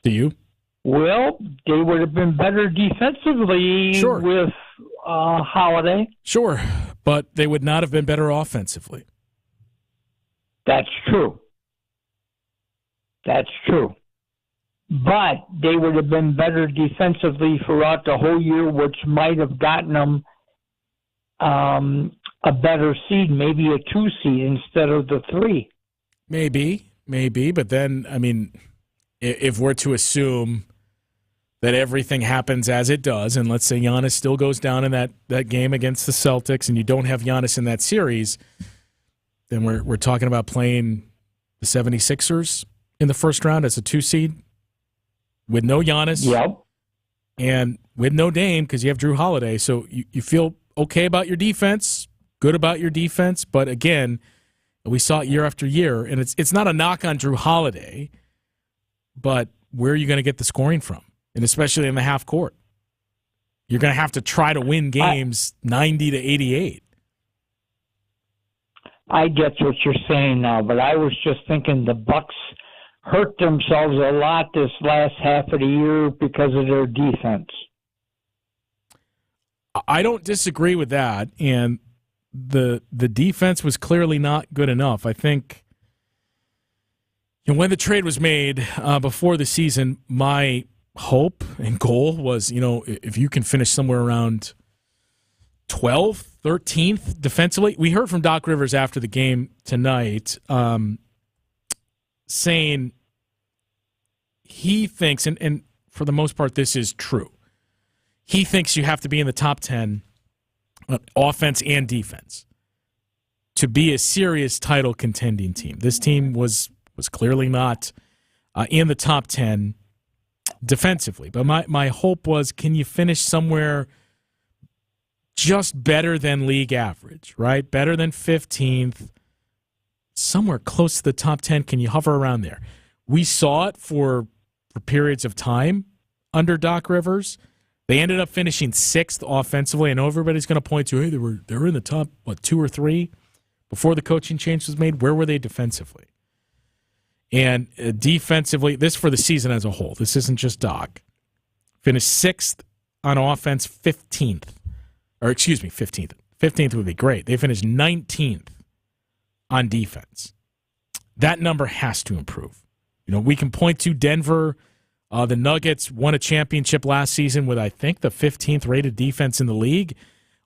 Do you? Well, they would have been better defensively with Holiday. Sure, but they would not have been better offensively. That's true. That's true. But they would have been better defensively throughout the whole year, which might have gotten them a better seed, maybe a 2 seed instead of the 3. Maybe. But then, I mean, if we're to assume that everything happens as it does, and let's say Giannis still goes down in that game against the Celtics, and you don't have Giannis in that series, then we're talking about playing the 76ers in the first round as a 2 seed with no Giannis. Yep. And with no Dame, because you have Drew Holiday, so you feel okay about your defense, good about your defense, but again, we saw it year after year, and it's not a knock on Drew Holiday, but where are you going to get the scoring from? And especially in the half court. You're going to have to try to win games 90 to 88. I get what you're saying now, but I was just thinking the Bucks hurt themselves a lot this last half of the year because of their defense. I don't disagree with that, and the defense was clearly not good enough. I think when the trade was made before the season, my hope and goal was, if you can finish somewhere around 12th, 13th defensively. We heard from Doc Rivers after the game tonight saying he thinks, and for the most part this is true, he thinks you have to be in the top 10 offense and defense to be a serious title contending team. This team was clearly not in the top 10 defensively. But my hope was, can you finish somewhere just better than league average, right? Better than 15th, somewhere close to the top 10. Can you hover around there? We saw it for periods of time under Doc Rivers. They ended up finishing 6th offensively. I know everybody's going to point to, hey, they were in the top, 2 or 3 before the coaching change was made. Where were they defensively? And defensively, this for the season as a whole. This isn't just Doc. Finished 6th on offense, 15th. 15th. 15th would be great. They finished 19th on defense. That number has to improve. We can point to Denver. The Nuggets won a championship last season with, I think, the 15th rated defense in the league.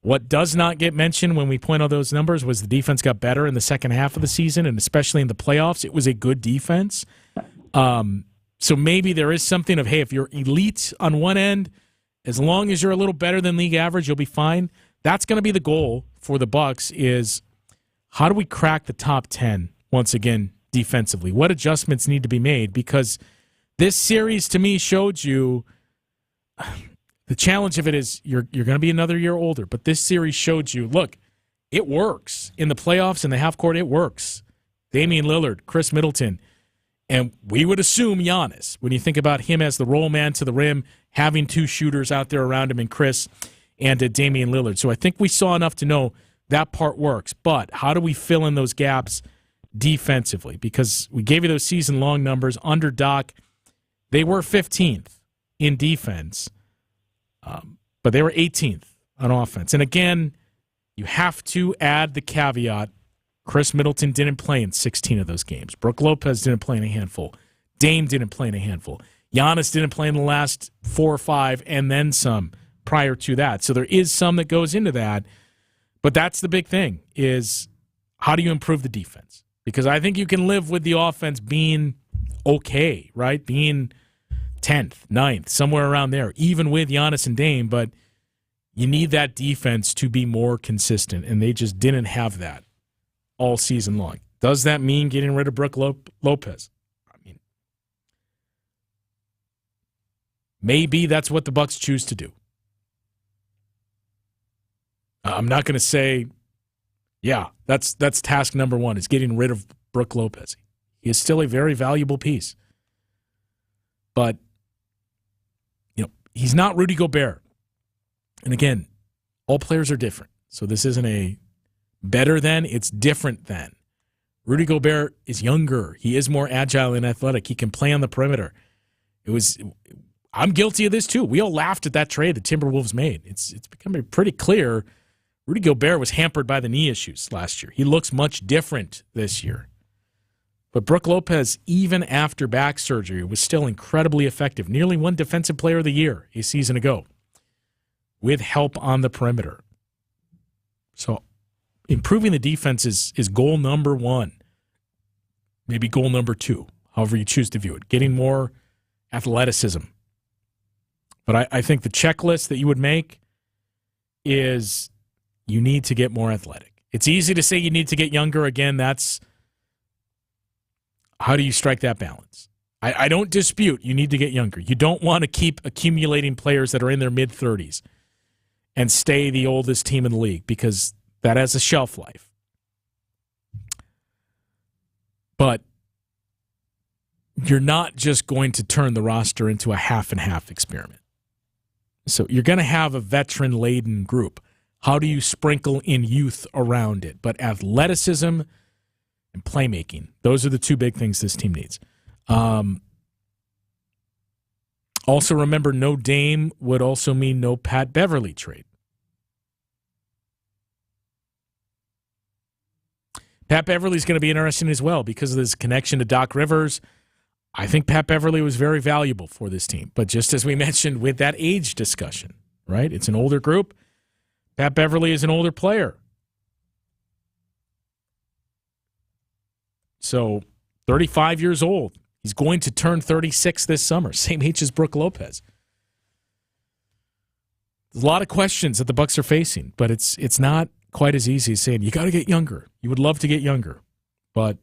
What does not get mentioned when we point out those numbers was the defense got better in the second half of the season, and especially in the playoffs. It was a good defense. So maybe there is something of, hey, if you're elite on one end, as long as you're a little better than league average, you'll be fine. That's going to be the goal for the Bucks, is how do we crack the top 10 once again defensively? What adjustments need to be made? Because this series, to me, showed you the challenge of it is you're going to be another year older, but this series showed you, look, it works. In the playoffs, in the half court, it works. Damian Lillard, Chris Middleton, and we would assume Giannis, when you think about him as the roll man to the rim, having 2 shooters out there around him in Chris and Damian Lillard. So I think we saw enough to know that part works. But how do we fill in those gaps defensively? Because we gave you those season-long numbers. Under Doc, they were 15th in defense, but they were 18th on offense. And again, you have to add the caveat, Chris Middleton didn't play in 16 of those games. Brook Lopez didn't play in a handful. Dame didn't play in a handful. Giannis didn't play in the last 4 or 5, and then some prior to that. So there is some that goes into that. But that's the big thing, is how do you improve the defense? Because I think you can live with the offense being okay, right? Being 10th, 9th, somewhere around there, even with Giannis and Dame. But you need that defense to be more consistent, and they just didn't have that all season long. Does that mean getting rid of Brook Lopez? I mean, maybe that's what the Bucks choose to do. I'm not going to say, yeah, that's task number 1 is getting rid of Brook Lopez. He is still a very valuable piece. But, he's not Rudy Gobert. And again, all players are different. So this isn't a better than, it's different than. Rudy Gobert is younger. He is more agile and athletic. He can play on the perimeter. I'm guilty of this too. We all laughed at that trade the Timberwolves made. It's becoming pretty clear Rudy Gobert was hampered by the knee issues last year. He looks much different this year. But Brook Lopez, even after back surgery, was still incredibly effective. Nearly won Defensive Player of the Year a season ago with help on the perimeter. So improving the defense is goal number 1. Maybe goal number 2, however you choose to view it. Getting more athleticism. But I think the checklist that you would make is you need to get more athletic. It's easy to say you need to get younger. Again, that's how do you strike that balance? I don't dispute you need to get younger. You don't want to keep accumulating players that are in their mid-30s and stay the oldest team in the league because that has a shelf life. But you're not just going to turn the roster into a half-and-half experiment. So you're going to have a veteran-laden group. How do you sprinkle in youth around it? But athleticism and playmaking, those are the two big things this team needs. Also remember, no Dame would also mean no Pat Beverly trade. Pat Beverly's going to be interesting as well because of his connection to Doc Rivers. I think Pat Beverly was very valuable for this team. But just as we mentioned with that age discussion, right? It's an older group. Pat Beverly is an older player. So, 35 years old. He's going to turn 36 this summer, same age as Brooke Lopez. There's a lot of questions that the Bucks are facing, but it's not quite as easy as saying you got to get younger. You would love to get younger, but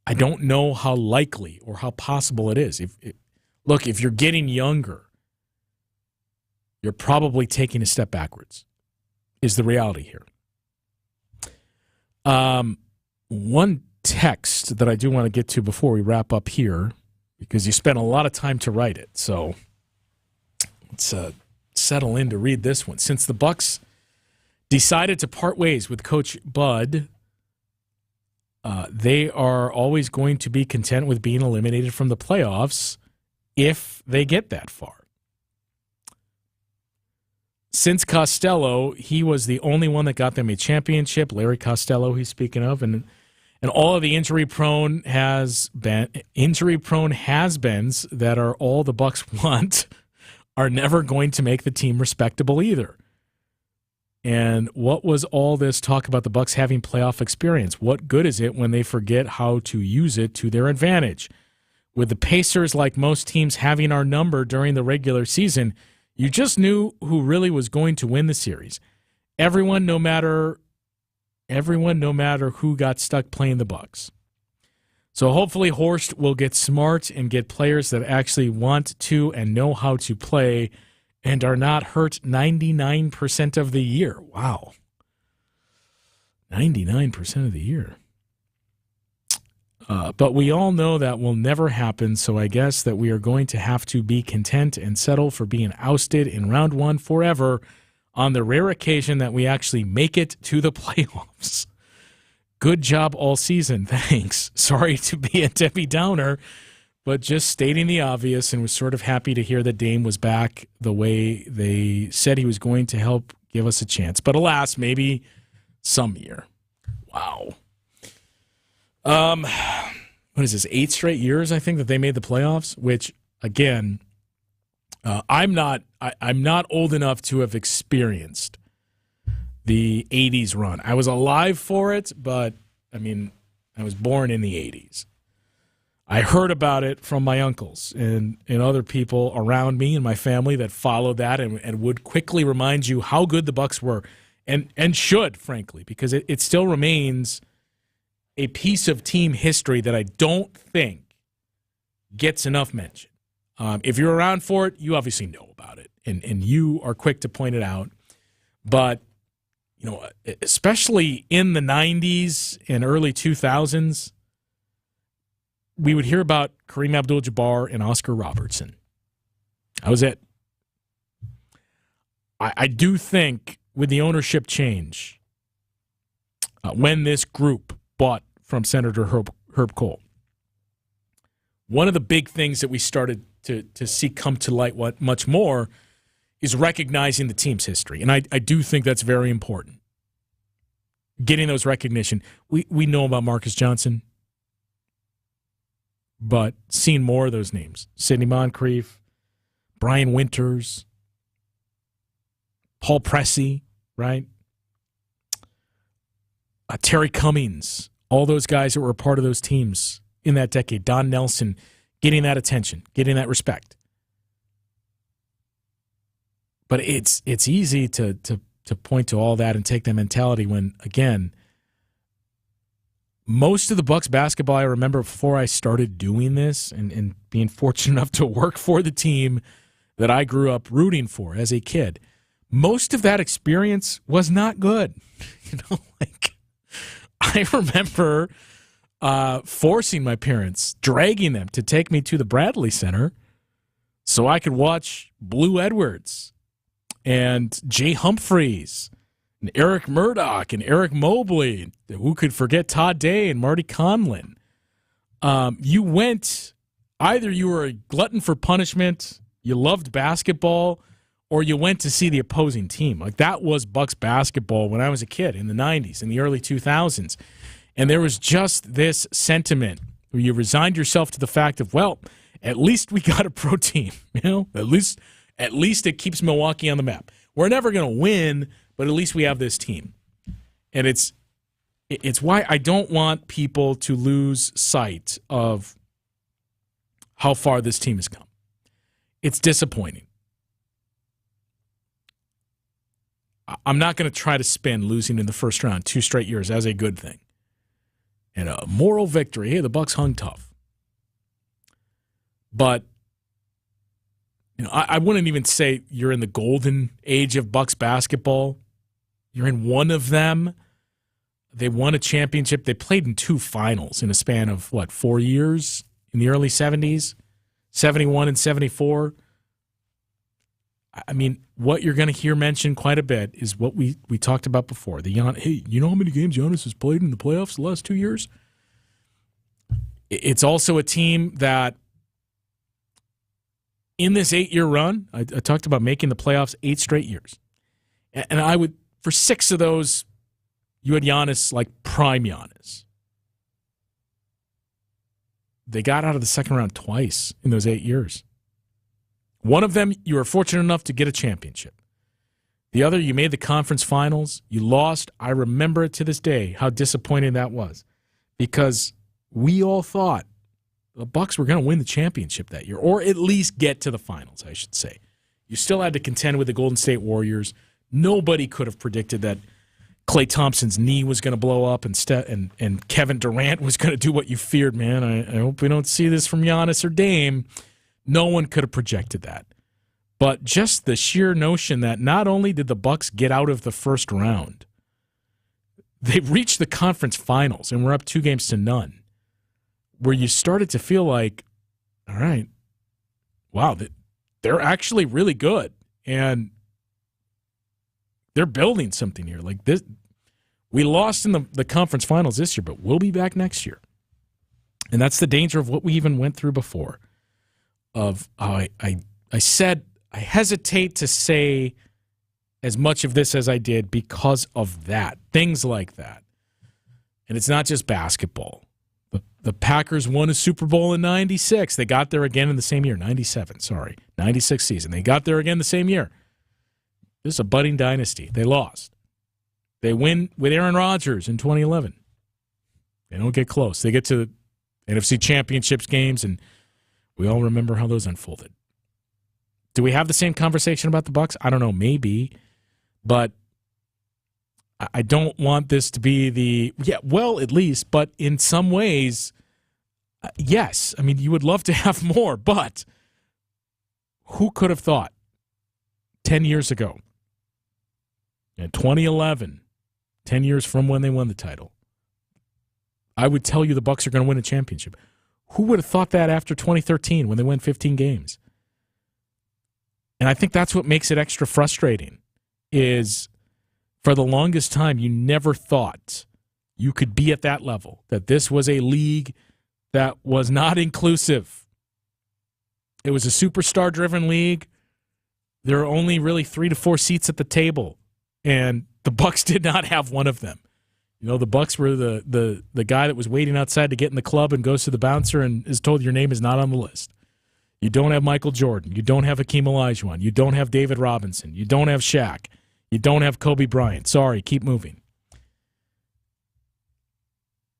I don't know how likely or how possible it is. If you're getting younger, you're probably taking a step backwards, is the reality here. One text that I do want to get to before we wrap up here, because you spent a lot of time to write it, so let's settle in to read this one. Since the Bucks decided to part ways with Coach Bud, they are always going to be content with being eliminated from the playoffs if they get that far. Since Costello, he was the only one that got them a championship. Larry Costello, he's speaking of, and all of the injury-prone has-beens that are all the Bucks want are never going to make the team respectable either. And what was all this talk about the Bucks having playoff experience? What good is it when they forget how to use it to their advantage? With the Pacers, like most teams, having our number during the regular season, you just knew who really was going to win the series. Everyone, no matter who got stuck playing the Bucks. So hopefully Horst will get smart and get players that actually want to and know how to play and are not hurt 99% of the year. Wow. 99% of the year. But we all know that will never happen, so I guess that we are going to have to be content and settle for being ousted in round one forever on the rare occasion that we actually make it to the playoffs. Good job all season, thanks. Sorry to be a Debbie Downer, but just stating the obvious, and was sort of happy to hear that Dame was back the way they said he was going to help give us a chance. But alas, maybe some year. Wow. What is this, 8 straight years, I think, that they made the playoffs, which, again, I'm not old enough to have experienced the 80s run. I was alive for it, but, I mean, I was born in the 80s. I heard about it from my uncles and other people around me and my family that followed that and would quickly remind you how good the Bucks were, and should, frankly, because it still remains a piece of team history that I don't think gets enough mention. If you're around for it, you obviously know about it, and you are quick to point it out. But, you know, especially in the 90s and early 2000s, we would hear about Kareem Abdul-Jabbar and Oscar Robertson. That was it. I do think with the ownership change, when this group bought from Senator Herb Kohl, one of the big things that we started to see come to light much more is recognizing the team's history. And I do think that's very important. Getting those recognition. We know about Marcus Johnson, but seeing more of those names. Sidney Moncrief, Brian Winters, Paul Pressey, right? Terry Cummings, all those guys that were a part of those teams in that decade. Don Nelson, getting that attention, getting that respect. But it's easy to point to all that and take that mentality when, again, most of the Bucks basketball I remember before I started doing this and being fortunate enough to work for the team that I grew up rooting for as a kid, most of that experience was not good. I remember forcing my parents, dragging them to take me to the Bradley Center so I could watch Blue Edwards and Jay Humphreys and Eric Murdoch and Eric Mobley. Who could forget Todd Day and Marty Conlin? You went, either you were a glutton for punishment, you loved basketball, or you went to see the opposing team. Like, that was Bucks basketball when I was a kid in the 90s, in the early 2000s. And there was just this sentiment where you resigned yourself to the fact of, well, at least we got a pro team. At least it keeps Milwaukee on the map. We're never going to win, but at least we have this team. And it's why I don't want people to lose sight of how far this team has come. It's disappointing. I'm not going to try to spin losing in the first round 2 straight years as a good thing. And a moral victory. Hey, the Bucks hung tough. But I wouldn't even say you're in the golden age of Bucks basketball. You're in one of them. They won a championship. They played in 2 finals in a span of, 4 years in the early 70s? 71 and 74. I mean, what you're going to hear mentioned quite a bit is what we talked about before. Hey, you know how many games Giannis has played in the playoffs the last 2 years? It's also a team that in this 8-year run, I talked about making the playoffs 8 straight years. And I would, for 6 of those, you had Giannis like prime Giannis. They got out of the second round twice in those 8 years. One of them, you were fortunate enough to get a championship. The other, you made the conference finals. You lost. I remember it to this day, how disappointing that was. Because we all thought the Bucks were going to win the championship that year, or at least get to the finals, I should say. You still had to contend with the Golden State Warriors. Nobody could have predicted that Klay Thompson's knee was going to blow up and Kevin Durant was going to do what you feared, man. I hope we don't see this from Giannis or Dame. No one could have projected that. But just the sheer notion that not only did the Bucks get out of the first round, they reached the conference finals and were up 2-0, where you started to feel like, all right, wow, they're actually really good. And they're building something here. Like this, we lost in the conference finals this year, but we'll be back next year. And that's the danger of what we even went through before. I said I hesitate to say as much of this as I did because of that. Things like that. And it's not just basketball. The Packers won a Super Bowl in 96. They got there again in the same year. 97, sorry. 96 season. They got there again the same year. This is a budding dynasty. They lost. They win with Aaron Rodgers in 2011. They don't get close. They get to the NFC Championships games, and we all remember how those unfolded. Do we have the same conversation about the Bucks? I don't know, maybe. But I don't want this to be at least, but in some ways, yes. I mean, you would love to have more, but who could have thought 10 years ago, in 2011, 10 years from when they won the title, I would tell you the Bucks are going to win a championship. Who would have thought that after 2013 when they won 15 games? And I think that's what makes it extra frustrating is for the longest time you never thought you could be at that level, that this was a league that was not inclusive. It was a superstar-driven league. There are only really 3 to 4 seats at the table, and the Bucks did not have one of them. You know, the Bucks were the guy that was waiting outside to get in the club and goes to the bouncer and is told your name is not on the list. You don't have Michael Jordan. You don't have Hakeem Olajuwon. You don't have David Robinson. You don't have Shaq. You don't have Kobe Bryant. Sorry, keep moving.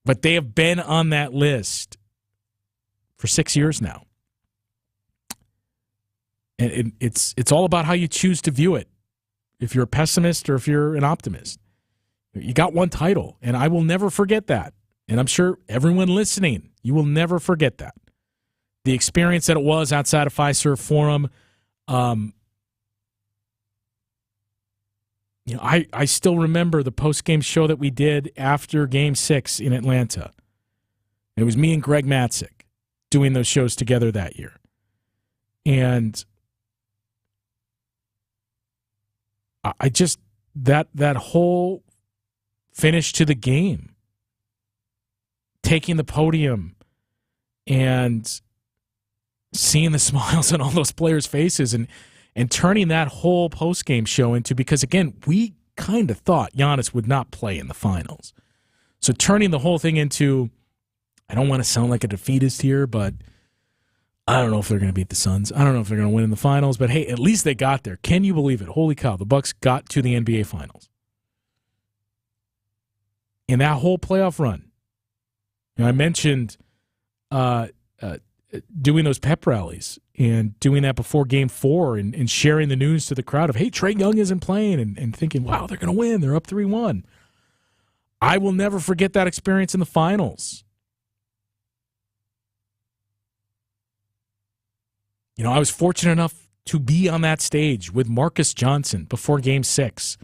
But they have been on that list for 6 years now. And it's all about how you choose to view it. If you're a pessimist or if you're an optimist. You got one title, and I will never forget that. And I'm sure everyone listening, you will never forget that. The experience that it was outside of Fiserv Forum. I still remember the post-game show that we did after Game 6 in Atlanta. It was me and Greg Matzik doing those shows together that year. And I just, that whole finish to the game, taking the podium and seeing the smiles on all those players' faces and turning that whole post-game show into, because, again, we kind of thought Giannis would not play in the finals. So turning the whole thing into, I don't want to sound like a defeatist here, but I don't know if they're going to beat the Suns. I don't know if they're going to win in the finals, but hey, at least they got there. Can you believe it? Holy cow, the Bucks got to the NBA Finals. In that whole playoff run, I mentioned doing those pep rallies and doing that before Game 4 and sharing the news to the crowd of, hey, Trae Young isn't playing, and thinking, wow, they're going to win. They're up 3-1. I will never forget that experience in the finals. I was fortunate enough to be on that stage with Marcus Johnson before Game 6,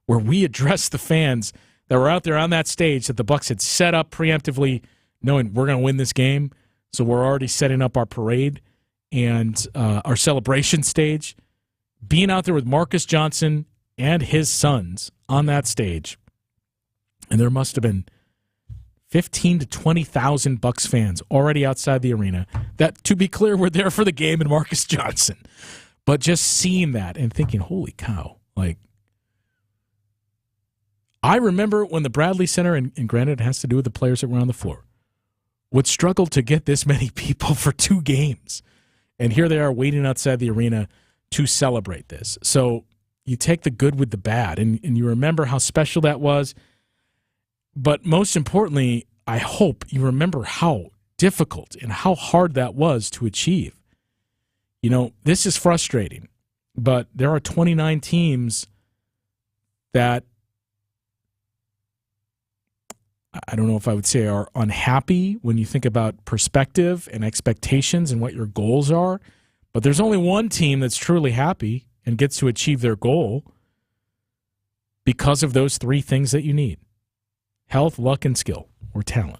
where we addressed the fans that were out there on that stage that the Bucks had set up preemptively, knowing we're going to win this game. So we're already setting up our parade and our celebration stage. Being out there with Marcus Johnson and his sons on that stage, and there must have been 15 to 20,000 Bucks fans already outside the arena that, to be clear, were there for the game and Marcus Johnson. But just seeing that and thinking, holy cow, like, I remember when the Bradley Center, and granted it has to do with the players that were on the floor, would struggle to get this many people for 2 games. And here they are waiting outside the arena to celebrate this. So you take the good with the bad, and you remember how special that was. But most importantly, I hope you remember how difficult and how hard that was to achieve. This is frustrating, but there are 29 teams that, I don't know if I would say are unhappy when you think about perspective and expectations and what your goals are, but there's only one team that's truly happy and gets to achieve their goal because of those 3 things that you need: health, luck, and skill, or talent.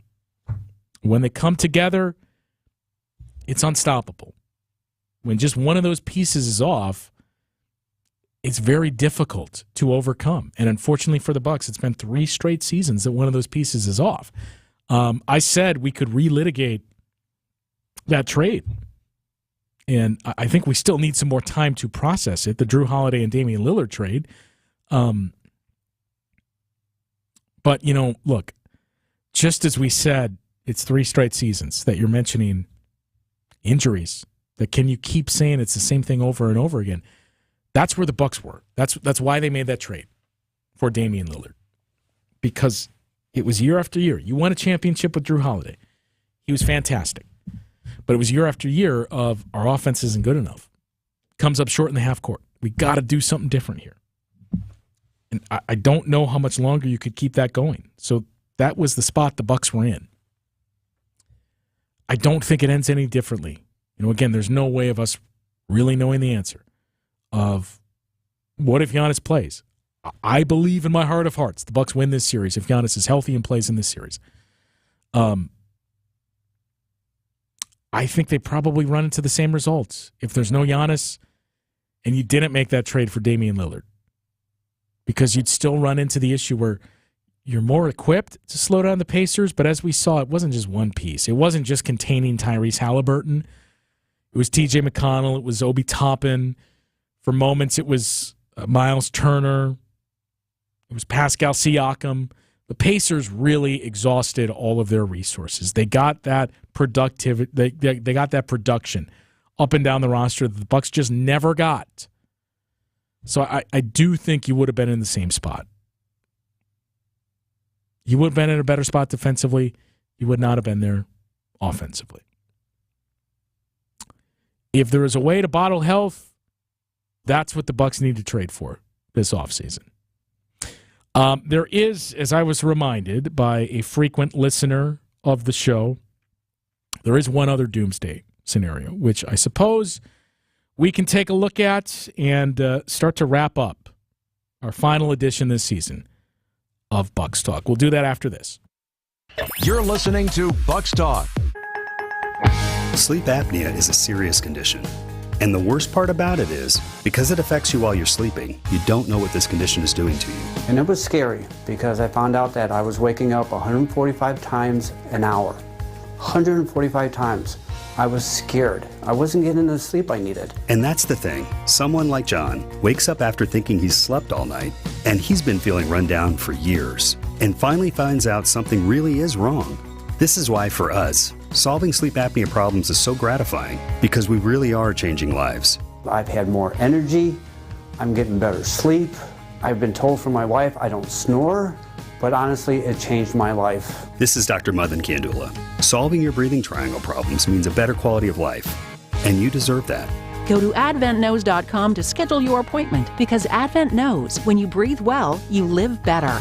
When they come together, it's unstoppable. When just one of those pieces is off, it's very difficult to overcome. And unfortunately for the Bucks, it's been 3 straight seasons that one of those pieces is off. I said we could relitigate that trade. And I think we still need some more time to process it, the Drew Holiday and Damian Lillard trade. But, look, just as we said, it's 3 straight seasons that you're mentioning injuries. That can you keep saying it's the same thing over and over again? That's where the Bucks were. That's why they made that trade for Damian Lillard. Because it was year after year. You won a championship with Drew Holiday. He was fantastic. But it was year after year of our offense isn't good enough. Comes up short in the half court. We got to do something different here. And I don't know how much longer you could keep that going. So that was the spot the Bucks were in. I don't think it ends any differently. Again, there's no way of us really knowing the answer of what if Giannis plays. I believe in my heart of hearts the Bucks win this series if Giannis is healthy and plays in this series. I think they probably run into the same results if there's no Giannis and you didn't make that trade for Damian Lillard. Because you'd still run into the issue where you're more equipped to slow down the Pacers, but as we saw, it wasn't just one piece. It wasn't just containing Tyrese Halliburton. It was T.J. McConnell. It was Obi Toppin. For moments, it was Miles Turner. It was Pascal Siakam. The Pacers really exhausted all of their resources. They got that productivity. They got that production up and down the roster that the Bucks just never got. So I do think you would have been in the same spot. You would have been in a better spot defensively. You would not have been there offensively. If there is a way to bottle health, that's what the Bucks need to trade for this offseason. There is, as I was reminded by a frequent listener of the show, there is one other doomsday scenario, which I suppose we can take a look at and start to wrap up our final edition this season of Bucks Talk. We'll do that after this. You're listening to Bucks Talk. Sleep apnea is a serious condition. And the worst part about it is, because it affects you while you're sleeping, you don't know what this condition is doing to you. And it was scary because I found out that I was waking up 145 times an hour. 145 times. I was scared. I wasn't getting the sleep I needed. And that's the thing. Someone like John wakes up after thinking he's slept all night, and he's been feeling run down for years, and finally finds out something really is wrong. This is why, for us, solving sleep apnea problems is so gratifying, because we really are changing lives. I've had more energy. I'm getting better sleep. I've been told from my wife I don't snore, but honestly, it changed my life. This is Dr. Madan Kandula. Solving your breathing triangle problems means a better quality of life, and you deserve that. Go to AdventKnows.com to schedule your appointment, because Advent knows when you breathe well, you live better.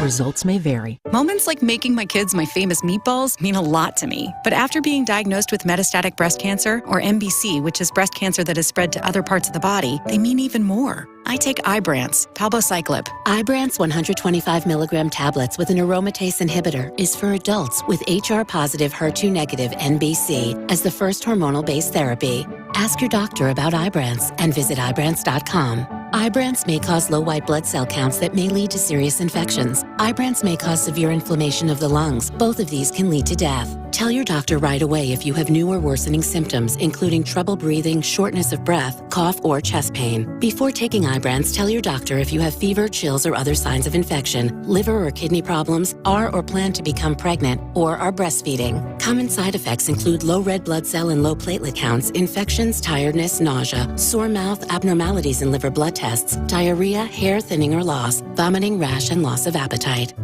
Results may vary. Moments like making my kids my famous meatballs mean a lot to me. But after being diagnosed with metastatic breast cancer, or MBC, which is breast cancer that has spread to other parts of the body, they mean even more. I take Ibrance, palbociclib. Ibrance 125 milligram tablets with an aromatase inhibitor is for adults with HR-positive, HER2-negative NBC as the first hormonal-based therapy. Ask your doctor about Ibrance and visit Ibrance.com. Ibrance may cause low white blood cell counts that may lead to serious infections. Ibrance may cause severe inflammation of the lungs. Both of these can lead to death. Tell your doctor right away if you have new or worsening symptoms, including trouble breathing, shortness of breath, cough, or chest pain. Before taking Ibrance, tell your doctor if you have fever, chills, or other signs of infection, liver or kidney problems, are or plan to become pregnant, or are breastfeeding. Common side effects include low red blood cell and low platelet counts, infections, tiredness, nausea, sore mouth, abnormalities in liver blood tests, diarrhea, hair thinning or loss, vomiting, rash, and loss of appetite.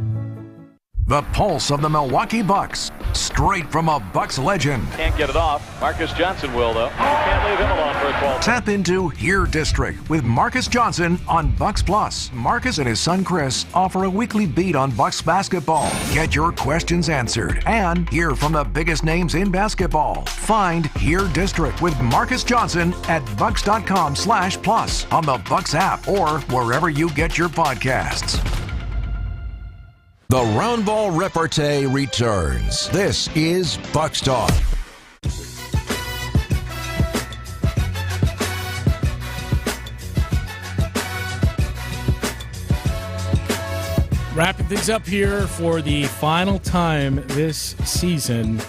The pulse of the Milwaukee Bucks, straight from a Bucks legend. Can't get it off. Marcus Johnson will, though. Can't leave him alone for a 12. Tap into Here District with Marcus Johnson on Bucks Plus. Marcus and his son Chris offer a weekly beat on Bucks basketball. Get your questions answered and hear from the biggest names in basketball. Find Here District with Marcus Johnson at bucks.com/plus on the Bucks app or wherever you get your podcasts. The Round Ball Repartee returns. This is Bucks Talk. Wrapping things up here for the final time this season.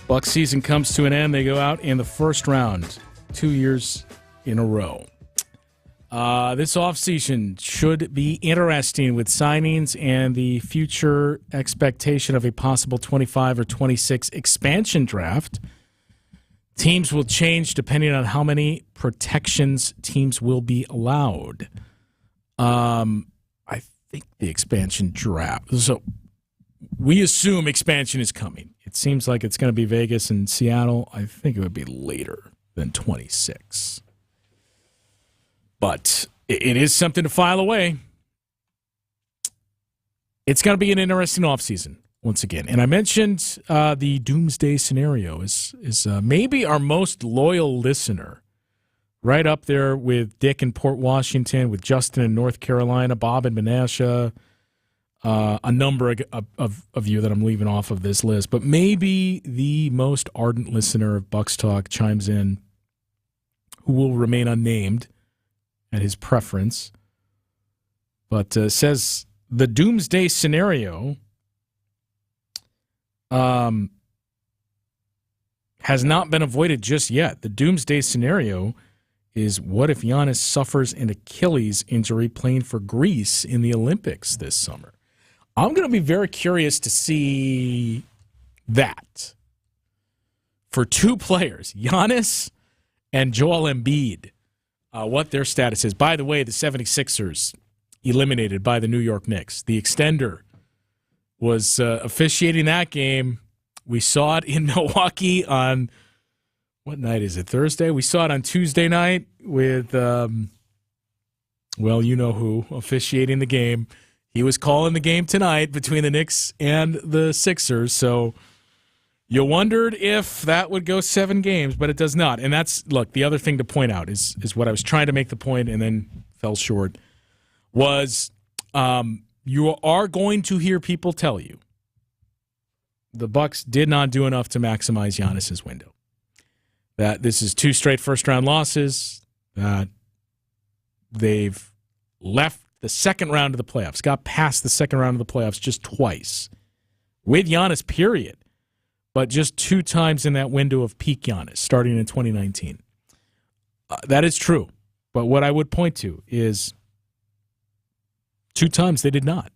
Bucks season comes to an end. They go out in the first round 2 years in a row. This offseason should be interesting with signings and the future expectation of a possible 25 or 26 expansion draft. Teams will change depending on how many protections teams will be allowed. I think the expansion draft. So we assume expansion is coming. It seems like it's going to be Vegas and Seattle. I think it would be later than 26. But it is something to file away. It's going to be an interesting offseason once again. And I mentioned the doomsday scenario is maybe our most loyal listener, right up there with Dick in Port Washington, with Justin in North Carolina, Bob in Menasha, a number of you that I'm leaving off of this list. But maybe the most ardent listener of Bucks Talk chimes in, who will remain unnamed at his preference, but says the doomsday scenario has not been avoided just yet. The doomsday scenario is, what if Giannis suffers an Achilles injury playing for Greece in the Olympics this summer? I'm going to be very curious to see that for two players, Giannis and Joel Embiid. What their status is. By the way, the 76ers eliminated by the New York Knicks. The extender was officiating that game. We saw it in Milwaukee on, what night is it, Thursday? We saw it on Tuesday night with Well, you know who, officiating the game. He was calling the game tonight between the Knicks and the Sixers, so you wondered if that would go 7 games, but it does not. And that's, look, the other thing to point out is what I was trying to make the point and then fell short, was you are going to hear people tell you the Bucks did not do enough to maximize Giannis's window. That this is 2 straight first-round losses, that they've left the second round of the playoffs, got past the second round of the playoffs just twice. With Giannis, period. But just 2 times in that window of peak Giannis, starting in 2019. That is true. But what I would point to is 2 times they did not.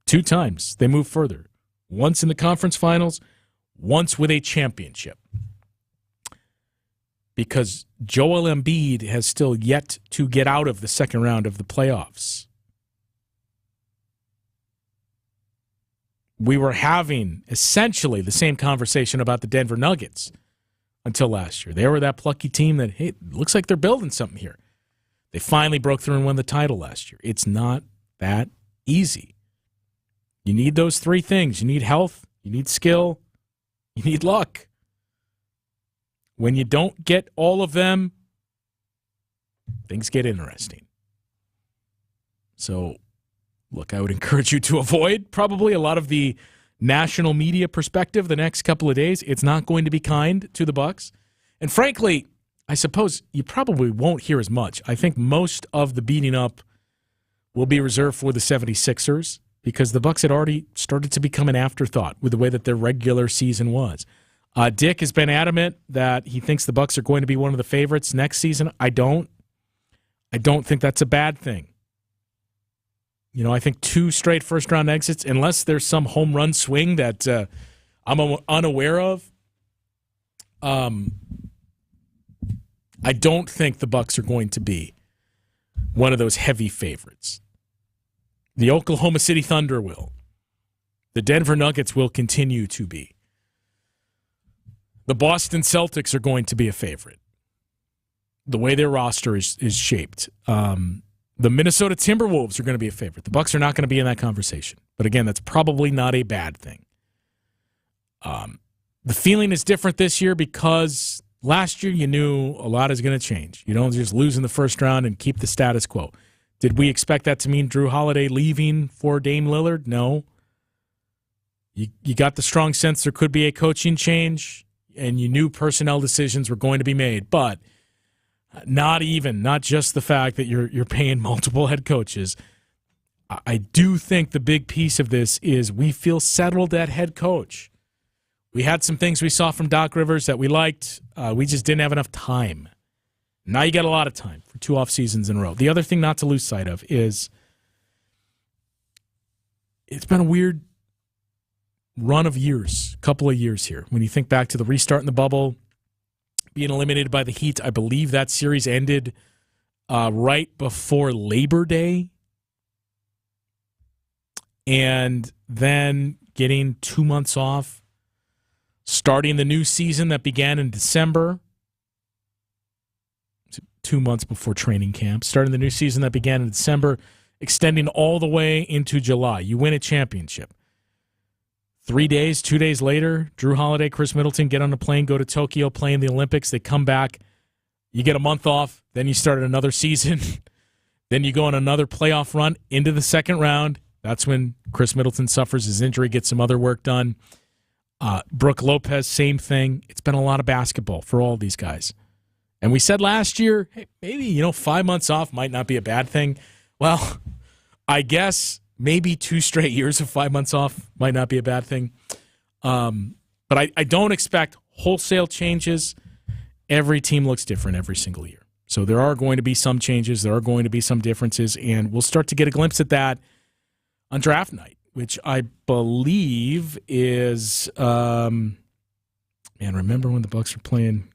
2 times they moved further. Once in the conference finals, once with a championship. Because Joel Embiid has still yet to get out of the second round of the playoffs. We were having essentially the same conversation about the Denver Nuggets until last year. They were that plucky team that, hey, looks like they're building something here. They finally broke through and won the title last year. It's not that easy. You need those 3 things. You need health, you need skill, you need luck. When you don't get all of them, things get interesting. So, look, I would encourage you to avoid probably a lot of the national media perspective the next couple of days. It's not going to be kind to the Bucks. And frankly, I suppose you probably won't hear as much. I think most of the beating up will be reserved for the 76ers because the Bucks had already started to become an afterthought with the way that their regular season was. Dick has been adamant that he thinks the Bucks are going to be one of the favorites next season. I don't think that's a bad thing. You know, I think 2 straight first-round exits, unless there's some home run swing that I'm unaware of, I don't think the Bucks are going to be one of those heavy favorites. The Oklahoma City Thunder will. The Denver Nuggets will continue to be. The Boston Celtics are going to be a favorite. The way their roster is shaped. The Minnesota Timberwolves are going to be a favorite. The Bucks are not going to be in that conversation. But again, that's probably not a bad thing. The feeling is different this year because last year you knew a lot is going to change. You don't just lose in the first round and keep the status quo. Did we expect that to mean Drew Holiday leaving for Dame Lillard? No. You got the strong sense there could be a coaching change, and you knew personnel decisions were going to be made. But not just the fact that you're paying multiple head coaches. I do think the big piece of this is we feel settled at head coach. We had some things we saw from Doc Rivers that we liked. We just didn't have enough time. Now you got a lot of time for 2 off seasons in a row. The other thing not to lose sight of is it's been a weird run of years, couple of years here. When you think back to the restart in the bubble, being eliminated by the Heat, I believe that series ended right before Labor Day. And then getting 2 months off, starting the new season that began in December, 2 months before training camp, starting the new season that began in December, extending all the way into July. You win a championship. 2 days later, Drew Holiday, Chris Middleton get on a plane, go to Tokyo, play in the Olympics. They come back. You get a month off. Then you start another season. Then you go on another playoff run into the second round. That's when Chris Middleton suffers his injury, gets some other work done. Brooke Lopez, same thing. It's been a lot of basketball for all these guys. And we said last year, hey, maybe 5 months off might not be a bad thing. Well, I guess maybe 2 straight years of 5 months off might not be a bad thing. But I don't expect wholesale changes. Every team looks different every single year. So there are going to be some changes. There are going to be some differences. And we'll start to get a glimpse at that on draft night, which I believe is, remember when the Bucks were playing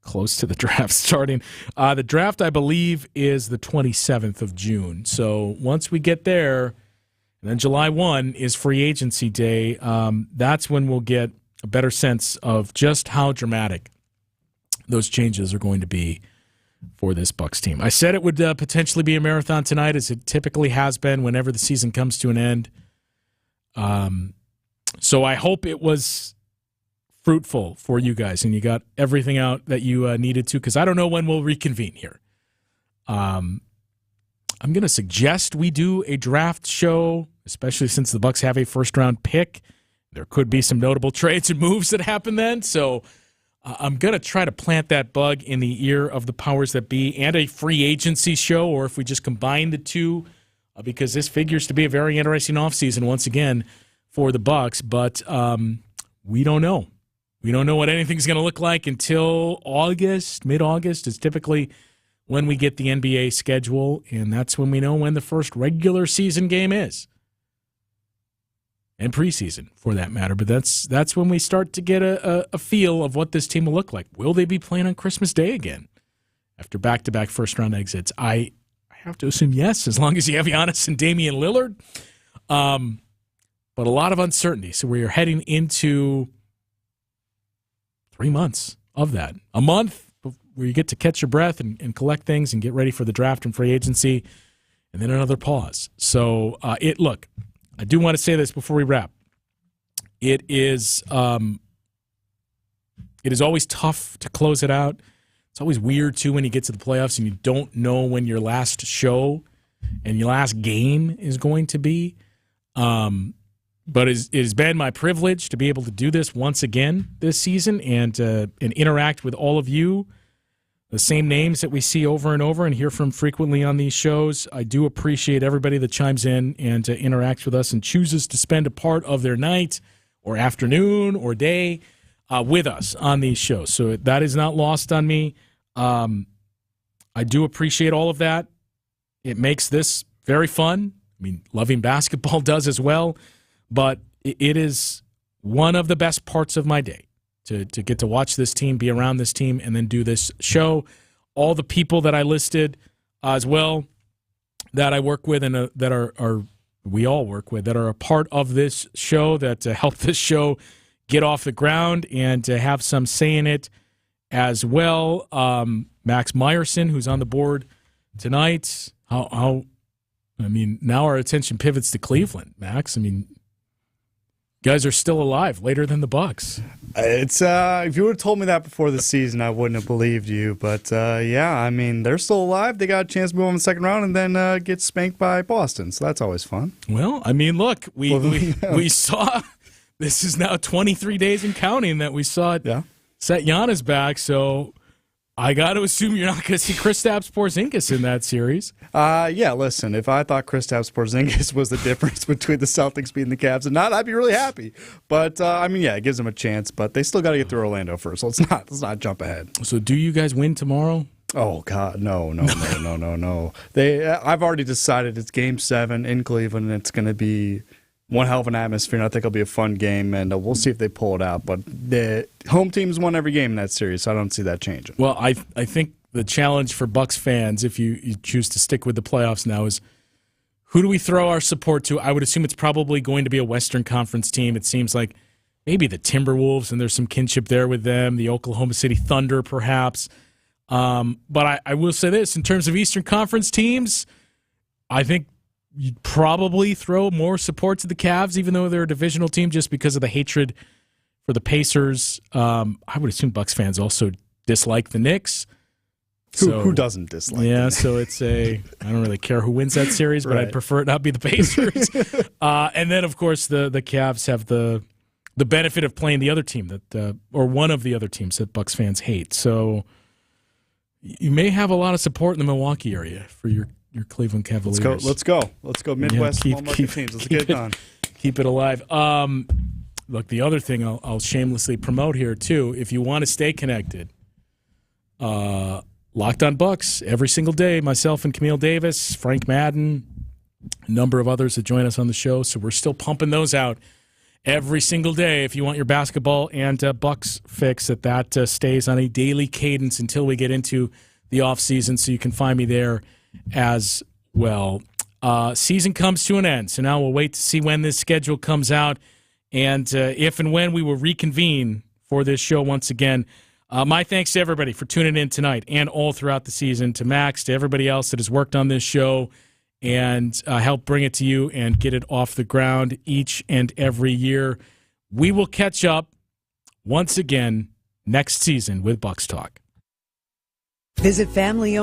close to the draft starting? The draft, I believe, is the 27th of June. So once we get there, and then July 1 is free agency day, that's when we'll get a better sense of just how dramatic those changes are going to be for this Bucks team. I said it would potentially be a marathon tonight, as it typically has been whenever the season comes to an end. So I hope it was fruitful for you guys, and you got everything out that you needed to, because I don't know when we'll reconvene here. I'm going to suggest we do a draft show, especially since the Bucks have a first-round pick. There could be some notable trades and moves that happen then, so I'm going to try to plant that bug in the ear of the powers that be, and a free agency show, or if we just combine the two, because this figures to be a very interesting offseason once again for the Bucks, but we don't know. We don't know what anything's going to look like until August. Mid-August is typically when we get the NBA schedule, and that's when we know when the first regular season game is. And preseason, for that matter. But that's when we start to get a feel of what this team will look like. Will they be playing on Christmas Day again after back-to-back first-round exits? I have to assume yes, as long as you have Giannis and Damian Lillard. But a lot of uncertainty. So we are heading into 3 months of that. A month where you get to catch your breath and collect things and get ready for the draft and free agency, and then another pause. So look, I do want to say this before we wrap. It is always tough to close it out. It's always weird, too, when you get to the playoffs and you don't know when your last show and your last game is going to be. But it has been my privilege to be able to do this once again this season and interact with all of you, the same names that we see over and over and hear from frequently on these shows. I do appreciate everybody that chimes in and interacts with us and chooses to spend a part of their night or afternoon or day with us on these shows. So that is not lost on me. I do appreciate all of that. It makes this very fun. I mean, loving basketball does as well. But it is one of the best parts of my day to get to watch this team, be around this team, and then do this show. All the people that I listed as well that I work with and that we all work with, that are a part of this show, that help this show get off the ground and to have some say in it as well. Max Meyerson, who's on the board tonight. Now our attention pivots to Cleveland, Max. I mean, guys are still alive later than the Bucks. It's if you would have told me that before the season, I wouldn't have believed you. But yeah, I mean, they're still alive. They got a chance to move on the second round and then get spanked by Boston. So that's always fun. Well, I mean, look, we saw this is now 23 days and counting that we saw it set Giannis back. So I got to assume you're not going to see Kristaps Porzingis in that series. Yeah, listen, if I thought Kristaps Porzingis was the difference between the Celtics beating the Cavs and not, I'd be really happy. But, I mean, yeah, it gives them a chance, but they still got to get through Orlando first, so let's not jump ahead. So do you guys win tomorrow? Oh, God, no. I've already decided it's Game 7 in Cleveland, and it's going to be one hell of an atmosphere, and I think it'll be a fun game, and we'll see if they pull it out. But the home team's won every game in that series, so I don't see that changing. Well, I think the challenge for Bucks fans, if you choose to stick with the playoffs now, is who do we throw our support to? I would assume it's probably going to be a Western Conference team. It seems like maybe the Timberwolves, and there's some kinship there with them, the Oklahoma City Thunder perhaps. But I will say this, in terms of Eastern Conference teams, I think you'd probably throw more support to the Cavs, even though they're a divisional team, just because of the hatred for the Pacers. I would assume Bucks fans also dislike the Knicks. Who doesn't dislike Yeah, them? so it's I don't really care who wins that series, but Right. I'd prefer it not be the Pacers. And then, of course, the Cavs have the benefit of playing the other team or one of the other teams that Bucks fans hate. So you may have a lot of support in the Milwaukee area for your Cleveland Cavaliers. Let's go. Midwest small market teams. Let's get it done. Keep it alive. Look, the other thing I'll shamelessly promote here, too, if you want to stay connected, Locked on Bucks every single day, myself and Camille Davis, Frank Madden, a number of others that join us on the show, so we're still pumping those out every single day. If you want your basketball and Bucks fix, that stays on a daily cadence until we get into the offseason, so you can find me there as well. Season comes to an end, so now we'll wait to see when this schedule comes out and if and when we will reconvene for this show once again. My thanks to everybody for tuning in tonight and all throughout the season, to Max, to everybody else that has worked on this show and helped bring it to you and get it off the ground each and every year. We will catch up once again next season with Bucks Talk. Visit family-owned